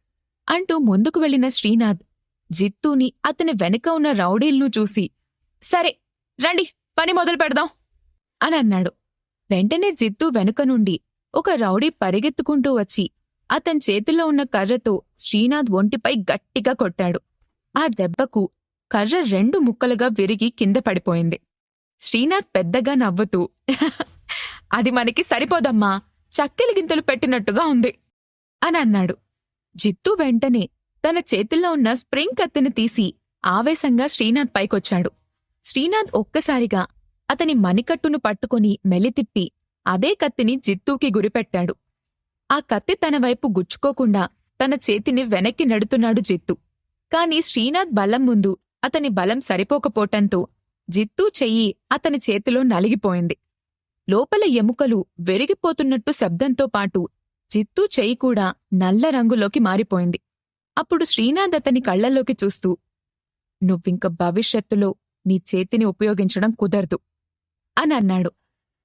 అంటూ ముందుకు వెళ్లిన శ్రీనాథ్ జిత్తూని అతని వెనుక ఉన్న రౌడీలను చూసి, సరే రండి, పని మొదలు పెడదాం అని అన్నాడు. వెంటనే జిత్తు వెనుక నుండి ఒక రౌడీ పరిగెత్తుకుంటూ వచ్చి అతని చేతిలో ఉన్న కర్రతో శ్రీనాథ్ ఒంటిపై గట్టిగా కొట్టాడు. ఆ దెబ్బకు కర్ర 2 ముక్కలుగా విరిగి కింద పడిపోయింది. శ్రీనాథ్ పెద్దగా నవ్వుతూ, అది మనకి సరిపోదమ్మా, చక్కెలి గింతలు పెట్టినట్టుగా ఉంది అని అన్నాడు. జిత్తు వెంటనే తన చేతిలో ఉన్న స్ప్రింగ్ కత్తిని తీసి ఆవేశంగా శ్రీనాథ్ పైకొచ్చాడు. శ్రీనాథ్ ఒక్కసారిగా అతని మణికట్టును పట్టుకుని మెలితిప్పి అదే కత్తిని జిత్తూకి గురిపెట్టాడు. ఆ కత్తి తన వైపు గుచ్చుకోకుండా తన చేతిని వెనక్కి నెడుతున్నాడు జిత్తు. కాని శ్రీనాథ్ బలం ముందు అతని బలం సరిపోకపోవటంతో జిత్తూ చెయ్యి అతని చేతిలో నలిగిపోయింది. లోపల ఎముకలు వెరిగిపోతున్నట్టు శబ్దంతో పాటు జిత్తూ చెయ్యి కూడా నల్ల రంగులోకి మారిపోయింది. అప్పుడు శ్రీనాథ్ అతని కళ్లల్లోకి చూస్తూ, నువ్వింక భవిష్యత్తులో నీ చేతిని ఉపయోగించడం కుదరదు అని అన్నాడు.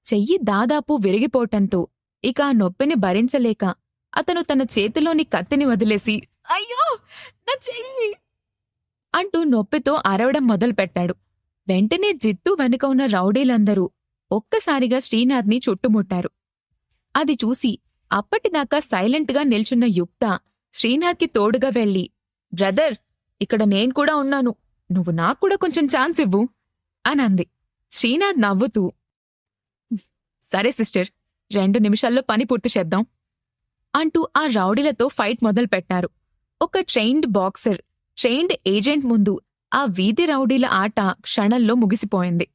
చెయ్యి దాదాపు విరిగిపోవటంతో ఇక ఆ నొప్పిని భరించలేక అతను తన చేతిలోని కత్తిని వదిలేసి, అయ్యో నా చెయ్యి అంటూ నొప్పితో అరవడం మొదలుపెట్టాడు. వెంటనే జిత్తు వెనుక ఉన్న రౌడీలందరూ ఒక్కసారిగా శ్రీనాథ్ని చుట్టుముట్టారు. అది చూసి అప్పటిదాకా సైలెంట్గా నిల్చున్న యుక్త శ్రీనాథ్కి తోడుగా వెళ్లి, బ్రదర్, ఇక్కడ నేను కూడా ఉన్నాను, నువ్వు నాక్కూడా కొంచెం ఛాన్స్ ఇవ్వు అనంది. శ్రీనాథ్ నవ్వుతూ, సరే సిస్టర్, 2 నిమిషాల్లో పని పూర్తి చేద్దాం అంటూ ఆ రౌడీలతో ఫైట్ మొదలుపెట్టారు. ఒక ట్రైన్డ్ బాక్సర్, ట్రైన్డ్ ఏజెంట్ ముందు ఆ వీధి రౌడీల ఆట క్షణంలో ముగిసిపోయింది.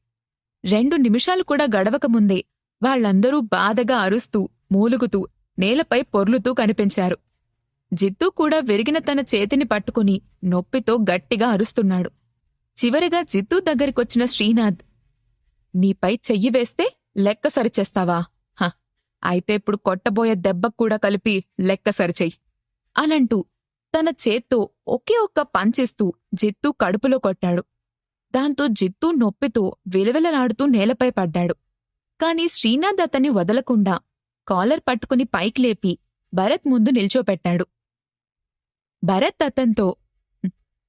2 నిమిషాలు కూడా గడవకముందే వాళ్లందరూ బాధగా అరుస్తూ మూలుగుతూ నేలపై పొర్లుతూ కనిపించారు. జిత్తు కూడా విరిగిన తన చేతిని పట్టుకుని నొప్పితో గట్టిగా అరుస్తున్నాడు. చివరిగా జిత్తు దగ్గరికొచ్చిన శ్రీనాథ్, నీపై చెయ్యి వేస్తే లెక్క సరిచేస్తావా? హ, అయితే ఇప్పుడు కొట్టబోయే దెబ్బకు కూడా కలిపి లెక్క సరిచెయ్యి అనంటూ తన చేత్తో ఒకే ఒక్క పంచిస్తూ జిత్తు కడుపులో కొట్టాడు. దాంతో జిత్తు నొప్పితో విలవిలలాడుతూ నేలపై పడ్డాడు. కాని శ్రీనాథ్ అతన్ని వదలకుండా కాలర్ పట్టుకుని పైకి లేపి భరత్ ముందు నిల్చోపెట్టాడు. భరత్ అతన్తో,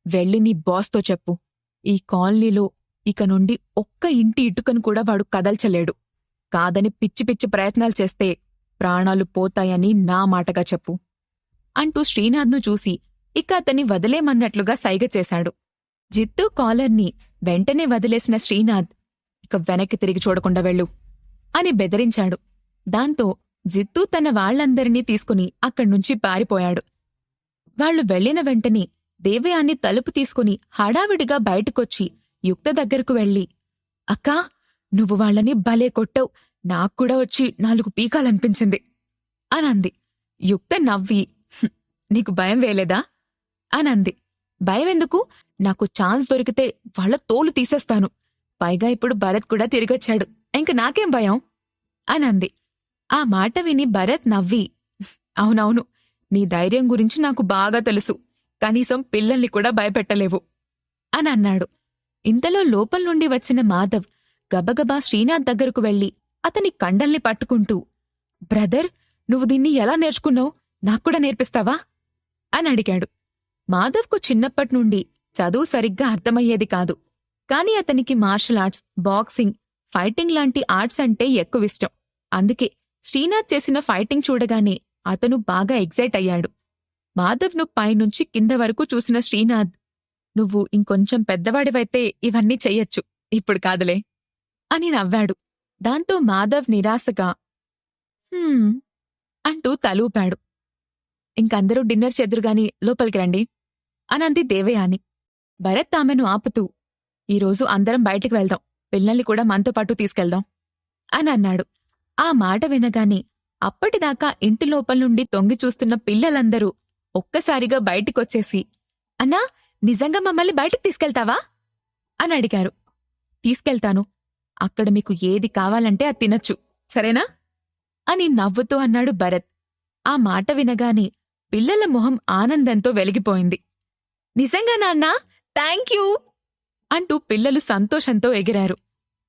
వెళ్ళి నీ బాస్తో చెప్పు, ఈ కాలనీలో ఇక నుండి ఒక్క ఇంటి ఇటుకను కూడా వాడు కదల్చలేడు. కాదని పిచ్చి పిచ్చి ప్రయత్నాలు చేస్తే ప్రాణాలు పోతాయని నా మాటగా చెప్పు అంటూ శ్రీనాథ్ను చూసి ఇక అతన్ని వదిలేమన్నట్లుగా సైగ చేశాడు. జిత్తు కాలర్ని వెంటనే వదిలేసిన శ్రీనాథ్, ఇక వెనక్కి తిరిగి చూడకుండా వెళ్ళు అని బెదిరించాడు. దాంతో జిత్తు తన వాళ్లందరినీ తీసుకుని అక్కడ్నుంచి పారిపోయాడు. వాళ్లు వెళ్లిన వెంటనే దేవయాని తలుపు తీసుకుని హడావిడిగా బయటకొచ్చి యుక్త దగ్గరకు వెళ్ళి, అక్కా, నువ్వు వాళ్లని భలే కొట్టావు, నాక్కూడా వచ్చి 4 పీకాలనిపించింది అనంది. యుక్త నవ్వి, నీకు భయం వేలేదా అనంది. భయమెందుకు? నాకు ఛాన్స్ దొరికితే వాళ్ల తోలు తీసేస్తాను. పైగా ఇప్పుడు భరత్ కూడా తిరిగొచ్చాడు, ఇంక నాకేం భయం అనంది. ఆ మాట విని భరత్ నవ్వి, అవునవును, నీ ధైర్యం గురించి నాకు బాగా తెలుసు. కనీసం పిల్లల్ని కూడా భయపెట్టలేవు అని అన్నాడు. ఇంతలో లోపల నుండి వచ్చిన మాధవ్ గబగబా శ్రీనాథ్ దగ్గరకు వెళ్లి అతని కండల్ని పట్టుకుంటూ, బ్రదర్, నువ్వు దీన్ని ఎలా నేర్చుకున్నావు? నాక్కూడా నేర్పిస్తావా అని అడిగాడు. మాధవ్కు చిన్నప్పట్నుండి చదువు సరిగ్గా అర్థమయ్యేది కాదు. కాని అతనికి మార్షల్ ఆర్ట్స్, బాక్సింగ్, ఫైటింగ్ లాంటి ఆర్ట్స్ అంటే ఎక్కువిష్టం. అందుకే శ్రీనాథ్ చేసిన ఫైటింగ్ చూడగానే అతను బాగా ఎగ్జైట్ అయ్యాడు. మాధవ్ను పైనుంచి కింద వరకు చూసిన శ్రీనాథ్, నువ్వు ఇంకొంచెం పెద్దవాడివైతే ఇవన్నీ చెయ్యొచ్చు, ఇప్పుడు కాదులే అని నవ్వాడు. దాంతో మాధవ్ నిరాశగా అంటూ తలూపాడు. ఇంకందరూ డిన్నర్ చేద్దురుగాని లోపలికి రండి అనంది దేవయాని. భరత్ ఆమెను ఆపుతూ, ఈరోజు అందరం బయటికి వెళ్దాం, పిల్లల్ని కూడా మనతో పాటు తీసుకెళ్దాం అని అన్నాడు. ఆ మాట వినగానే అప్పటిదాకా ఇంటి లోపల నుండి తొంగి చూస్తున్న పిల్లలందరూ ఒక్కసారిగా బయటికొచ్చేసి, అన్నా, నిజంగా మమ్మల్ని బయటికి తీసుకెళ్తావా అని అడిగారు. తీసుకెళ్తాను, అక్కడ మీకు ఏది కావాలంటే అది తినొచ్చు, సరేనా అని నవ్వుతూ అన్నాడు భరత్. ఆ మాట వినగానే పిల్లల మొహం ఆనందంతో వెలిగిపోయింది. నిజంగా నాన్నా, థాంక్యూ అంటూ పిల్లలు సంతోషంతో ఎగిరారు.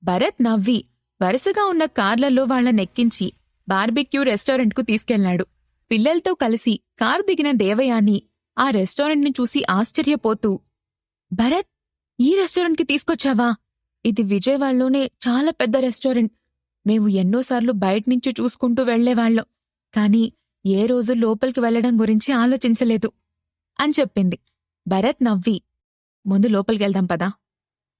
భరత్ నవ్వి వరుసగా ఉన్న కార్లలో వాళ్లనెక్కించి బార్బిక్యూ రెస్టారెంట్కు తీసుకెళ్లాడు. పిల్లలతో కలిసి కారు దిగిన దేవయాని ఆ రెస్టారెంట్ని చూసి ఆశ్చర్యపోతూ, భరత్, ఈ రెస్టారెంట్కి తీసుకొచ్చావా? ఇది విజయవాడలోనే చాలా పెద్ద రెస్టారెంట్. మేము ఎన్నోసార్లు బయట్నుంచి చూసుకుంటూ వెళ్లేవాళ్లం, కాని ఏ రోజు లోపలికి వెళ్లడం గురించి ఆలోచించలేదు అని చెప్పింది. భరత్ నవ్వి, ముందు లోపలికెళ్దాం పదా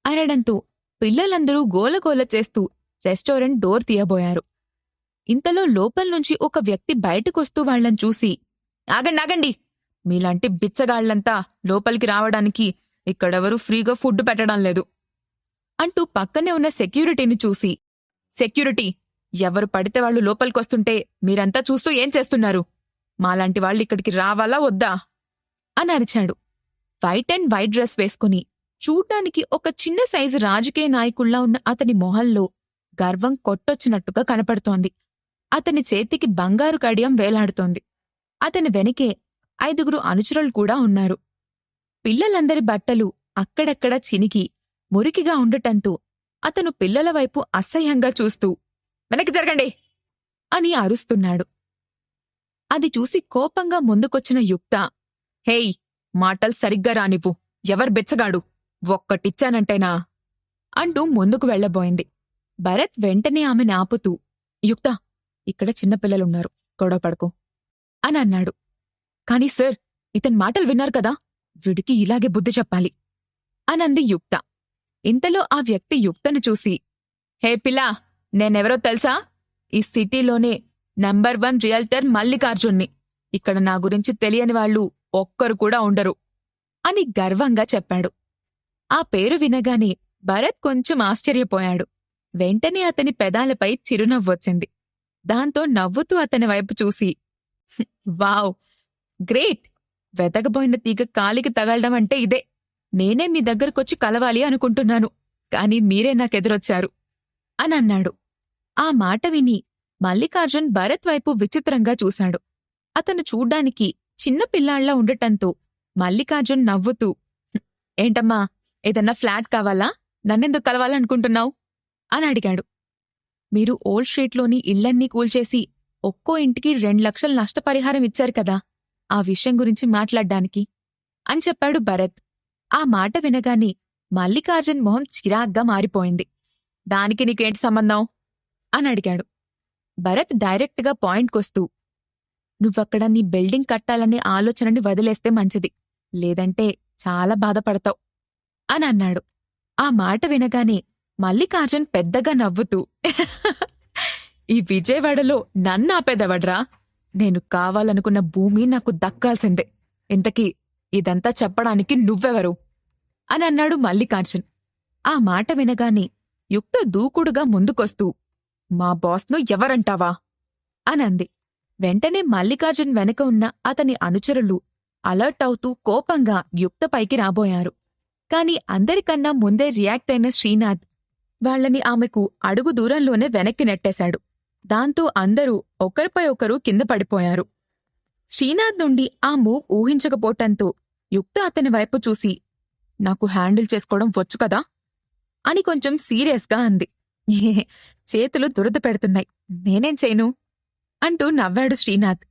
అనడంతో పిల్లలందరూ గోలగోల చేస్తూ రెస్టారెంట్ డోర్ తీయబోయారు. ఇంతలో లోపల్నుంచి ఒక వ్యక్తి బయటకొస్తూ వాళ్లను చూసి, ఆగండాగండి, మీలాంటి బిచ్చగాళ్లంతా లోపలికి రావడానికి ఇక్కడెవరూ ఫ్రీగా ఫుడ్ పెట్టడం లేదు అంటూ పక్కనే ఉన్న సెక్యూరిటీని చూసి, సెక్యూరిటీ, ఎవరు పడితే వాళ్లు లోపలికొస్తుంటే మీరంతా చూస్తూ ఏం చేస్తున్నారు? మాలాంటి వాళ్ళిక్కడికి రావాలా వద్దా అని అరిచాడు. వైట్ అండ్ వైట్ డ్రెస్ వేసుకుని చూడ్డానికి ఒక చిన్న సైజు రాజకీయ నాయకుల్లా ఉన్న అతని మొహంలో గర్వం కొట్టొచ్చినట్టుగా కనపడుతోంది. అతని చేతికి బంగారు కడియం వేలాడుతోంది. అతని వెనకే 5 అనుచరులు కూడా ఉన్నారు. పిల్లలందరి బట్టలు అక్కడక్కడా చినిగి మురికిగా ఉండటంతో అతను పిల్లల వైపు అసహ్యంగా చూస్తూ, వెనక్కి జరగండి అని అరుస్తున్నాడు. అది చూసి కోపంగా ముందుకొచ్చిన యుక్త, హేయ్, మాటలు సరిగ్గా రానివ్వు, ఎవరు బెచ్చగాడు, ఒక్కటిచ్చానంటేనా అంటూ ముందుకు వెళ్లబోయింది. భరత్ వెంటనే ఆమెను ఆపుతూ, యుక్త, ఇక్కడ చిన్నపిల్లలున్నారు, గొడవపడకు అని అన్నాడు. కాని సార్, ఇతని మాటలు విన్నారు కదా, వీడికి ఇలాగే బుద్ధి చెప్పాలి అనంది యుక్త. ఇంతలో ఆ వ్యక్తి యుక్తను చూసి, హే పిల్లా, నేనెవరో తెలుసా? ఈ సిటీలోనే నంబర్ 1 రియల్టర్ మల్లికార్జున్ని. ఇక్కడ నా గురించి తెలియని వాళ్ళు ఒక్కరు కూడా ఉండరు అని గర్వంగా చెప్పాడు. ఆ పేరు వినగానే భరత్ కొంచెం ఆశ్చర్యపోయాడు. వెంటనే అతని పెదాలపై చిరునవ్వొచ్చింది. దాంతో నవ్వుతూ అతని వైపు చూసి, వావ్, గ్రేట్, వెతకబోయిన తీగ కాలికి తగలడం అంటే ఇదే. నేనే మీ దగ్గరకొచ్చి కలవాలి అనుకుంటున్నాను, కాని మీరే నాకెదురొచ్చారు అనన్నాడు. ఆ మాట విని మల్లికార్జున్ భరత్ వైపు విచిత్రంగా చూశాడు. అతను చూడ్డానికి చిన్న పిల్లాళ్లా ఉండటంతో మల్లికార్జున్ నవ్వుతూ, ఏంటమ్మా, ఏదన్నా ఫ్లాట్ కావాలా? నన్నెందుకు కలవాలనుకుంటున్నావు అని అడిగాడు. మీరు ఓల్డ్ స్ట్రీట్లోని ఇళ్లన్నీ కూల్చేసి ఒక్కో ఇంటికి 2 లక్షల నష్టపరిహారం ఇచ్చారు కదా, ఆ విషయం గురించి మాట్లాడ్డానికి అని చెప్పాడు భరత్. ఆ మాట వినగానే మల్లికార్జున్ మొహం చిరాగ్గా మారిపోయింది. దానికి నీకేంటి సంబంధం అని అడిగాడు. భరత్ డైరెక్ట్గా పాయింట్కొస్తూ, నువ్వక్కడ నీ బిల్డింగ్ కట్టాలనే ఆలోచనని వదిలేస్తే మంచిది, లేదంటే చాలా బాధపడతావు అని అన్నాడు. ఆ మాట వినగానే మల్లికార్జున్ పెద్దగా నవ్వుతూ, ఈ విజయవాడలో నన్నాపేదెవడ్రా? నేను కావాలనుకున్న భూమి నాకు దక్కాల్సిందే. ఇంతకీ ఇదంతా చెప్పడానికి నువ్వెవరు అని అన్నాడు మల్లికార్జున్. ఆ మాట వినగానే యుక్త దూకుడుగా ముందుకొస్తూ, మా బాస్ను ఎవరంటావా అనంది. వెంటనే మల్లికార్జున్ వెనక ఉన్న అతని అనుచరులు అలర్ట్ అవుతూ కోపంగా యుక్తపైకి రాబోయారు. కాని అందరికన్నా ముందే రియాక్ట్ అయిన శ్రీనాథ్ వాళ్లని ఆమెకు అడుగు దూరంలోనే వెనక్కి నెట్టేశాడు. దాంతో అందరూ ఒకరిపై ఒకరు కింద పడిపోయారు. శ్రీనాథ్ నుండి ఆ మూవ్ ఊహించకపోవటంతో యుక్త అతని వైపు చూసి, నాకు హ్యాండిల్ చేసుకోవడం వచ్చు కదా అని కొంచెం సీరియస్గా అంది. చేతులు దురద పెడుతున్నాయి, నేనేం చేయను అంటూ నవ్వాడు శ్రీనాథ్.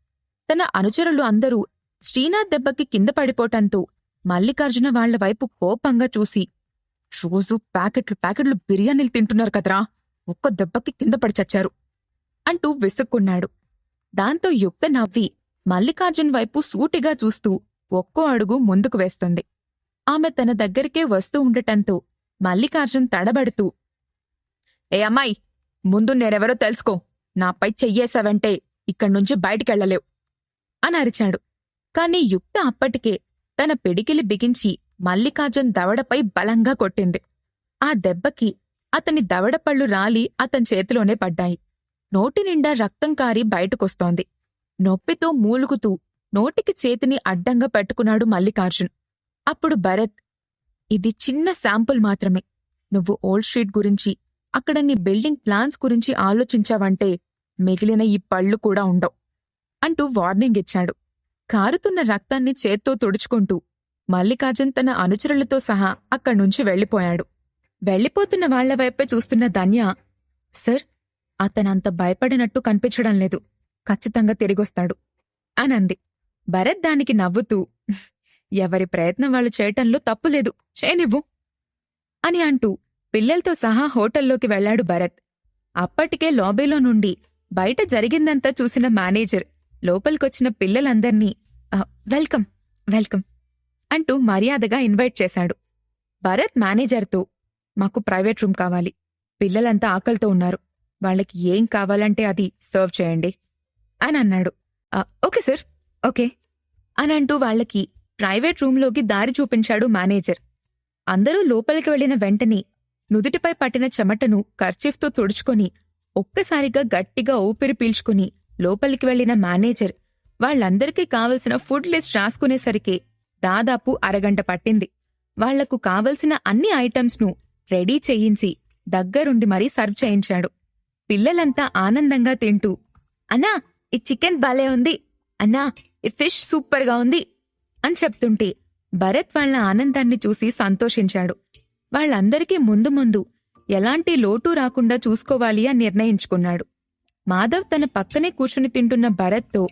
తన అనుచరులు అందరూ శ్రీనాథ్ దెబ్బకి కింద పడిపోవటంతో మల్లికార్జున వాళ్ల వైపు కోపంగా చూసి, రోజూ ప్యాకెట్లు బిర్యానీలు తింటున్నారు కదరా, ఒక్క దెబ్బకి కింద పడి చచ్చారు అంటూ విసుక్కున్నాడు. దాంతో యుక్త నవ్వి మల్లికార్జున్ వైపు సూటిగా చూస్తూ ఒక్కో అడుగు ముందుకు వేస్తుంది. ఆమె తన దగ్గరికే వస్తూ ఉండటంతో మల్లికార్జున్ తడబడుతూ, ఏ అమ్మాయి, ముందు నేనెవరో తెలుసుకో, నాపై చెయ్యేశావంటే ఇక్కడ్నుంచి బయటికెళ్లలేవు అని అరిచాడు. కాని యుక్త అప్పటికే తన పిడికిలి బిగించి మల్లికార్జున్ దవడపై బలంగా కొట్టింది. ఆ దెబ్బకి అతని దవడపళ్ళు రాలి అతని చేతిలోనే పడ్డాయి. నోటినిండా రక్తం కారి బయటకొస్తోంది. నొప్పితో మూలుగుతూ నోటికి చేతిని అడ్డంగా పెట్టుకున్నాడు మల్లికార్జున్. అప్పుడు భరత్, ఇది చిన్న శాంపుల్ మాత్రమే. నువ్వు ఓల్డ్ స్ట్రీట్ గురించి, అక్కడ నీ బిల్డింగ్ ప్లాన్స్ గురించి ఆలోచించావంటే మిగిలిన ఈ పళ్ళు కూడా ఉండవు అంటూ వార్నింగ్ ఇచ్చాడు. కారుతున్న రక్తాన్ని చేత్తో తుడుచుకుంటూ మల్లికార్జున్ తన అనుచరులతో సహా అక్కడ్నుంచి వెళ్ళిపోయాడు. వెళ్ళిపోతున్న వాళ్లవైపే చూస్తున్న ధన్య, సర్, అతనంత భయపడినట్టు కనిపించడం లేదు, ఖచ్చితంగా తిరిగొస్తాడు అనంది. భరత్ దానికి నవ్వుతూ, ఎవరి ప్రయత్నం వాళ్ళు చేయటంలో తప్పులేదు, చేయనివ్వు అని అంటూ పిల్లలతో సహా హోటల్లోకి వెళ్లాడు భరత్. అప్పటికే లాబీలో నుండి బయట జరిగిందంతా చూసిన మేనేజర్ లోపలికొచ్చిన పిల్లలందర్నీ వెల్కమ్ వెల్కమ్ అంటూ మర్యాదగా ఇన్వైట్ చేశాడు. భరత్ మేనేజర్తో, మాకు ప్రైవేట్ రూమ్ కావాలి, పిల్లలంతా ఆకలితో ఉన్నారు, వాళ్ళకి ఏం కావాలంటే అది సర్వ్ చేయండి అని అన్నాడు. ఓకే సార్, ఓకే అనంటూ వాళ్లకి ప్రైవేట్ రూంలోకి దారి చూపించాడు మేనేజర్. అందరూ లోపలికి వెళ్లిన వెంటనే నుదుటిపై పట్టిన చెమటను కర్చీఫ్తో తుడుచుకొని ఒక్కసారిగా గట్టిగా ఊపిరి పీల్చుకుని లోపలికి వెళ్లిన మేనేజర్ వాళ్లందరికీ కావలసిన ఫుడ్ లిస్ట్ రాసుకునేసరికి దాదాపు అరగంట పట్టింది. వాళ్లకు కావలసిన అన్ని ఐటమ్స్ను రెడీ చేయించి దగ్గరుండి మరీ సర్వ్ చేయించాడు. పిల్లలంతా ఆనందంగా తింటూ, అన్నా ఈ చికెన్ భలే ఉంది, అన్నా ఈ ఫిష్ సూపర్గా ఉంది అని చెప్తుంటే భరత్ వాళ్ల ఆనందాన్ని చూసి సంతోషించాడు. వాళ్లందరికీ ముందు ముందు ఎలాంటి లోటు రాకుండా చూసుకోవాలి అని నిర్ణయించుకున్నాడు. మాధవ్ తన పక్కనే కూర్చుని తింటున్న భరత్తో,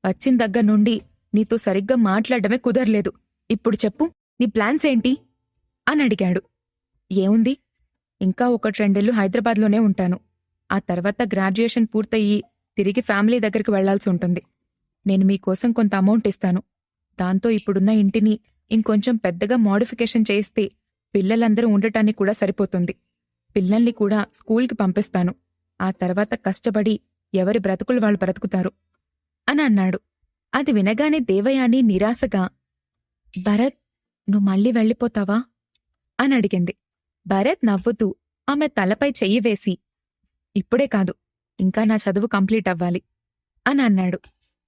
వచ్చిన దగ్గర్నుండి నీతో సరిగ్గా మాట్లాడమే కుదరలేదు, ఇప్పుడు చెప్పు, నీ ప్లాన్స్ ఏంటి అని అడిగాడు. ఏముంది, ఇంకా 1-2 హైదరాబాద్లోనే ఉంటాను. ఆ తర్వాత గ్రాడ్యుయేషన్ పూర్తయ్యి తిరిగి ఫ్యామిలీ దగ్గరికి వెళ్లాల్సి ఉంటుంది. నేను మీకోసం కొంత అమౌంట్ ఇస్తాను. దాంతో ఇప్పుడున్న ఇంటిని ఇంకొంచెం పెద్దగా మోడిఫికేషన్ చేయిస్తే పిల్లలందరూ ఉండటానికి కూడా సరిపోతుంది. పిల్లల్ని కూడా స్కూల్కి పంపిస్తాను. ఆ తర్వాత కష్టపడి ఎవరి బ్రతుకులు వాళ్ళు బ్రతుకుతారు అని అన్నాడు. అది వినగానే దేవయాని నిరాశగా, భరత్, నువ్వు మళ్ళీ వెళ్ళిపోతావా అని అడిగింది. భరత్ నవ్వుతూ ఆమె తలపై చెయ్యి వేసి, ఇప్పుడే కాదు, ఇంకా నా చదువు కంప్లీట్ అవ్వాలి అని అన్నాడు.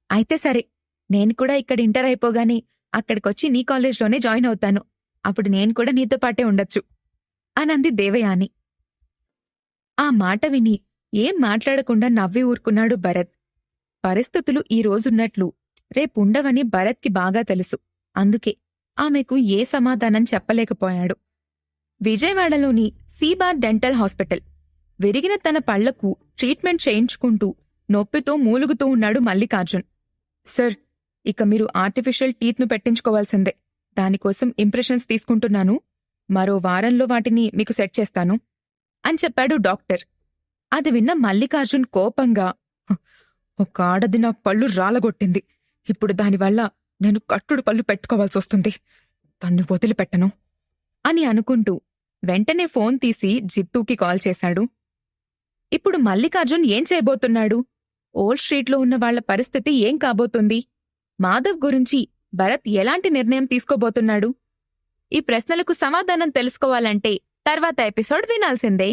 అయితే సరే, నేను కూడా ఇక్కడ ఇంటర్ అయిపోగానే అక్కడికొచ్చి నీ కాలేజ్లోనే జాయిన్ అవుతాను. అప్పుడు నేను కూడా నీతో పాటే ఉండొచ్చు అనంది దేవయాని. ఆ మాట విని ఏం మాట్లాడకుండా నవ్వి ఊరుకున్నాడు భరత్. పరిస్థితులు ఈ రోజున్నట్లు రేపుండవని భరత్కి బాగా తెలుసు. అందుకే ఆమెకు ఏ సమాధానం చెప్పలేకపోయాడు. విజయవాడలోని సీబార్ డెంటల్ హాస్పిటల్. విరిగిన తన పళ్లకు ట్రీట్మెంట్ చేయించుకుంటూ నొప్పితో మూలుగుతూ ఉన్నాడు మల్లికార్జున్. సర్, ఇక మీరు ఆర్టిఫిషియల్ టీత్ను పెట్టించుకోవాల్సిందే. దానికోసం ఇంప్రెషన్స్ తీసుకుంటున్నాను. మరో వారంలో వాటిని మీకు సెట్ చేస్తాను అని చెప్పాడు డాక్టర్. అది విన్న మల్లికార్జున్ కోపంగా, ఒక ఆడది నా పళ్ళు రాలగొట్టింది. ఇప్పుడు దానివల్ల నేను కట్టుడు పళ్ళు పెట్టుకోవాల్సొస్తుంది. తన్ను వదిలిపెట్టను అని అనుకుంటూ వెంటనే ఫోన్ తీసి జిత్తూకి కాల్ చేశాడు. ఇప్పుడు మల్లికార్జున్ ఏం చేయబోతున్నాడు? ఓల్డ్ స్ట్రీట్లో ఉన్న వాళ్ల పరిస్థితి ఏం కాబోతుంది? మాధవ్ గురించి భరత్ ఎలాంటి నిర్ణయం తీసుకోబోతున్నాడు? ఈ ప్రశ్నలకు సమాధానం తెలుసుకోవాలంటే తర్వాత ఎపిసోడ్ వినాల్సిందే.